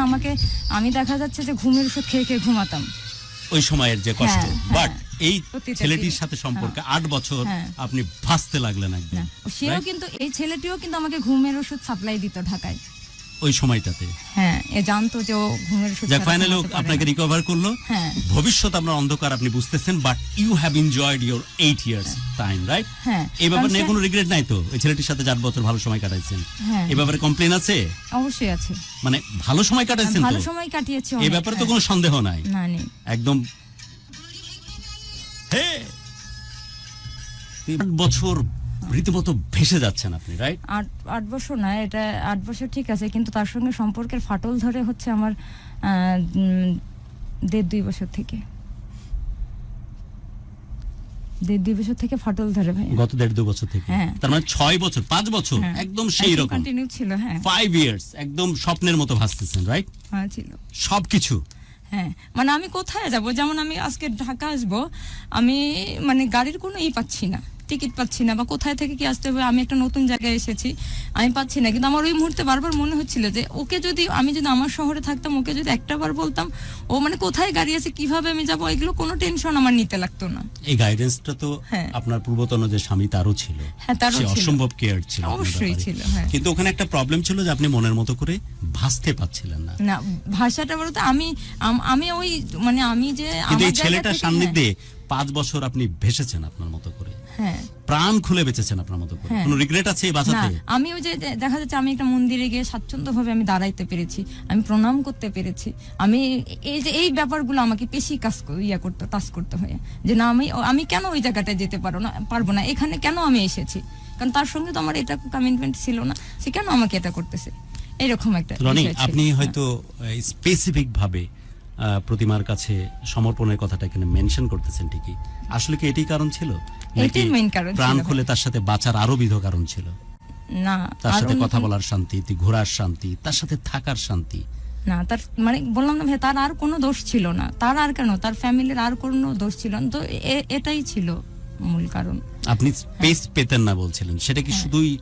আমি দেখা যাচ্ছে যে ঘুমের ওষুধ খেয়ে খেয়ে ঘুমাতাম ওই সময়ের যে কষ্ট, হ্যাঁ, বাট এই প্রতিটা ছেলেটির দিন। সাথে সম্পর্কে 8 বছর হ্যাঁ। আপনি ভাসতে লাগলেন একদম না, সেও কিন্তু এই ছেলেটিও কিন্তু আমাকে ঘুমের ওষুধ সাপ্লাই দিত ঢাকায়। ওই সময়টাতে। হ্যাঁ, এ জানতো যে ও ঘুমের ওষুধ যাক, ছাড়া ফাইনালি ঘুমাতে পারে আপনাকে না। রিকভার করলো। হ্যাঁ। ভবিষ্যৎ আপনার অন্ধকার আপনি বুঝতেছেন, but you have enjoyed your 8 years time, right? হ্যাঁ, এই ব্যাপারে কারণ নিয়ে সে- কোনো রিগ্রেট নাই তো? এই ছেলেটির সাথে 8 বছর ভালো সময় কাটাইছেন, হ্যাঁ। এই ব্যাপারে কমপ্লেন আছে? অবশ্যই আছে, মানে ভালো সময় কাটাইছেন ভালো তো? সময় কাটিয়েছি এই অনেক, ব্যাপারে তো হ্যাঁ। কোনো সন্দেহ নাই, না নেই। একদম। হে, 8 বছর রীতিমতো ভেসে যাচ্ছেন আপনি, রাইট? 8 বছর না, এটা 8 বছর ঠিক আছে, কিন্তু তার সঙ্গে সম্পর্কের ফাটল ধরে হচ্ছে আমার 1.5-2 বছর থেকে। 1.5-2 বছর থেকে ফাটল ধরে ভাই। গত 1.5-2 বছর থেকে, হ্যাঁ। তার মানে 6 বছর 5 বছর একদম সেই রকম কন্টিনিউ ছিল, হ্যাঁ 5 ইয়ার্স একদম স্বপ্নের মতো ভাসতেছেন, রাইট? হ্যাঁ ছিল। সবকিছু হ্যাঁ, মানে আমি কোথায় যাব, যেমন আমি আজকে ঢাকা আসবো, আমি মানে গাড়ির কোনো পাচ্ছি না, টিকিট পাচ্ছি না, বা কোথায় থেকে কি আসতে হবে, আমি একটা নতুন জায়গায় এসেছি, আমি পাচ্ছি না। কিন্তু আমার ওই মুহূর্তে বারবার মনে হচ্ছিল যে আমি যদি আমার শহরে থাকতাম, ওকে যদি একটা বার বলতাম, ও মানে কোথায় গাড়ি আছে, কিভাবে আমি যাবো, এগুলো কোনো টেনশন আমার নিতে লাগতো না। এই গাইডেন্সটা তো হ্যাঁ। আপনার পূর্বতন যে স্বামী তারও ছিল, হ্যাঁ, তারও সে ছিল। অসম্ভব কেয়ার ছিল আপনার অবশ্যই ব্যাপারে। ছিল, হ্যাঁ। কিন্তু ওখানে একটা প্রবলেম ছিল যে আপনি মনের মতো করে ভাসতে পারছিলেন না। না, ভাষাটা বলতে আমি ওই মানে আমি যে কিন্তু এই আমার জায়গা ছেলেটার থেকে- সান্নিধ্যে 5 বছর আপনি ভেসেছেন আপনার মতো করে, হ্যাঁ, প্রাণ খুলে বেঁচেছেন আপনার মতো করে। হ্যাঁ। কোনো রিগ্রেট আছে এই না, বাঁচাতে? আমি ওই যে দেখা যাচ্ছে আমি একটা মন্দিরে গিয়ে স্বাচ্ছন্দ্যভাবে আমি দাঁড়াইতে পেরেছি, আমি প্রণাম করতে পেরেছি, আমি এই ব্যাপারগুলো আমাকে বেশি টাচ করতে হয়, যে না আমি কেন ওই জায়গাটায় যেতে পারবো না, এখানে কেন আমি এসেছি, কারণ তার সঙ্গে তো আমার এটা কমিটমেন্ট ছিল না, সে কেন আমাকে এটা করতেছে, এরকম একটা রনি, বিষয় ছিল। আপনি হয়তো স্পেসিফিক ভাবে প্রতিমার কাছে সমর্পণের কথাটা এখানে মেনশন করতেছেন ঠিকই, আসলে কি এটাই কারণ ছিল, এটাই main কারণ ছিল। প্রাণ খুলে তার সাথে বাঁচার আরো বিধ কারণ ছিল? না, তার আর সাথে অন্য কথা কোনো- বলার শান্তি, ঘোরার শান্তি, তার সাথে থাকার শান্তি? না, তার মানে বললাম না ভাই, তার আর কোনো দোষ ছিল না, তার আর কেন, তার ফ্যামিলির আর কোনো দোষ ছিল না, তো এটাই ছিল মূল কারণ। আপনি স্পেস পেতেন না বলছিলেন, সেটা কি শুধুই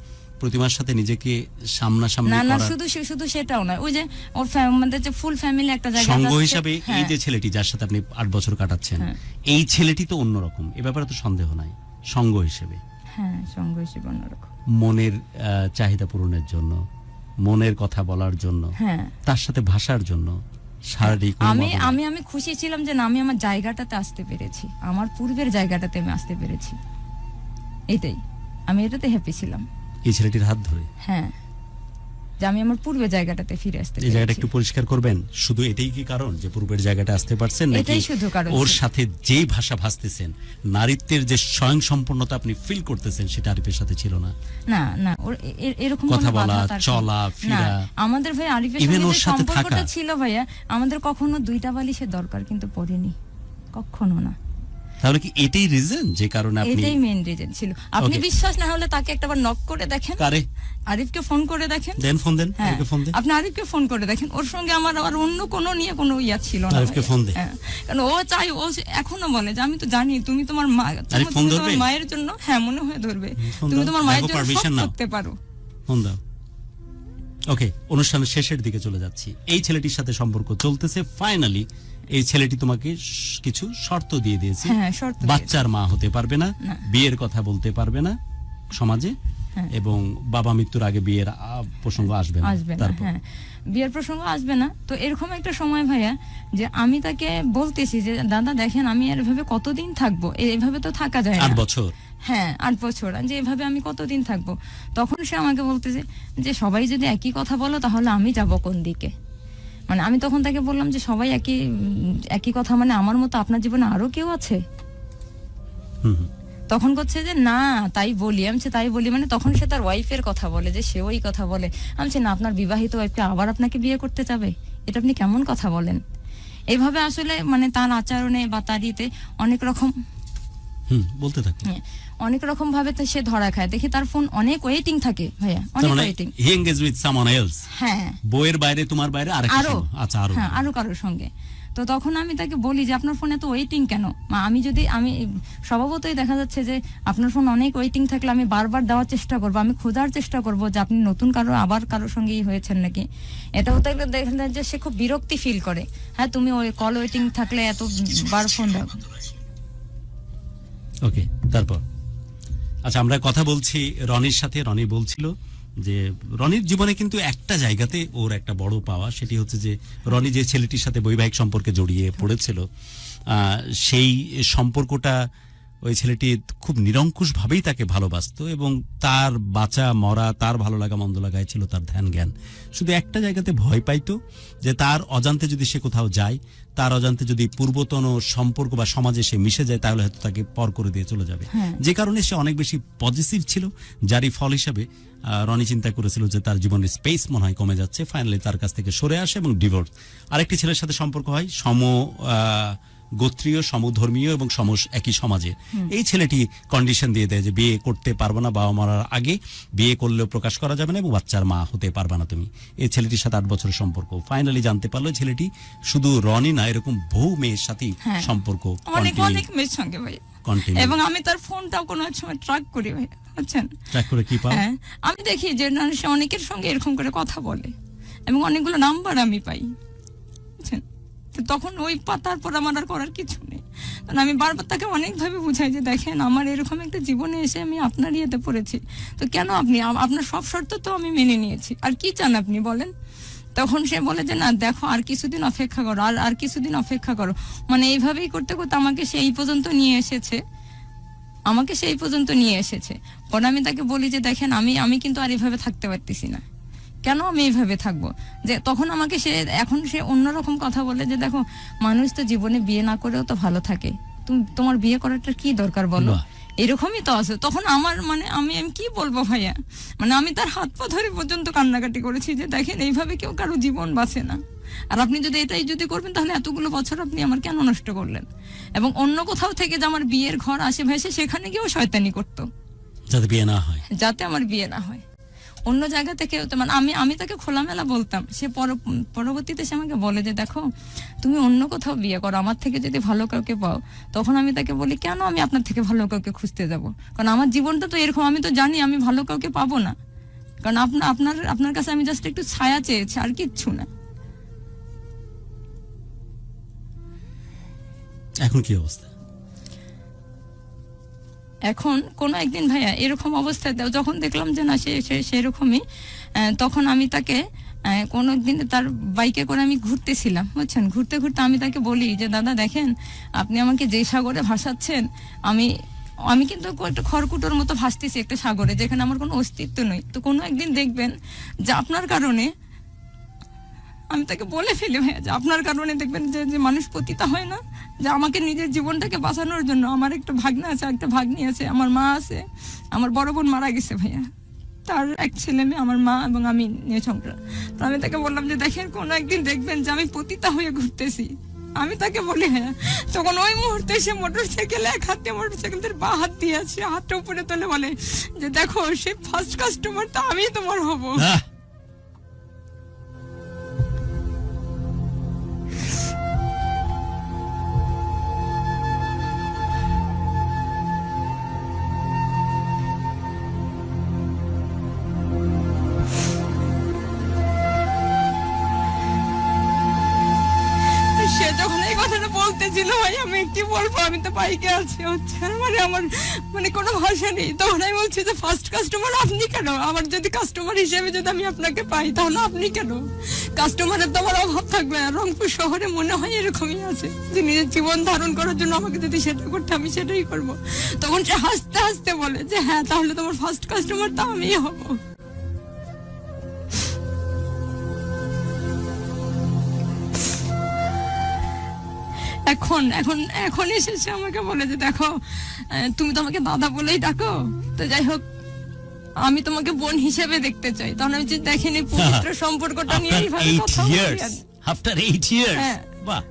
প্রতিমার সাথে নিজেকে সামনাসামনি না, করার শুধু সেটাও নয়, ওই যে ওর আমাদের যে ফুল ফ্যামিলি একটা জায়গা সঙ্গ যাচ্ছে, হিসাবে এই হ্যাঁ, যে ছেলেটি যার সাথে আপনি 8 বছর কাটাচ্ছেন, হ্যাঁ। এই ছেলেটি তো অন্যরকম, এ ব্যাপারে তো সন্দেহ নাই। সঙ্গ হিসেবে, হ্যাঁ, সঙ্গ হিসেবে অন্যরকম। মনের চাহিদা পূরণের জন্য, মনের কথা বলার জন্য, হ্যাঁ, তার সাথে ভাষার জন্য, শারীরিক আমি উন্মাদনা। আমি আমি খুশি ছিলাম যে না, আমি আমার জায়গাটাতে আসতে পেরেছি, আমার পূর্বের জায়গাটাতে আমি আসতে পেরেছি, এটাই আমি এটাতে হ্যাপি ছিলাম। এই ছেলেটির হাত ধরে হ্যাঁ, যে আমি আমার পূর্বের জায়গাটাতে ফিরে আসতে এই জায়গাটা পেরেছি। একটু পরিষ্কার করবেন, শুধু এটাই কি কারণ যে পূর্বের জায়গাটা আসতে পারছেন, নাকি এটাই শুধু কারণ ওর ছিল। সাথে যেই ভাষা ভাসতেছেন, নারীত্বের যে স্বয়ং সম্পূর্ণতা আপনি ফিল করতেছেন, সেটা আরিফের সাথে ছিল না? না, ওর এরকম কথা কোনো বলা, বাধা তার চলা, না, ফেরা, আমাদের ভাই আরিফের even সঙ্গে ওর যে সাথে সম্পর্কটা থাকা। ছিল ভাইয়া, আমাদের কখনো 2টা বালিশের দরকার কিন্তু পড়েনি, কখনো না। তাহলে কি এটাই রিজন যে কারণে আপনি? এটাই মেইন রিজন ছিল। আপনি Okay. বিশ্বাস না হলে তাকে একটাবার নক করে দেখেন, কারে আরিফকে ফোন করে দেখেন। ফোন দেন, হ্যাঁ, আরিফকে ফোন দেন। আপনি আরিফকে ফোন করে দেখেন, ওর সঙ্গে আমার আর অন্য কোনো নিয়ে কোনো ছিল না। আরিফকে ফোন দে। হ্যাঁ, কারণ ও চাই, ও এখনো বলে যে আমি তো জানি তুমি তোমার মা, আরিফ ফোন তুমি ধরবে? তোমার মায়ের জন্য, হ্যাঁ মনে হয় ধরবে, ফোন তুমি দাও, তোমার মায়ের দেখো জন্য permission সব নাও। করতে পারো। ফোন দাও। ওকে, অনুষ্ঠানের শেষের দিকে চলে যাচ্ছি। এই ছেলেটির সাথে সম্পর্ক চলতেছে, ফাইনালি এই ছেলেটি তোমাকে কিছু শর্ত দিয়ে দিয়েছে। হ্যাঁ, শর্ত দিয়েছে। বাচ্চার মা হতে পারবে না, না। বিয়ের কথা বলতে পারবে না সমাজে, হ্যাঁ। এবং বাবা মৃত্যুর আগে বিয়ের প্রসঙ্গ আসবে না। আসবে না, তারপর হ্যাঁ, বিয়ের প্রসঙ্গ আসবে না। তো এরকম একটা সময় ভাইয়া, যে আমি তাকে বলতেছি যে দাদা দেখেন, আমি আর এভাবে কতদিন থাকবো, এইভাবে তো থাকা যায় না। 8 বছর হ্যাঁ, 8 বছর, যে এভাবে আমি কতদিন থাকবো। তখন সে আমাকে বলতেছে যে সবাই যদি একই কথা বলো তাহলে আমি যাব কোন দিকে। মানে আমি তখন তাকে বললাম যে সবাই একই কথা, মানে আমার মতো আপনার জীবনে আরো কেউ আছে? হুম হুম। তখন করছে যে না তাই বলি, আমি তাই বলি, মানে তখন সে তার ওয়াইফের কথা বলে, যে সে ওই কথা বলে। আমি না, আপনার বিবাহিত ওয়াইফকে আবার আপনাকে বিয়ে করতে যাবে, এটা আপনি কেমন কথা বলেন? এইভাবে আসলে মানে তার আচরণে বা তার ইতে অনেক রকম, বলতে থাকুন। হ্যাঁ, অনেক রকম ভাবে তো সে ধরা খায়। দেখি তার ফোন অনেক ওয়েটিং থাকে ভাইয়া, তার অনেক মানে waiting. He engage with someone else, হ্যাঁ, বইয়ের বাইরে, তোমার বাইরে আরেকটা আরো, জন। আচ্ছা, আরো হ্যাঁ, আরো কারোর সঙ্গে। তো তখন আমি তাকে বলি যে আপনার ফোনে তো ওয়েটিং কেন? আমি স্বভাবতই দেখা যাচ্ছে যে আপনার ফোন অনেক ওয়েটিং থাকলে আমি বারবার দেওয়ার চেষ্টা করবো, আমি খোঁজার চেষ্টা করবো যে আপনি নতুন কারোর সঙ্গেই হয়েছেন নাকি। এটা হতে গেলে দেখলেন যে সে খুব বিরক্তি ফিল করে, হ্যাঁ তুমি ওই কল ওয়েটিং থাকলে এত বার ফোন দাও। ওকে, তারপর আচ্ছা আমরা কথা বলছি রনির সাথে। রনি বলছিল যে রনির জীবনে কিন্তু একটা জায়গাতে ওর একটা বড় পাওয়া, সেটি হচ্ছে যে রনি যে ছেলেটির সাথে বৈবাহিক সম্পর্কে জড়িয়ে পড়েছিল সেই সম্পর্কটা ওই ছেলেটি খুব নিরঙ্কুশভাবেই তাকে ভালোবাসতো এবং তার বাঁচা মরা, তার ভালো লাগা মন্দ লাগায় ছিল তার ধ্যান জ্ঞান। শুধু একটা জায়গাতে ভয় পাইতো যে তার অজান্তে যদি সে কোথাও যায়, তার অজান্তে যদি পূর্বতন সম্পর্ক বা সমাজে সে মিশে যায়, তাহলে হয়তো তাকে পর করে দিয়ে চলে যাবে। যে কারণে সে অনেক বেশি পজিটিভ ছিল, যারই ফল হিসাবে রনি চিন্তা করেছিল যে তার জীবনের স্পেস মনে হয় কমে যাচ্ছে। ফাইনালি তার কাছ থেকে সরে আসে এবং ডিভোর্স। আরেকটি ছেলের সাথে সম্পর্ক হয়, গোত্রীয়, সমধর্মীয় এবং একই সমাজে। এই ছেলেটি কন্ডিশন দিয়ে দেয় যে বিয়ে করতে পারবে না, বাবা মারার আগে বিয়ে করলেও প্রকাশ করা যাবে না এবং বাচ্চার মা হতে পারবে না তুমি। এই ছেলেটির সাথে 8 বছরের সম্পর্ক। ফাইনালি জানতে পারলো ছেলেটি শুধু রনি না, এরকম বহু মেয়ের সাথেই সম্পর্ক অনেক মেয়ের সঙ্গে ভাই, এবং আমি তার ফোনটাও কোনো এক সময় ট্র্যাক করি ভাই, বুঝছেন? ট্র্যাক করে কি পাও? হ্যাঁ, আমি দেখি যে সে অনেকের সঙ্গে এরকম করে কথা বলে এবং অনেকগুলো নাম্বার আমি পাই, বুঝছেন? তখন ওই তারপর আমার আর করার কিছু নেই। আমি বারবার তাকে অনেকভাবে বুঝাই যে দেখেন আমার এরকম একটা জীবনে এসে আমি আপনার ইয়েতে পড়েছি, তো কেন আপনি আপনার সব শর্ত তো আমি মেনে নিয়েছি, আর কি চান আপনি বলেন? তখন সে বলে যে না দেখো আর কিছুদিন অপেক্ষা করো, আর কিছুদিন অপেক্ষা করো। মানে এইভাবেই করতে করতে আমাকে সেই পর্যন্ত নিয়ে এসেছে। পরে আমি তাকে বলি যে দেখেন আমি কিন্তু আর এইভাবে থাকতে পারতেছি না, কেন আমি এইভাবে থাকবো? যে তখন আমাকে এখন সে অন্যরকম কথা বলে যে দেখো মানুষ তো জীবনে বিয়ে না করেও তো ভালো থাকে, তোমার বিয়ে করাটা কি দরকার বলো? এরকমই তো আছে। তখন আমার আমি কি বলবো ভাইয়া, আমি তার হাত পা ধরে পর্যন্ত কান্নাকাটি করেছি যে দেখেন এইভাবে কেউ কারো জীবন বাঁচে না, আর আপনি যদি এটাই করবেন তাহলে এতগুলো বছর আপনি আমার কেন নষ্ট করলেন? এবং অন্য কোথাও থেকে যে আমার বিয়ের ঘর আশেপাশে সেখানে গিয়েও শয়তানি করতো যাতে আমার বিয়ে না হয়। অন্য জায়গা থেকে আমি তাকে খোলামেলা বলতাম, সে পরবর্তীতে সে আমাকে বলে যে দেখো তুমি অন্য কোথাও বিয়ে করো, আমার থেকে যদি ভালো কাউকে পাও। তখন আমি তাকে বলি কেন আমি আপনার থেকে ভালো কাউকে খুঁজতে যাব? কারণ আমার জীবনটা তো এরকম, আমি তো জানি আমি ভালো কাউকে পাবো না, কারণ আপনার কাছে আমি জাস্ট একটু ছায়া চেয়েছি, আর কিচ্ছু না। এখন কি অবস্থা? এখন কোনো একদিন ভাইয়া এরকম অবস্থায় যখন দেখলাম যে না সেরকমই, তখন আমি তাকে কোনো একদিন তার বাইকে করে আমি ঘুরতেছিলাম, বুঝছেন? ঘুরতে ঘুরতে আমি তাকে বলি যে দাদা দেখেন আপনি আমাকে যে সাগরে ভাসাচ্ছেন, আমি কিন্তু একটা খড়কুটোর মতো ভাসতেছি একটা সাগরে, যেখানে আমার কোনো অস্তিত্ব নেই। তো কোনো একদিন দেখবেন যে আপনার কারণে, আমি তাকে বলে ফেলি ভাইয়া যে আপনার কারণে দেখবেন যে মানুষ পতিতা হয় না, যে আমাকে নিজের জীবনটাকে বাঁচানোর জন্য, আমার একটা ভাগ্না আছে, একটা ভাগ্নি আছে, আমার মা আছে, আমার বড় বোন মারা গেছে ভাইয়া, তার এক ছেলে মেয়ে, আমার মা এবং আমি নিয়ে সংসার। তো আমি তাকে বললাম যে দেখেন কোনো একদিন দেখবেন যে আমি পতিতা হয়ে ঘুরতেছি, আমি তাকে বলি হ্যাঁ। তখন ওই মুহূর্তে সে মোটরসাইকেলে এক হাতে মোটরসাইকেলের বা হাত দিয়ে আছে, হাতটা উপরে তুলে বলে যে দেখো সে ফার্স্ট কাস্টমার তো আমি তোমার হব। ছিল ভাই, আমি কি বলবো, আমি তো বাইকে আছি, হচ্ছে আমার কোনো ভাষা নেই। তখন আমি বলছি যে ফার্স্ট কাস্টমার আপনি কেন? আমার যদি কাস্টমার হিসেবে যদি আমি আপনাকে পাই তাহলে আপনি কেন? কাস্টমারের তো আমার অভাব থাকবে না। রংপুর শহরে মনে হয় এরকমই আছে যে নিজের জীবন ধারণ করার জন্য আমাকে যদি সেটা করতে আমি সেটাই করবো। তখন সে হাসতে হাসতে বলে যে হ্যাঁ তাহলে তোমার ফার্স্ট কাস্টমার তো আমিই হবো। এখন এসেছে আমাকে বলে যে দেখো তুমি তো আমাকে দাদা বলেই ডাকো, তো যাই হোক আমি তোমাকে বোন হিসেবে দেখতে চাই। তখন আমি যে দেখেনি পবিত্র সম্পর্কটা নিয়ে এইভাবে কথা বলি। আফটার 8 ইয়ার্স বাহ।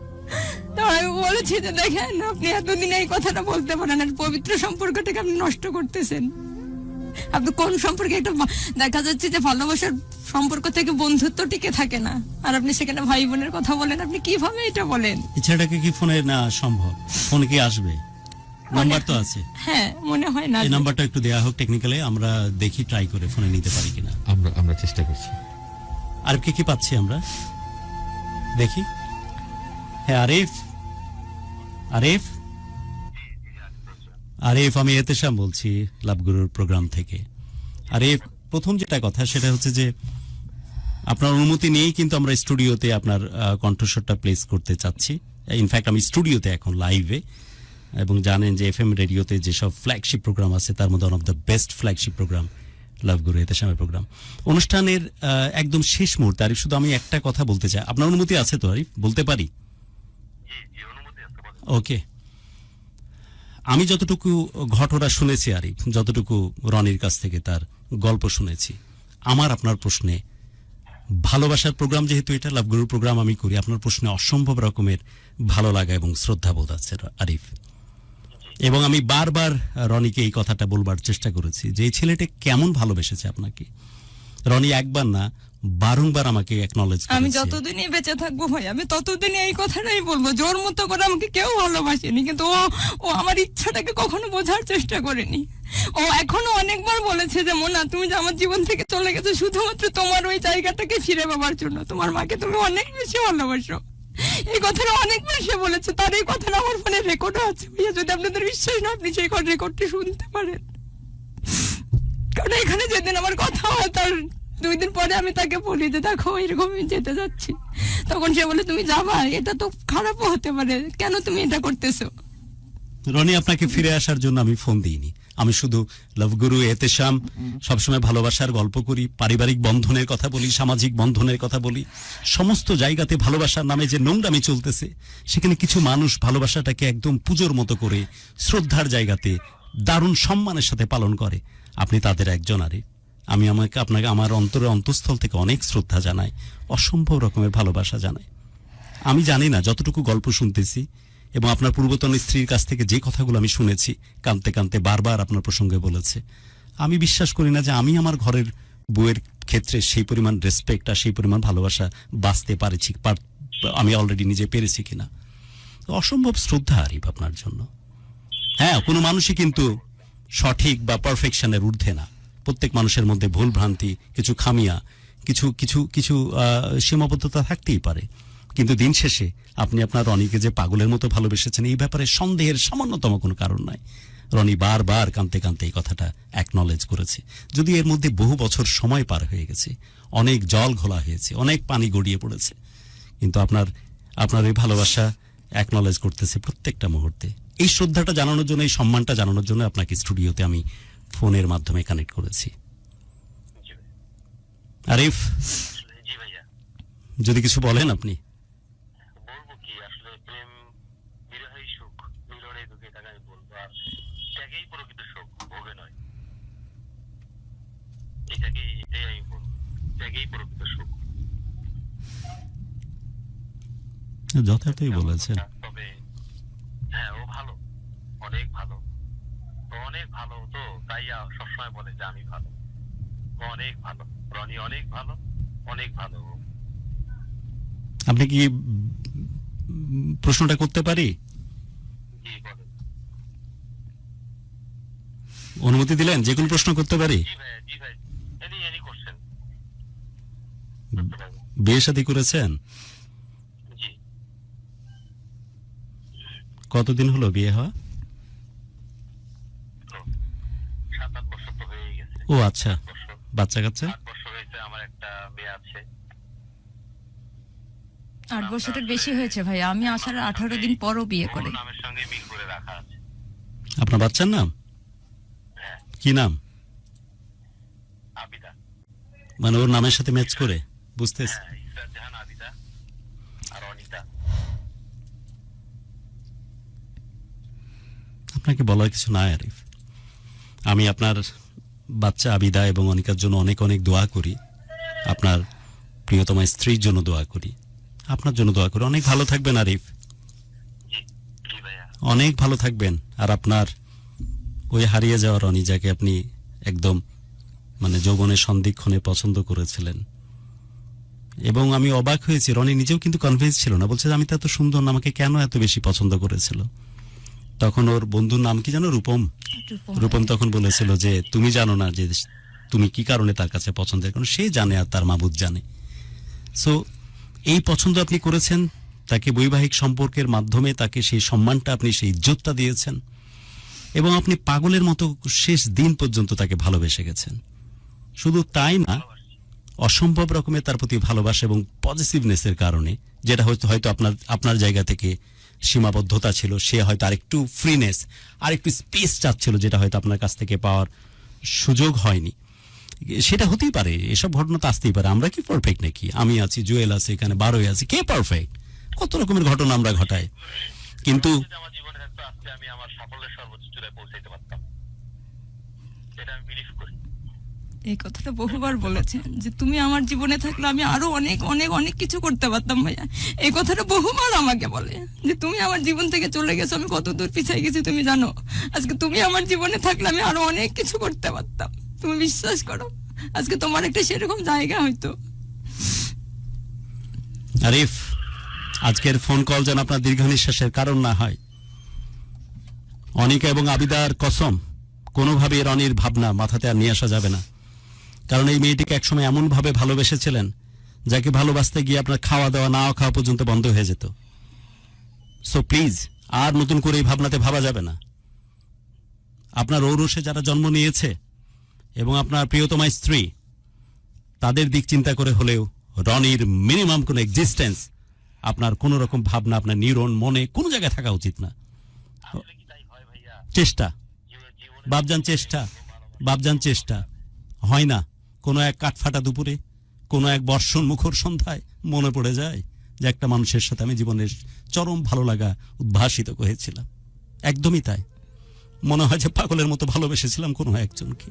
তো আমি বলেছি যে দেখেন আপনি এতদিন এই কথাটা বলতে পারেন, আর পবিত্র সম্পর্কটাকে আপনি নষ্ট করতেছেন। আপনি কোন সম্পর্কে একটা দেখা যাচ্ছে যে ভালোবাসার সম্পর্ক থেকে বন্ধুত্ব টিকে থাকে না, আর আপনি সেখানে ভাই বোনের কথা বলেন, আপনি কিভাবে এটা বলেন? এই ছেলেটাকে কি ফোনে না সম্ভব? ফোনে কি আসবে? নাম্বার তো আছে। হ্যাঁ, মনে হয় না। এই নাম্বারটা একটু দেয়া হোক টেকনিক্যালি, আমরা দেখি ট্রাই করে ফোনে নিতে পারি কিনা। আমরা চেষ্টা করছি। আরিফকে কি পাচ্ছি আমরা? দেখি। হ্যাঁ আরিফ, আরিফ, আরিফ, আমি এতেশাম বলছি লাভগুরুর প্রোগ্রাম থেকে। আরিফ, প্রথম যেটা কথা সেটা হচ্ছে যে আপনার অনুমতি নিয়েই কিন্তু আমরা স্টুডিওতে আপনার কণ্ঠস্বরটা প্লেস করতে চাচ্ছি। ইনফ্যাক্ট আমি স্টুডিওতে এখন লাইভে, এবং জানেন যে এফএম রেডিওতে যেসব ফ্ল্যাগশিপ প্রোগ্রাম আছে তার মধ্যে one of the best flagship program love guru এতেশামের প্রোগ্রাম। অনুষ্ঠানের একদম শেষ মুহূর্তে আরিফ, শুধু আমি একটা কথা বলতে চাই, আপনার অনুমতি আছে তো আরিফ? বলতে পারি? ওকে। আমি যতটুকু ঘটনা শুনেছি আরিফ, যতটুকু রনির কাছ থেকে তার গল্প শুনেছি, আমার আপনার প্রশ্নে ভালোবাসার প্রোগ্রাম, যেহেতু এটা লাভগুরুর প্রোগ্রাম আমি করি, আপনার প্রশ্নে অসম্ভব রকমের ভালো লাগা এবং শ্রদ্ধাবোধ আছে আরিফ। এবং আমি বারবার রনিকে এই কথাটা বলবার চেষ্টা করেছি যে এই ছেলেটা কেমন ভালোবেসেছে আপনাকে। রনি একবার না বারংবার আমাকে অ্যাকনলেজ করেছে। আমি যতদিনই বেঁচে থাকবো ভাই, আমি ততদিনই এই কথাটাই বলবো, জোর মতো করে আমাকে কেউ ভালোবাসেনি, কিন্তু ও আমার ইচ্ছাটাকে কখনো বোঝার চেষ্টা করেনি। ও এখনো অনেকবার বলেছে যে মোনা, তুমি যে আমার জীবন থেকে চলে গেছো শুধুমাত্র তোমার ওই জায়গাটাকে ফিরে পাবার জন্য, তোমার মাকে তুমি অনেক বেশি ভালোবাসো। এই কথাটা অনেকবার সে বলেছে, তার এই কথাটা আমার ফোনে রেকর্ডও আছে ভাইয়া, যদি আপনাদের বিশ্বাস না, আপনি সেই রেকর্ডটি শুনতে পারেন। কারণ এখানে যেদিন আমার কথা হয় তার 2 দিন পরে আমি তাকে বলি যে দেখো এরকম আমি যেতে যাচ্ছি, তখন সে বলে তুমি যাবা, এটা তো খারাপও হতে পারে, কেন তুমি এটা করতেছো? রনি, আপনাকে ফিরে আসার জন্য আমি ফোন দিইনি। আমি শুধু লাভগুরু এতেশাম সবসময় ভালোবাসার গল্প করি, পারিবারিক বন্ধনের কথা বলি, সামাজিক বন্ধনের কথা বলি। সমস্ত জায়গাতে ভালোবাসার নামে যে নোংরামি চলতেছে, সেখানে কিছু মানুষ ভালোবাসাটাকে একদম পুজোর মতো করে শ্রদ্ধার জায়গাতে দারুণ সম্মানের সাথে পালন করে। আপনি তাদের একজন। আরে আমি আপনাকে আমার অন্তঃস্থল থেকে অনেক শ্রদ্ধা জানাই, অসম্ভব রকমের ভালোবাসা জানাই। আমি জানি না, যতটুকু গল্প শুনতেছি এবং আপনার পূর্বতন স্ত্রীর কাছ থেকে যে কথাগুলো আমি শুনেছি, কাঁদতে কাঁদতে বারবার আপনার প্রসঙ্গে বলেছে, আমি বিশ্বাস করি না যে আমি আমার ঘরের বউয়ের ক্ষেত্রে সেই পরিমাণ রেসপেক্ট আর সেই পরিমাণ ভালোবাসা বাঁচতে পারেছি, আমি অলরেডি নিজে পেরেছি কিনা। অসম্ভব শ্রদ্ধা আরিফ আপনার জন্য। হ্যাঁ, কোনো মানুষই কিন্তু সঠিক বা পারফেকশনের ঊর্ধ্বে না। প্রত্যেক মানুষের মধ্যে ভুল ভ্রান্তি, কিছু খামিয়া, কিছু কিছু কিছু সীমাবদ্ধতা থাকতেই পারে, কিন্তু দিন শেষে আপনি আপনার রনিকে যে পাগলের মতো ভালোবেসেছেন, এই ব্যাপারে সন্দেহের সামান্যতম কোনো কারণ নাই। রনি বারবার কাঁদতে কাঁদতে এই কথাটা অ্যাকনলেজ করেছে। যদি এর মধ্যে বহু বছর সময় পার হয়ে গেছে, অনেক জল ঘোলা হয়েছে, অনেক পানি গড়িয়ে পড়েছে, কিন্তু আপনার এই ভালোবাসা অ্যাকনলেজ করতেছে প্রত্যেকটা মুহূর্তে। এই শ্রদ্ধাটা জানানোর জন্য, এই সম্মানটা জানানোর জন্য আপনাকে স্টুডিওতে আমি ফোনের মাধ্যমে কানেক্ট করেছি। আরিফ, যদি কিছু বলেন আপনি। বলবো কি, আসলে প্রেম বিরহেই সুখ, মিলনে দুঃখে থাকা আমি বলবো, আর ত্যাগেই প্রকৃত সুখ, ভোগে নয়। এটাই আমি বলবো, ত্যাগেই প্রকৃত সুখ। যথার্থই বলেছেন। তবে হ্যাঁ, ও ভালো, অনেক ভালো, ও অনেক ভালো, তো তাই সবসময় বলে যে আমি ভালো। ও অনেক ভালো, রনি অনেক ভালো, অনেক ভালো। আপনি কি প্রশ্নটা করতে পারি? জি বলেন। অনুমতি দিলেন? যে কোনো প্রশ্ন করতে পারি? জি ভাই, এনি কোশ্চেন। বিয়ে শাদী করেছেন? জি। কতদিন হলো বিয়ে হওয়া? 7-8 বছর তো হয়ে গেছে। ও আচ্ছা, বাচ্চা কাচ্চা? 8 বছর হয়েছে, আমার একটা মেয়ে আছে। 8 বছরের বেশি হয়েছে ভাই, আমি আসার 18 দিন পরও বিয়ে করে। ওর নামের সঙ্গে মিল করে রাখা আছে। আপনার বাচ্চার নাম হ্যাঁ, কি নাম? আবিদা। মানে ওর নামের সাথে ম্যাচ করে? বুঝতেছি। হ্যাঁ, ইসরাত জাহান আবিদা আর অনিতা। আপনাকে বলার কিছু নাই আরিফ। আমি আপনার বাচ্চা আবিদা এবং অনিকার জন্য অনেক অনেক দোয়া করি, আপনার প্রিয়তমা স্ত্রীর জন্য দোয়া করি, আপনার জন্য দোয়া করি। অনেক ভালো থাকবেন আরিফ, জি ভাইয়া। অনেক ভালো থাকবেন। আর আপনার ওই হারিয়ে যাওয়া রনি, যাকে আপনি একদম মানে যৌবনের সন্ধিক্ষণে পছন্দ করেছিলেন। এবং আমি অবাক হয়েছি, রনি নিজেও কিন্তু কনভিন্স ছিল না, বলছে যে আমি তো এত সুন্দর না, আমাকে কেন এত বেশি পছন্দ করেছিল। তখন ওর বন্ধুর নাম কি জানো, রূপম। রূপম তখন বলেছিল যে তুমি জানো না যে তুমি কি কারণে তার কাছে পছন্দের, কারণ সে জানে আর তার মাবুদ জানে। সো এই পছন্দ আপনি করেছেন, তাকে বৈবাহিক সম্পর্কের মাধ্যমে তাকে সেই সম্মানটা, আপনি সেই ইজ্জতটা দিয়েছেন, এবং আপনি পাগলের মতো শেষ দিন পর্যন্ত তাকে ভালোবেসে গেছেন। শুধু তাই না, অসম্ভব রকমের তার প্রতি ভালোবাসা এবং পজিটিভনেসের কারণে, যেটা হয়তো আপনার জায়গা থেকে সীমাবদ্ধতা ছিল, সে হয়তো আরেকটু ফ্রিনেস, আরেকটু স্পেস চাচ্ছিল, যেটা হয়তো আপনার কাছ থেকে পাওয়ার সুযোগ হয়নি। সেটা হতেই পারে, এসব ঘটনা তো আসতেই পারে। আমরা কি পারফেক্ট নাকি? আমি আছি, জুয়েল আছে, এখানে 12 আছে, কে পারফেক্ট? কত রকমের ঘটনা আমরা ঘটাই। কিন্তু যদি আমার জীবনে থাকতো, আজকে আমি আমার সাফল্যের সর্বোচ্চ চূড়ায় পৌঁছাইতে পারতাম, এটা আমি বিলিভ করি। এই কথাটা বহুবার বলেছেন যে তুমি আমার জীবনে থাকলে আমি আরো অনেক অনেক অনেক কিছু করতে পারতাম ভাইয়া। এই কথাটা বহুবার আমাকে বলে যে তুমি আমার জীবন থেকে চলে গেছো, আমি কত দূর পিছিয়ে গেছি তুমি জানো। আজকে তুমি আমার জীবনে থাকলে আমি আরো অনেক কিছু করতে পারতাম, তুমি বিশ্বাস করো। আজকে তোমার একটা সেরকম জায়গা হয়তো। আরিফ, আজকের ফোন কল যেন আপনার দীর্ঘ নিঃশ্বাসের কারণ না হয়। অনিকা এবং আবিদার কসম, কোনোভাবে রনির ভাবনা মাথাতে আর নিয়ে আসা যাবে না। কারণ এই মেয়েটিকে একসময় এমনভাবে ভালোবেসেছিলেন, যাকে ভালোবাসতে গিয়ে আপনার খাওয়া দাওয়া, না খাওয়া পর্যন্ত বন্ধ হয়ে যেত। সো প্লিজ, আর নতুন করে এই ভাবনাতে ভাবা যাবে না। আপনার ঔরসে যারা জন্ম নিয়েছে এবং আপনার প্রিয়তমা স্ত্রী, তাদের দিক চিন্তা করে হলেও রনির মিনিমাম কোনো এক্সিস্টেন্স, আপনার কোনো রকম ভাবনা আপনার নিউরন মনে কোনো জায়গায় থাকা উচিত না। আসলে কি তাই হয় ভাইয়া? চেষ্টা, জীবনে বাপজান চেষ্টা হয় না। কোনো এক কাঠফাটা দুপুরে, কোনো এক বর্ষণ মুখর সন্ধ্যায় মনে পড়ে যায় যে একটা মানুষের সাথে আমি জীবনের চরম ভালো লাগা উদ্ভাসিত হয়েছিলাম। একদমই তাই। মনে হয় যে পাগলের মতো ভালোবেসেছিলাম কোনো একজনকে।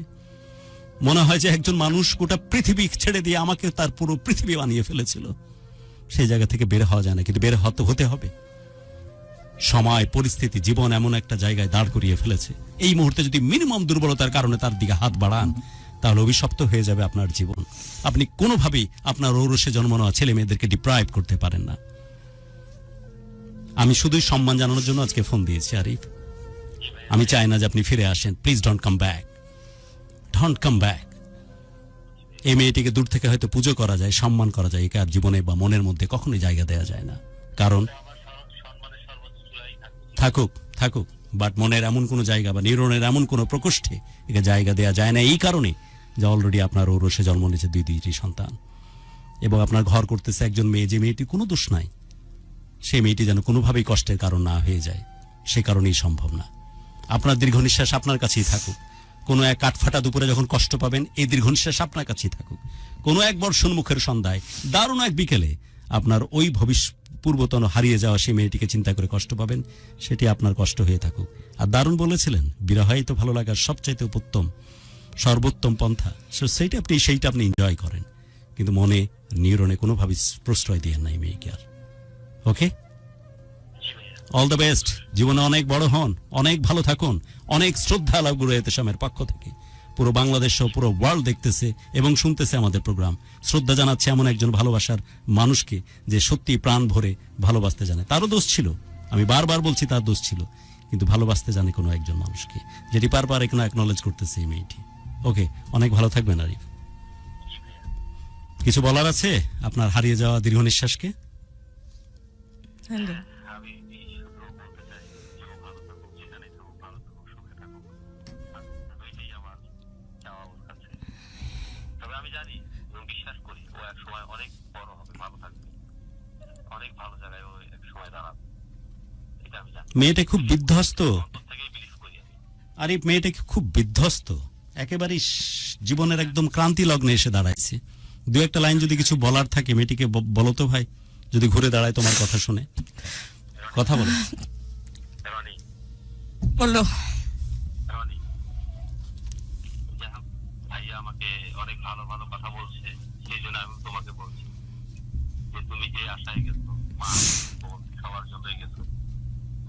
মনে হয় যে একজন মানুষ গোটা পৃথিবী ছেড়ে দিয়ে আমাকে তার পুরো পৃথিবী বানিয়ে ফেলেছিল। সেই জায়গা থেকে বের হওয়া যায় না, কিন্তু বের হতে হবে। সময়, পরিস্থিতি, জীবন এমন একটা জায়গায় দাঁড় করিয়ে ফেলেছে। এই মুহূর্তে যদি মিনিমাম দুর্বলতার কারণে তার দিকে হাত বাড়ান, তাহলে অভিশপ্ত হয়ে যাবে আপনার জীবন। আপনি কোনোভাবেই আপনার ঔরসে জন্ম নেওয়া ছেলে মেয়েদেরকে ডিপ্রাইভ করতে পারেন না। আমি শুধুই সম্মান জানানোর জন্য আজকে ফোন দিয়েছি আরিফ। আমি চাই না যে আপনি ফিরে আসেন। Please don't come back, don't come back. এই মেয়েটিকে দূর থেকে হয়তো পুজো করা যায়, সম্মান করা যায়, একে আর জীবনে বা মনের মধ্যে কখনোই জায়গা দেওয়া যায় না। কারণ সম্মানের সর্বোচ্চ চূড়ায় থাকুক, বাট মনের এমন কোনো জায়গা বা নিউরনের এমন কোনো প্রকোষ্ঠে একে জায়গা দেওয়া যায় না। এই কারণে যে অলরেডি আপনার ঔরসে জন্ম নিয়েছে দুইটি সন্তান, এবং আপনার ঘর করতেছে একজন মেয়ে, যে মেয়েটি কোনো দোষ নাই। সেই মেয়েটি যেন কোনোভাবেই কষ্টের কারণ না হয়ে যায়, সে কারণেই সম্ভব না। আপনার দীর্ঘ নিঃশ্বাস আপনার কাছেই থাকুক। কোনো এক কাঠফাটা দুপুরে যখন কষ্ট পাবেন, এই দীর্ঘ নিঃশ্বাস আপনার কাছেই থাকুক। কোনো এক বর্ষণ মুখের সন্ধ্যায়, দারুণ এক বিকেলে আপনার ওই পূর্বতন হারিয়ে যাওয়া সেই মেয়েটিকে চিন্তা করে কষ্ট পাবেন, সেটি আপনার কষ্ট হয়ে থাকুক। আর দারুণ বলেছিলেন, বিরহাই তো ভালো লাগার সবচাইতে সর্বোত্তম পন্থা। সেইটা আপনি এনজয় করেন, কিন্তু মনে নিউরনে কোনোভাবে প্রশ্রয় দিয়ে নাই মেয়েকে আর। ওকে, অল দ্য বেস্ট। জীবনে অনেক বড় হন, অনেক ভালো থাকুন। অনেক শ্রদ্ধা আলাপ গুরু এতেশামের পক্ষ থেকে পুরো বাংলাদেশ সহ পুরো ওয়ার্ল্ড দেখতেছে এবং শুনতেছে আমাদের প্রোগ্রাম। শ্রদ্ধা জানাচ্ছে এমন একজন ভালোবাসার মানুষকে, যে সত্যি প্রাণ ভরে ভালোবাসতে জানে। তারও দোষ ছিল, আমি বারবার বলছি তার দোষ ছিল, কিন্তু ভালোবাসতে জানে কোনো একজন মানুষকে, যেটি বারবার এখনো অ্যাকনলেজ করতেছে এই মেয়েটি। ওকে, অনেক ভালো থাকবেন আরিফ। কিছু বলার আছে আপনার হারিয়ে যাওয়া দীর্ঘ নিঃশ্বাসকে? হ্যালো, আমি শুধু বলতে চাই, ও ভালো থাকুক, যেখানে থাকুক ভালো থাকুক, সুখে থাকুক। ওইটাই আমার চাওয়া ওর কাছে। তবে আমি জানি এবং বিশ্বাস করি ও এক সময় অনেক বড় হবে, ভালো থাকবে, অনেক ভালো জায়গায় ও এক সময় দাঁড়াবে, এটা আমি জানি। মেয়েটা খুব বিধ্বস্ত অন্তর থেকেই বিলিভ করি আমি। আরিফ, মেয়েটা খুব বিধ্বস্ত, একেবারেই জীবনের একদম ক্রান্তি লগ্নে এসে দাঁড়াইছে। দু একটা লাইন যদি কিছু বলার থাকে মেয়েটিকে বলো তো ভাই, যদি ঘুরে দাঁড়ায় তোমার কথা শুনে। কথা বলো রনি, বলো। রনি, যাই হোক, ভাইয়া আমাকে অনেক ভালো ভালো কথা বলছে, সেই জন্য আমি তোমাকে বলছি যে তুমি যে আশায় গেছো, মা বোন সবার জন্যই গেছো,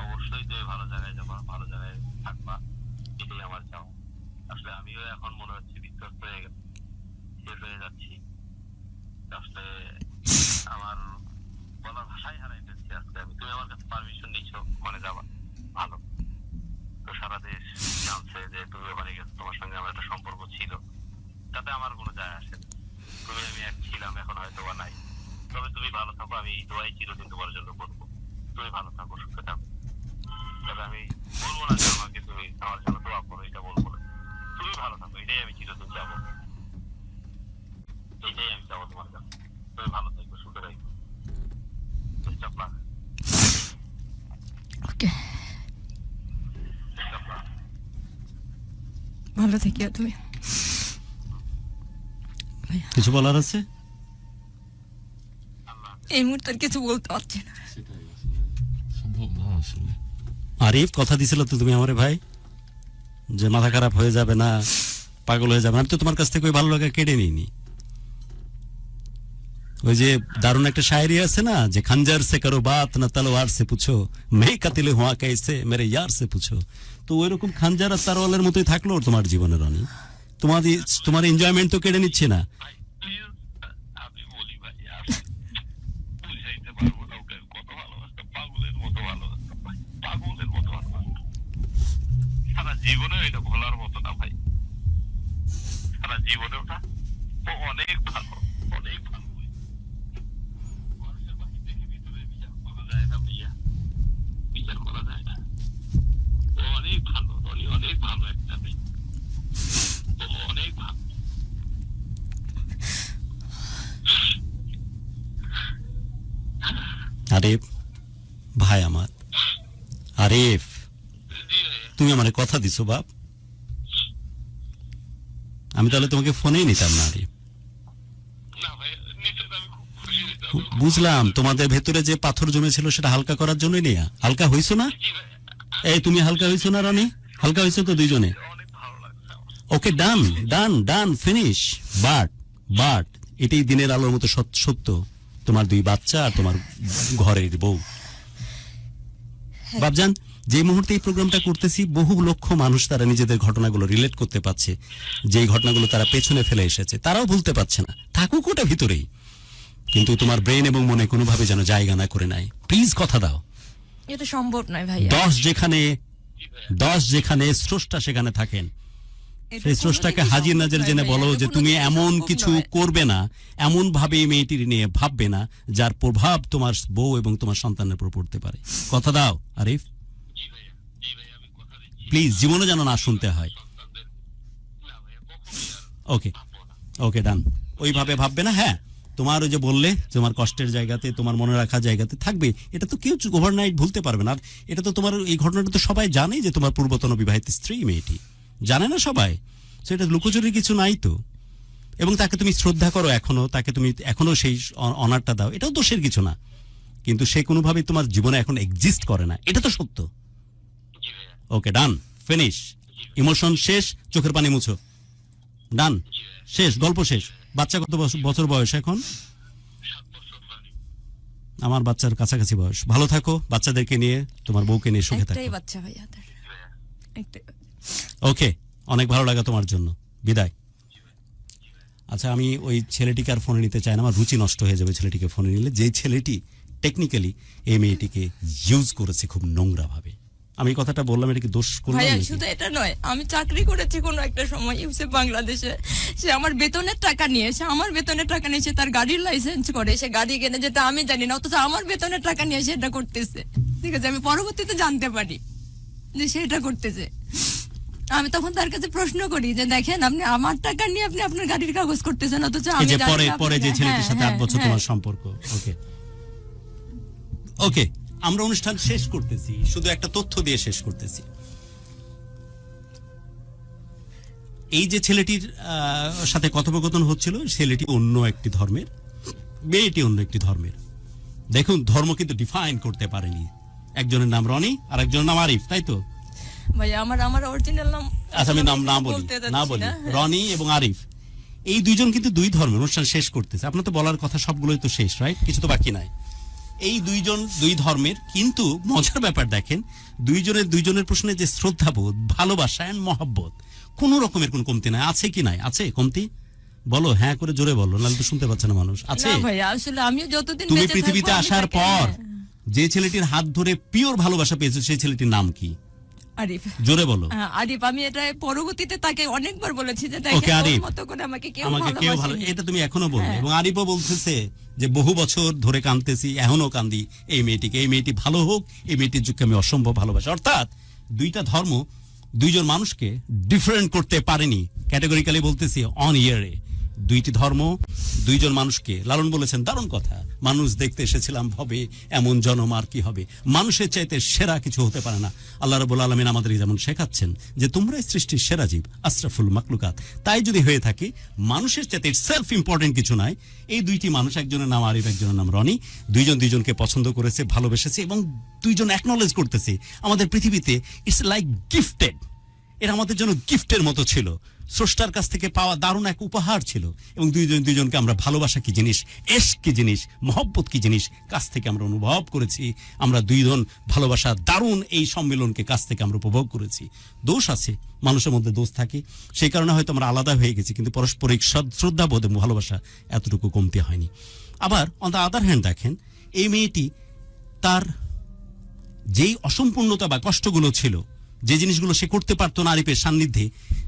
অবশ্যই তুমি ভালো জায়গায় যাবা, ভালো জায়গায় থাকবা, এটাই আমার চাও। আসলে আমিও এখন মনে হচ্ছে বিধ্বস্ত হয়ে গেছে, শেষ হয়ে যাচ্ছি। আসলে আমার বলার ভাষাই হারাই ফেলছি আজকে আমি। তুমি আমার কাছে পারমিশন নিচ্ছ ওখানে যাবা, ভালো। তো সারা দেশ জানছে যে তুমি ওখানে গেছো, তোমার সঙ্গে আমার একটা সম্পর্ক ছিল, তাতে আমার কোনো যায় আসে না। তুমি আমি এক ছিলাম, এখন হয়তো বা নাই। তবে তুমি ভালো থাকো, আমি এই দোয়াই চিরদিন তোমার জন্য করবো। তুমি ভালো থাকো, সুখে থাকো। তবে আমি বলবো না যে আমাকে তুমি আমার জন্য দোয়া করো, এটা বলবো না। তুমি ভালো থাকো, এটাই আমি চিরদিন যাবো, এইটাই আমি যাবো তোমার কাছে। তুমি ভালো থাকো, সুখে থাকো। Best of luck. Okay, Best of luck. ভালো থাকিও তুমি। কিছু বলার আছে? এই মুহূর্তে আর কিছু বলতে পারছি না। সম্ভব না আসলে। আরিফ, কথা দিছিল তো তুমি আমারে ভাই যে মাথা খারাপ হয়ে যাবে না, পাগল হয়ে যাবে না। আমি তো তোমার কাছ থেকে ওই ভালো লাগা কেড়ে নিইনি। ওই যে দারুণ একটা শায়রি আছে না, যে খঞ্জার সে করো বাত না তলোয়ার সে পুছো, মে কাতিলে হুয়া कैसे মেরে ইয়ার সে পুছো। তো ওইরকম খঞ্জার আর তরোয়ালের মতোই থাকলো তোমার জীবনে রানী। তোমার এনজয়মেন্ট তো কেড়ে নিচ্ছে না। ভাই, please, আমি বলি ভাই, আমি বুঝাইতে পারবো না ওকে কত ভালোবাসতাম, পাগলের মতো ভালোবাসতাম ভাই, পাগলের মতো ভালোবাসতাম। সারা জীবনে এটা ভোলার মতো না ভাই, সারা জীবনে ওটা ও অনেক ভালো, অনেক ভালো ভাই। মানুষের বাকি থেকে ভিতরে বিচার করা যায় না ভাইয়া, বিচার করা যায় না। ও অনেক ভালো, অনেক ভালো একটা মেয়ে, ও অনেক ভালো। আরিফ ভাই আমার, আরিফ তুমি আমার কথা দিছো বাপ, আমি তাহলে তোমাকে ফোনেই নিতাম না আরিফ। না ভাই, নিশ্চয় আমি খুব খুশি হইতাম। বুঝলাম তোমাদের ভেতরে যে পাথর জমেছিল সেটা হালকা করার জন্যই নিয়ে হালকা হইছো না? এই তুমি হালকা হইছো না রানী? হালকা হইছো তো দুইজনে? অনেক ভালো লাগছে আমার। ওকে, ডান ডান ডান, ফিনিশ। বাট এটাই দিনের আলোর মতো সত্য, তোমার দুই বাচ্চা আর তোমার ঘরের বউ। বাবজান, যে মুহূর্তে এই প্রোগ্রামটা করতেছি বহু লক্ষ মানুষ তারা নিজেদের ঘটনাগুলো রিলেট করতে পারছে, যেই ঘটনাগুলো তারা পেছনে ফেলে এসেছে, তারাও ভুলতে পারছে না। থাকুক ওটা ভিতরেই, কিন্তু তোমার ব্রেন এবং মনে কোনোভাবে যেন জায়গা না করে নেয়। প্লিজ কথা দাও। এটা সম্ভব নয় ভাইয়া। 10 যেখানে স্রষ্টা সেখানে থাকেন, সেই স্রষ্টাকে হাজির নাজির জেনে বলো যে তুমি এমন কিছু করবে না, এমন ভাবে এই মেয়েটির নিয়ে ভাববে না যার প্রভাব তোমার বউ এবং তোমার সন্তানের উপর পড়তে পারে। কথা দাও আরিফ, জি ভাইয়া আমি কথা দিচ্ছি, প্লিজ, জীবনে যেন না শুনতে হয়। সন্তানদের না ভাইয়া কখনোই আর ওকে ভাববো না। ওকে, ডান। ওইভাবে ভাববে না। হ্যাঁ, তোমার ওই যে বললে তোমার কষ্টের জায়গাতে, তোমার মনে রাখা জায়গাতে থাকবে, এটা তো কেউ ওভারনাইট ভুলতে পারবে না। আর এটা তো তোমার এই ঘটনাটা তো সবাই জানে যে তোমার পূর্বতন বিবাহিত স্ত্রী মেয়েটি, জানে না সবাই? সেটা লুকোচুরির কিছু নাই তো। এবং তাকে তুমি শ্রদ্ধা করো এখনো, তাকে তুমি এখনো সেই অনারটা দাও, এটাও দোষের কিছু না। কিন্তু সে কোনোভাবেই তোমার জীবনে এখন এক্সিস্ট করে না, এটা তো সত্য। জি ভাইয়া, ওকে, ডান, ফিনিশ। ইমোশন শেষ, চোখের পানি মুছো। ডান, শেষ, গল্প শেষ। বাচ্চা কত বছর বয়স এখন? 7 বছর রানী। আমার বাচ্চার কাছাকাছি বয়স। ভালো থাকো, বাচ্চাদেরকে নিয়ে, তোমার বউকে নিয়ে সুখে থাকো। একটাই বাচ্চা ভাইয়া তার, একটাই। ওকে, অনেক ভালো লাগা তোমার জন্য। বিদায়। আচ্ছা, আমি ওই ছেলেটিকে আর ফোনে নিতে চাই না, আমার রুচি নষ্ট হয়ে যাবে ছেলেটিকে ফোনে নিলে। যেই ছেলেটি টেকনিক্যালি এই মেয়েটিকে ইউজ করেছে খুব নোংরা ভাবে। আমি কথাটা বললাম, এটা কি দোষ করলাম ভাইয়া নাকি? শুধু এটা নয়, আমি চাকরি করেছি কোনো একটা সময় ইউসেফ বাংলাদেশে। সে আমার বেতনের টাকা নিয়ে, সে তার গাড়ির লাইসেন্স করে, সে গাড়ি কেনে, যেটা আমি জানি না, অথচ আমার বেতনের টাকা নিয়ে সে এটা করতেছে। ঠিক আছে, আমি পরবর্তীতে জানতে পারি যে সে এটা করতেছে। আমি তখন তার কাছে প্রশ্ন করি যে দেখেন, আপনি আমার টাকা নিয়ে আপনি আপনার গাড়ির কাগজ করতেছেন, অথচ এই আমি যে জানি না পরে যে আপনি- ছেলেটির সাথে 8 বছর হ্যাঁ, তোমার সম্পর্ক। ওকে ওকে, আমরা অনুষ্ঠান শেষ করতেছি, শুধু একটা তথ্য দিয়ে শেষ করতেছি। এই যে ছেলেটির সাথে কথোপকথন হচ্ছিল, ছেলেটি অন্য একটি ধর্মের, মেয়েটি অন্য একটি ধর্মের। দেখুন, ধর্ম কিন্তু ডিফাইন করতে পারেনি। একজনের নাম রনি আর একজনের নাম আরিফ, তাই তো? ভাইয়া আমার অরিজিনাল নাম, আচ্ছা, আমি নাম না বলতে যাচ্ছি বলি, না। রনি এবং আরিফ, এই দুইজন কিন্তু দুই ধর্মের। অনুষ্ঠান শেষ করতেছে, আপনার তো বলার কথা সবগুলোই তো শেষ, রাইট? কিছু তো বাকি নাই। এই দুই ধর্মের, কিন্তু মজার ব্যাপার দেখেন, দুইজনের প্রশ্নে যে শ্রদ্ধাবোধ, ভালোবাসা এন্ড মহব্বত, কোন রকমের কোন কমতি নাই। আছে কি নাই? আছে কমতি? বলো, হ্যাঁ করে জোরে বলো, নাহলে তো শুনতে পাচ্ছে না মানুষ। আছে? না ভাই, আসলে আমিও যতদিন তুমি বেঁচে পৃথিবীতে থাকবো, আমি আসার তাকে- পর যে ছেলেটির হাত ধরে পিওর ভালোবাসা পেয়েছো, সেই ছেলেটির নাম কি? আরিফ। জোরে বলো। আরিফ, আমি এটা পরবর্তীতে তাকে অনেকবার বলেছি যে ওকে, দেখেন, আরিফ, ওর মতো করে আমাকে কেউ আমাকে কেউ ভালো, ভালোবাসেনি। এটা তুমি এখনো বলবে। হ্যাঁ। এবং আরিফও বলতেছে যে বহু বছর ধরে কাঁদতেছি, এখনো কান্দি এই মেয়েটিকে, এই মেয়েটি ভালো হোক, এই মেয়েটির যুগকে আমি অসম্ভব ভালোবাসি। অর্থাৎ দুইটা ধর্ম দুইজন মানুষকে ডিফারেন্ট করতে পারেনি। ক্যাটেগরিক্যালি বলতেছি, অন ইয়ারে দুইটি ধর্ম দুইজন মানুষকে, লালন বলেছেন দারুণ কথা, মানুষ দেখতে এসেছিলাম ভবে, এমন জনম আর কি হবে, মানুষের চাইতে সেরা কিছু হতে পারে না। আল্লাহ রাব্বুল আলামিন আমাদের যেমন শেখাচ্ছেন যে তোমরাই সৃষ্টির সেরা জীব, আশরাফুল মাখলুকাত, তাই যদি হয়ে থাকে মানুষের চাইতে সেলফ ইম্পর্টেন্ট কিছু নাই। এই দুইটি মানুষ, একজনের নাম আরিফ, একজনের নাম রনি, দুইজনকে পছন্দ করেছে, ভালোবেসেছে এবং দুইজন অ্যাকনলেজ করতেছে আমাদের পৃথিবীতে ইটস লাইক গিফটেড। এটা আমাদের জন্য গিফটের মতো ছিল, স্রষ্টার কাছ থেকে পাওয়া দারুণ এক উপহার ছিল। এবং দুইজনকে আমরা ভালোবাসা কি জিনিস, এশক কি জিনিস, মহব্বত কি জিনিস কাছ থেকে আমরা অনুভব করেছি। আমরা দুইজন ভালোবাসা দারুণ এই সম্মেলনকে কাছ থেকে আমরা উপভোগ করেছি। দোষ আছে, মানুষের মধ্যে দোষ থাকে, সেই কারণে হয়তো আমরা আলাদা হয়ে গেছি, কিন্তু পারস্পরিক শ্রদ্ধাবোধ এবং ভালোবাসা এতটুকু কমতি হয়নি। আবার অন দ্য আদার হ্যান্ড দেখেন, এই মেয়েটি তার যেই অসম্পূর্ণতা বা কষ্টগুলো ছিল, যে জিনিসগুলো সে করতে পারতো না আরিফের সান্নিধ্যে,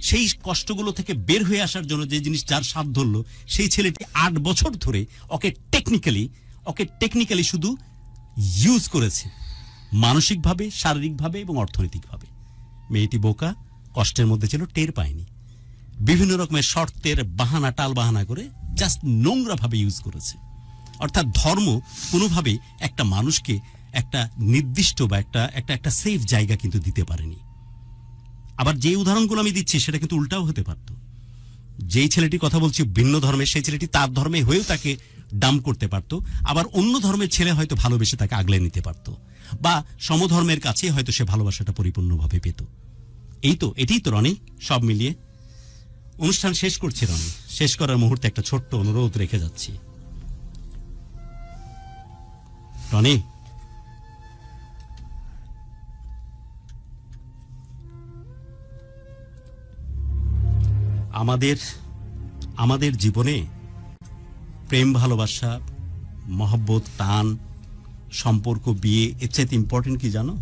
সেই কষ্টগুলো থেকে বের হয়ে আসার জন্য যে জিনিস যার সাথ ধরলো, সেই ছেলেটি 8 বছর ধরে ওকে টেকনিক্যালি শুধু ইউজ করেছে, মানসিকভাবে, শারীরিকভাবে এবং অর্থনৈতিকভাবে। মেয়েটি বোকা, কষ্টের মধ্যে ছিল, টের পায়নি, বিভিন্ন রকমের শর্তের বাহানা, টাল বাহানা করে জাস্ট নোংরাভাবে ইউজ করেছে। অর্থাৎ ধর্ম কোনোভাবেই একটা মানুষকে একটা নির্দিষ্ট বা একটা সেফ জায়গা কিন্তু দিতে পারেনি। আবার যে উদাহরণগুলো আমি দিচ্ছি সেটা কিন্তু উল্টাও হতে পারত। যেই ছেলেটির কথা বলছি ভিন্ন ধর্মের, সেই ছেলেটি তার ধর্মে হয়েও তাকে ডাম্প করতে পারত। আবার অন্য ধর্মের ছেলে হয়তো ভালোবেসে তাকে আগলে নিতে পারত, বা সমধর্মের কাছে হয়তো সে ভালোবাসাটা পরিপূর্ণভাবে পেত। এটাই তো রনি, সব মিলিয়ে। অনুষ্ঠান শেষ করছি রনি, শেষ করার মুহূর্তে একটা ছোট্ট অনুরোধ রেখে যাচ্ছি। রনি, আমাদের জীবনে প্রেম, ভালোবাসা, মহব্বত, টান, সম্পর্ক, বিয়ে, এর চাইতে ইম্পর্টেন্ট কি জানো?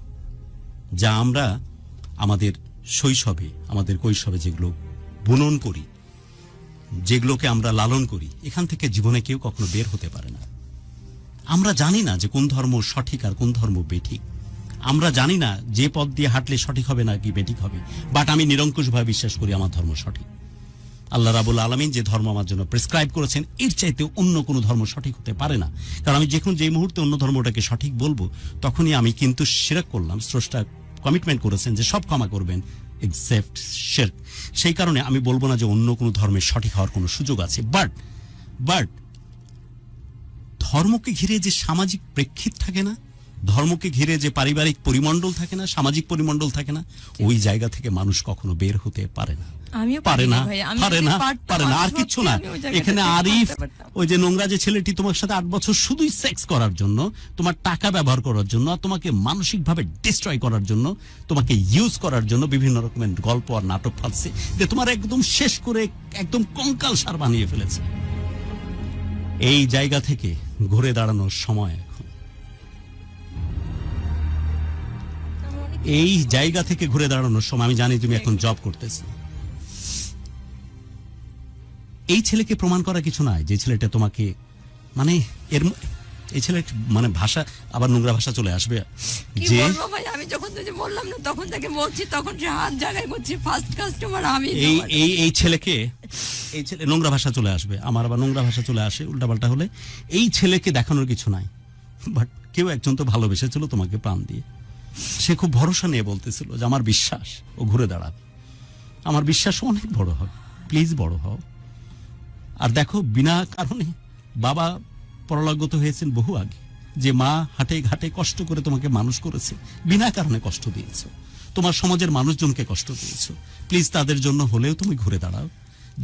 যা আমরা আমাদের শৈশবে, আমাদের কৈশবে যেগুলো বুনন করি, যেগুলোকে আমরা লালন করি, এখান থেকে জীবনে কেউ কখনো বের হতে পারে না। আমরা জানি না যে কোন ধর্ম সঠিক আর কোন ধর্ম বেঠিক। আমরা জানি না যে পথ দিয়ে হাঁটলে সঠিক হবে না কি বেঠিক হবে, বাট আমি নিরঙ্কুশভাবে বিশ্বাস করি আমার ধর্ম সঠিক। আল্লাহ রাব্বুল আলামিন যে ধর্ম আমার জন্য প্রেসক্রাইব করেছেন, এর চাইতে অন্য কোনো ধর্ম সঠিক হতে পারে না। কারণ আমি যেই মুহূর্তে অন্য ধর্মটাকে সঠিক বলবো, তখনই আমি কিন্তু শিরক করলাম। স্রষ্টা কমিটমেন্ট করেছেন যে সব ক্ষমা করবেন এক্সেপ্ট শিরক। সেই কারণে আমি বলবো না যে অন্য কোনো ধর্মের সঠিক হওয়ার কোনো সুযোগ আছে। বাট ধর্মকে ঘিরে যে সামাজিক প্রেক্ষিত থাকে না, ধর্মকে ঘিরে যে পারিবারিক পরিমণ্ডল থাকে না, সামাজিক পরিমণ্ডল থাকে না, ওই জায়গা থেকে মানুষ কখনো বের হতে পারে না। পারে না আর কিচ্ছু না। এখানে আরিফ, ওই যে নোংরা যে ছেলেটি তোমার সাথে 8 বছর শুধুই সেক্স করার জন্য, তোমার টাকা ব্যবহার করার জন্য, তোমাকে মানসিকভাবে ডিস্ট্রয় করার জন্য, তোমাকে ইউজ করার জন্য বিভিন্ন রকমের গল্প আর নাটক ফালছে, যে তোমার একদম শেষ করে একদম কঙ্কাল সার বানিয়ে ফেলেছে। এই জায়গা থেকে ঘুরে দাঁড়ানোর সময় এখন। এই জায়গা থেকে ঘুরে দাঁড়ানোর সময়। আমি জানি তুমি এখন জব করতেছো। এই ছেলেকে প্রমাণ করা কিছু নাই, যে ছেলেটা তোমাকে মানে এই ছেলে মানে ভাষা, আবার নোংরা ভাষা চলে আসবে কি বলবো ভাই, আমি যখন তুই বললাম না তখন থেকে বলছি, তখন সে হাত জায়গায় করছে, ফার্স্ট কাস্টমার আমি। এই ছেলে নোংরা ভাষা চলে আসবে, আমার আবার নোংরা ভাষা চলে আসে উল্টাপাল্টা হলে। এই ছেলেকে দেখানোর কিছু নাই, বাট কেউ একজন তো ভালোবেসেছিল তোমাকে প্রাণ দিয়ে। সে খুব ভরসা নিয়ে বলতেছিল যে আমার বিশ্বাস ও ঘুরে দাঁড়াবে, আমার বিশ্বাস অনেক বড় হবে, প্লিজ বড় হও। আর দেখো, বিনা কারণে বাবা পরলোকগত হয়েছেন বহু আগে, যে মা হাটে ঘাটে কষ্ট করে তোমাকে মানুষ করেছে, বিনা কারণে কষ্ট দিয়েছো, তোমার সমাজের মানুষজনকে কষ্ট দিয়েছো। প্লিজ তাদের জন্য হলেও তুমি ঘুরে দাঁড়াও।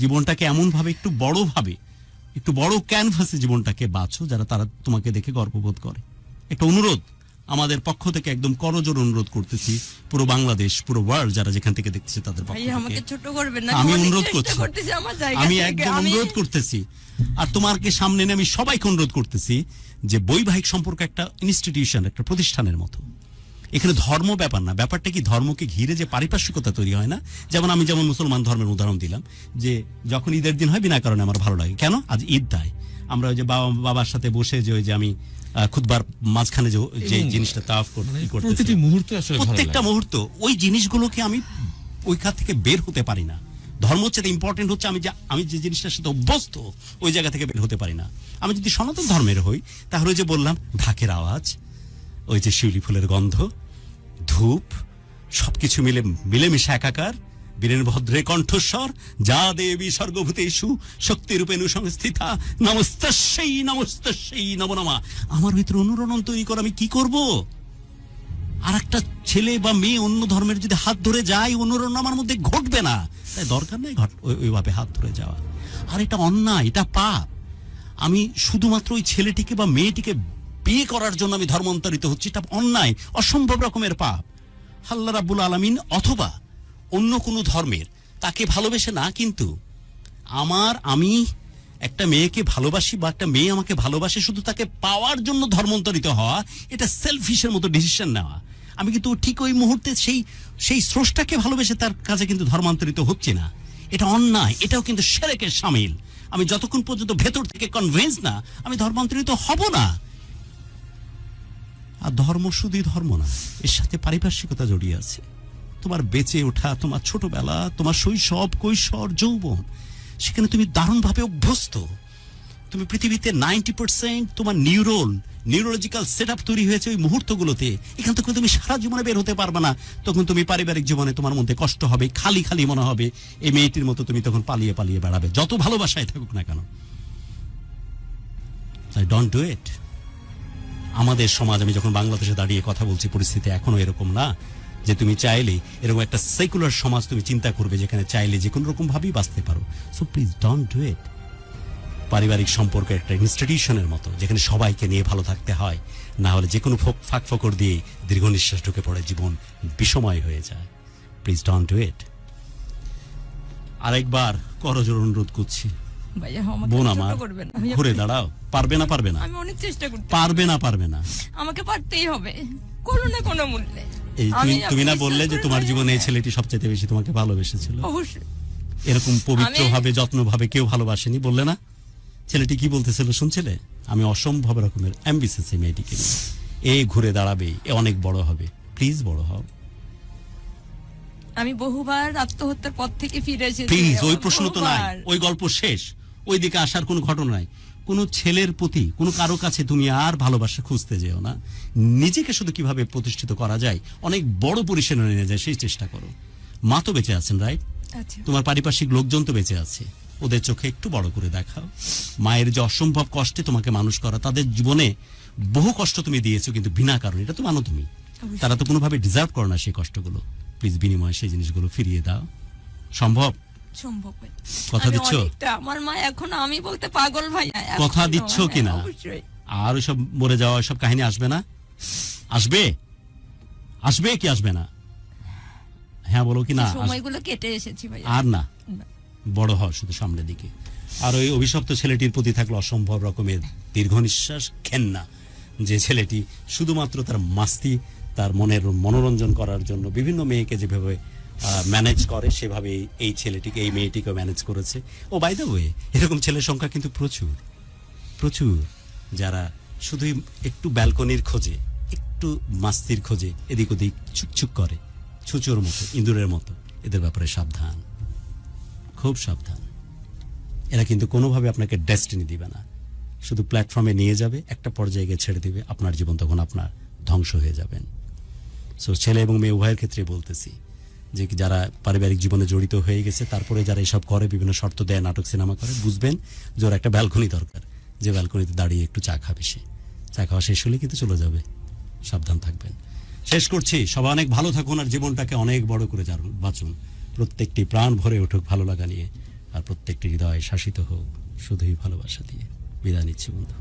জীবনটাকে এমন ভাবে একটু বড় ক্যানভাসে জীবনটাকে বাঁচো, যারা তারা তোমাকে দেখে গর্ববোধ করে। একটা অনুরোধ আমাদের পক্ষ থেকে, একদম করজোড় অনুরোধ করতেছি, পুরো বাংলাদেশ, পুরো ওয়ার্ল্ড যারা যেখান থেকে দেখতেছে তাদের পক্ষ ভাইয়া আমাকে থেকে ছোট করবেন না, আমি অনেক অনুরোধ চেষ্টা করছি, করতেছি আমার জায়গা আমি থেকে। একদম অনুরোধ করতেছি, আর তোমাকে সামনে নিয়ে আমি সবাইকে অনুরোধ করতেছি যে বৈবাহিক সম্পর্ক একটা ইনস্টিটিউশন, একটা প্রতিষ্ঠানের মতো। এখানে ধর্ম ব্যাপার না, ব্যাপারটা কি ধর্মকে ঘিরে যে পারিপার্শ্বিকতা তৈরি হয় না। যেমন যেমন মুসলমান ধর্মের উদাহরণ দিলাম, যে যখন ঈদের দিন হয় বিনা কারণে আমার ভালো লাগে, কেন? আজ ঈদ দেয়, আমরা ওই যে বাবার সাথে বসে যে ওই যে আমি খুতবার মাঝখানে যে জিনিসটা তাওয়াফ করতে, প্রতিটি মুহূর্তে আসলে ভালো প্রত্যেকটা লাগে। মুহূর্ত, ওই জিনিসগুলোকে আমি ওইখান থেকে বের হতে পারি না। ধর্ম হচ্ছে ইম্পর্টেন্ট, হচ্ছে আমি যে জিনিসটার সাথে অভ্যস্ত ওই জায়গা থেকে বের হতে পারি না। আমি যদি সনাতন ধর্মের হই তাহলে ওই যে বললাম ঢাকের আওয়াজ, ওই যে শিউলি ফুলের গন্ধ, ধূপ, সবকিছু মিলেমিশে একাকার, বীরেন ভদ্রে কণ্ঠস্বর, যা দেবী স্বর্গভূতেষু শক্তিরূপেণু সংস্থিতা নমস্তস্যৈ নমস্তস্যৈ নমো নমঃ। আমার ভিতরে অনুরণন তৈরি করে আমি কি করব? আর একটা ছেলে বা মেয়ে অন্য ধর্মের যদি হাত ধরে যায়, অনুরণন আমার মধ্যে ঘটবে না, তাই দরকার নেই ওইভাবে হাত ধরে যাওয়া। আর এটা অন্যায়, এটা পাপ। আমি শুধুমাত্র ওই ছেলেটিকে বা মেয়েটিকে বিয়ে করার জন্য আমি ধর্মান্তরিত হচ্ছি, এটা অন্যায়, অসম্ভব রকমের পাপ। আল্লাহ রাব্বুল আলামিন অথবা অন্য কোনো ধর্মের তাকে ভালোবেসে না, কিন্তু আমি একটা মেয়েকে ভালোবাসি বা একটা মেয়ে আমাকে ভালোবাসে শুধু তাকে পাওয়ার জন্য ধর্মান্তরিত হওয়া, এটা সেলফিশের মতো ডিসিশন নেওয়া। আমি কিন্তু ঠিক ওই মুহূর্তে সেই স্রষ্টাকে ভালোবেসে তার কাছে কিন্তু ধর্মান্তরিত হচ্ছে না, এটা অন্যায়, এটাও কিন্তু শিরকের শামিল। আমি যতক্ষণ পর্যন্ত ভেতর থেকে কনভিন্স না, আমি ধর্মান্তরিত হব না। আর ধর্ম শুধুই ধর্ম না, এর সাথে পারিপার্শ্বিকতা জড়িয়ে আছে। তোমার বেঁচে ওঠা, তোমার ছোটবেলা, তোমার শৈশব, কৈশোর, যৌবন, সেখানে তুমি দারুণভাবে অভ্যস্ত। তুমি পৃথিবীতে 90% তোমার নিউরোলজিক্যাল সেট আপ তৈরি হয়েছে ওই মুহূর্তগুলোতে। এখান থেকে তুমি সারা জীবনে বের হতে পারবে না। তখন তুমি পারিবারিক জীবনে তোমার মধ্যে কষ্ট হবে, খালি খালি মনে হবে। এই মেয়েটির মতো তুমি তখন পালিয়ে পালিয়ে বেড়াবে, যত ভালোবাসায় থাকুক না কেন। তাই ডোন্ট ডু ইট। আমাদের সমাজ, আমি যখন বাংলাদেশে দাঁড়িয়ে কথা বলছি, পরিস্থিতি এখনো এরকম না যে তুমি চাইলে এরকম একটা সেকুলার সমাজ তুমি চিন্তা করবে যেখানে চাইলে যে কোনো রকম ভাবেই বাঁচতে পারো। So please don't do it. পারিবারিক সম্পর্ক একটা ইনস্টিটিউশনের মতো, যেখানে সবাইকে নিয়ে ভালো থাকতে হয়, না হলে যে কোনো ফাঁক ফকর দিয়ে দীর্ঘ নিঃশ্বাস ঢুকে পড়ে, জীবন বিষময় হয়ে যায়। Please don't do it. আরেকবার করজোড় অনুরোধ করছি, ভাইয়া আমাকে বোন ছোট আমার, করবেন না। ঘুরে দাঁড়াও। পারবে না? আমি অনেক চেষ্টা করতে পারবে না। আমাকে পারতেই হবে, কোনো না কোনো মূল্যে। এই তুমি না বিশ্বাস বললে যে করি তোমার ভাইয়া। জীবনে এই ছেলেটি সবচেয়ে বেশি তোমাকে ভালোবেসেছিল? অবশ্যই। এরকম পবিত্র ভাবে, যত্ন ভাবে কেউ ভালোবাসেনি, বললে না? ছেলেটি কি বলতেছিল শুনছিলে? আমি অসম্ভব রকমের অ্যাম্বিশাস এই মেয়েটিকে নিয়ে। এ ঘুরে দাঁড়াবে, এ অনেক বড় হবে। প্লিজ বড় হও। আমি বহুবার আত্মহত্যার পথ থেকে ফিরে এসেছি। প্লিজ, ওই প্রশ্ন তো নাই, বহুবার। ওই গল্প শেষ, ওই দিকে আসার কোনো ঘটনা নাই। কোনো ছেলের প্রতি কোনো কারো কাছে তুমি আর ভালোবাসা খুঁজতে যেও না। নিজেকে শুধু কিভাবে প্রতিষ্ঠিত করা যায়, অনেক বড় পরিসরে নিয়ে যায়, সেই চেষ্টা করো। মা তো বেঁচে আছেন, রাইট? আচ্ছা। তোমার পারিপার্শ্বিক লোকজন তো বেঁচে আছে, ওদের চোখে একটু বড় করে দেখাও। মায়ের যে অসম্ভব কষ্টে তোমাকে মানুষ করা, তাদের জীবনে বহু কষ্ট তুমি দিয়েছো, কিন্তু বিনা কারণে, এটা তো মানো তুমি। তারা তো কোনোভাবে ডিজার্ভ করে না সেই কষ্টগুলো। প্লিজ বিনিময়ে সেই জিনিসগুলো ফিরিয়ে দাও। সম্ভব? সম্ভব। কথা আমি দিচ্ছ? অনেকটা, আমার মা এখন আমি বলতে পাগল ভাইয়া। কথা এখনো, দিচ্ছ হ্যাঁ, কিনা? অবশ্যই। আর ওইসব মরে যাওয়া সব কাহিনী আসবে না? আসবে কি আসবে না? হ্যাঁ বলো কি না? সময়গুলো কেটে এসেছি ভাইয়া। আর না, বড় হও শুধু সামনের দিকে। আর ওই অভিশপ্ত ছেলেটির প্রতি থাকলো অসম্ভব রকমের দীর্ঘ নিঃশ্বাস, ঘেন্না, যে ছেলেটি শুধুমাত্র তার মাস্তি, তার মনের মনোরঞ্জন করার জন্য বিভিন্ন মেয়েকে যেভাবে ম্যানেজ করে, সেভাবে এই ছেলেটিকে, এই মেয়েটিকে ম্যানেজ করেছে। ও বাই দ্য ওয়ে, এরকম ছেলের সংখ্যা কিন্তু প্রচুর, যারা শুধুই একটু ব্যালকনির খোঁজে, একটু মাস্তির খোঁজে এদিক ওদিক ছুকছুক করে, ছুচোর মতো, ইঁদুরের মতো। এদের ব্যাপারে সাবধান, খুব সাবধান। এরা কিন্তু কোনোভাবে আপনাকে ডেস্টিনি দিবে না, শুধু প্ল্যাটফর্মে নিয়ে যাবে, একটা পর্যায়ে গিয়ে ছেড়ে দিবে, আপনার জীবন তখন আপনার ধ্বংস হয়ে যাবেন। সো ছেলে এবং মেয়ে উভয়ের ক্ষেত্রে বলতেছি যে যারা পারিবারিক জীবনে জড়িত হয়ে গেছে, তারপরে যারা এসব করে, বিভিন্ন শর্ত দেয়, নাটক সিনেমা করে, বুঝবেন যে ওর একটা ব্যালকনি দরকার, যে ব্যালকনিতে দাঁড়িয়ে একটু চা খাবে। সে চা খাওয়া শেষ হলে কিন্তু চলে যাবে। সাবধান থাকবেন। শেষ করছি, সবাই অনেক ভালো থাকুন, আর জীবনটাকে অনেক বড় করে বাঁচুন। প্রত্যেকটি প্রাণ ভরে উঠুক ভালো লাগা নিয়ে, আর প্রত্যেকটি হৃদয় শাসিত হোক শুধুই ভালোবাসা দিয়ে। বিদায় নিচ্ছি বন্ধু।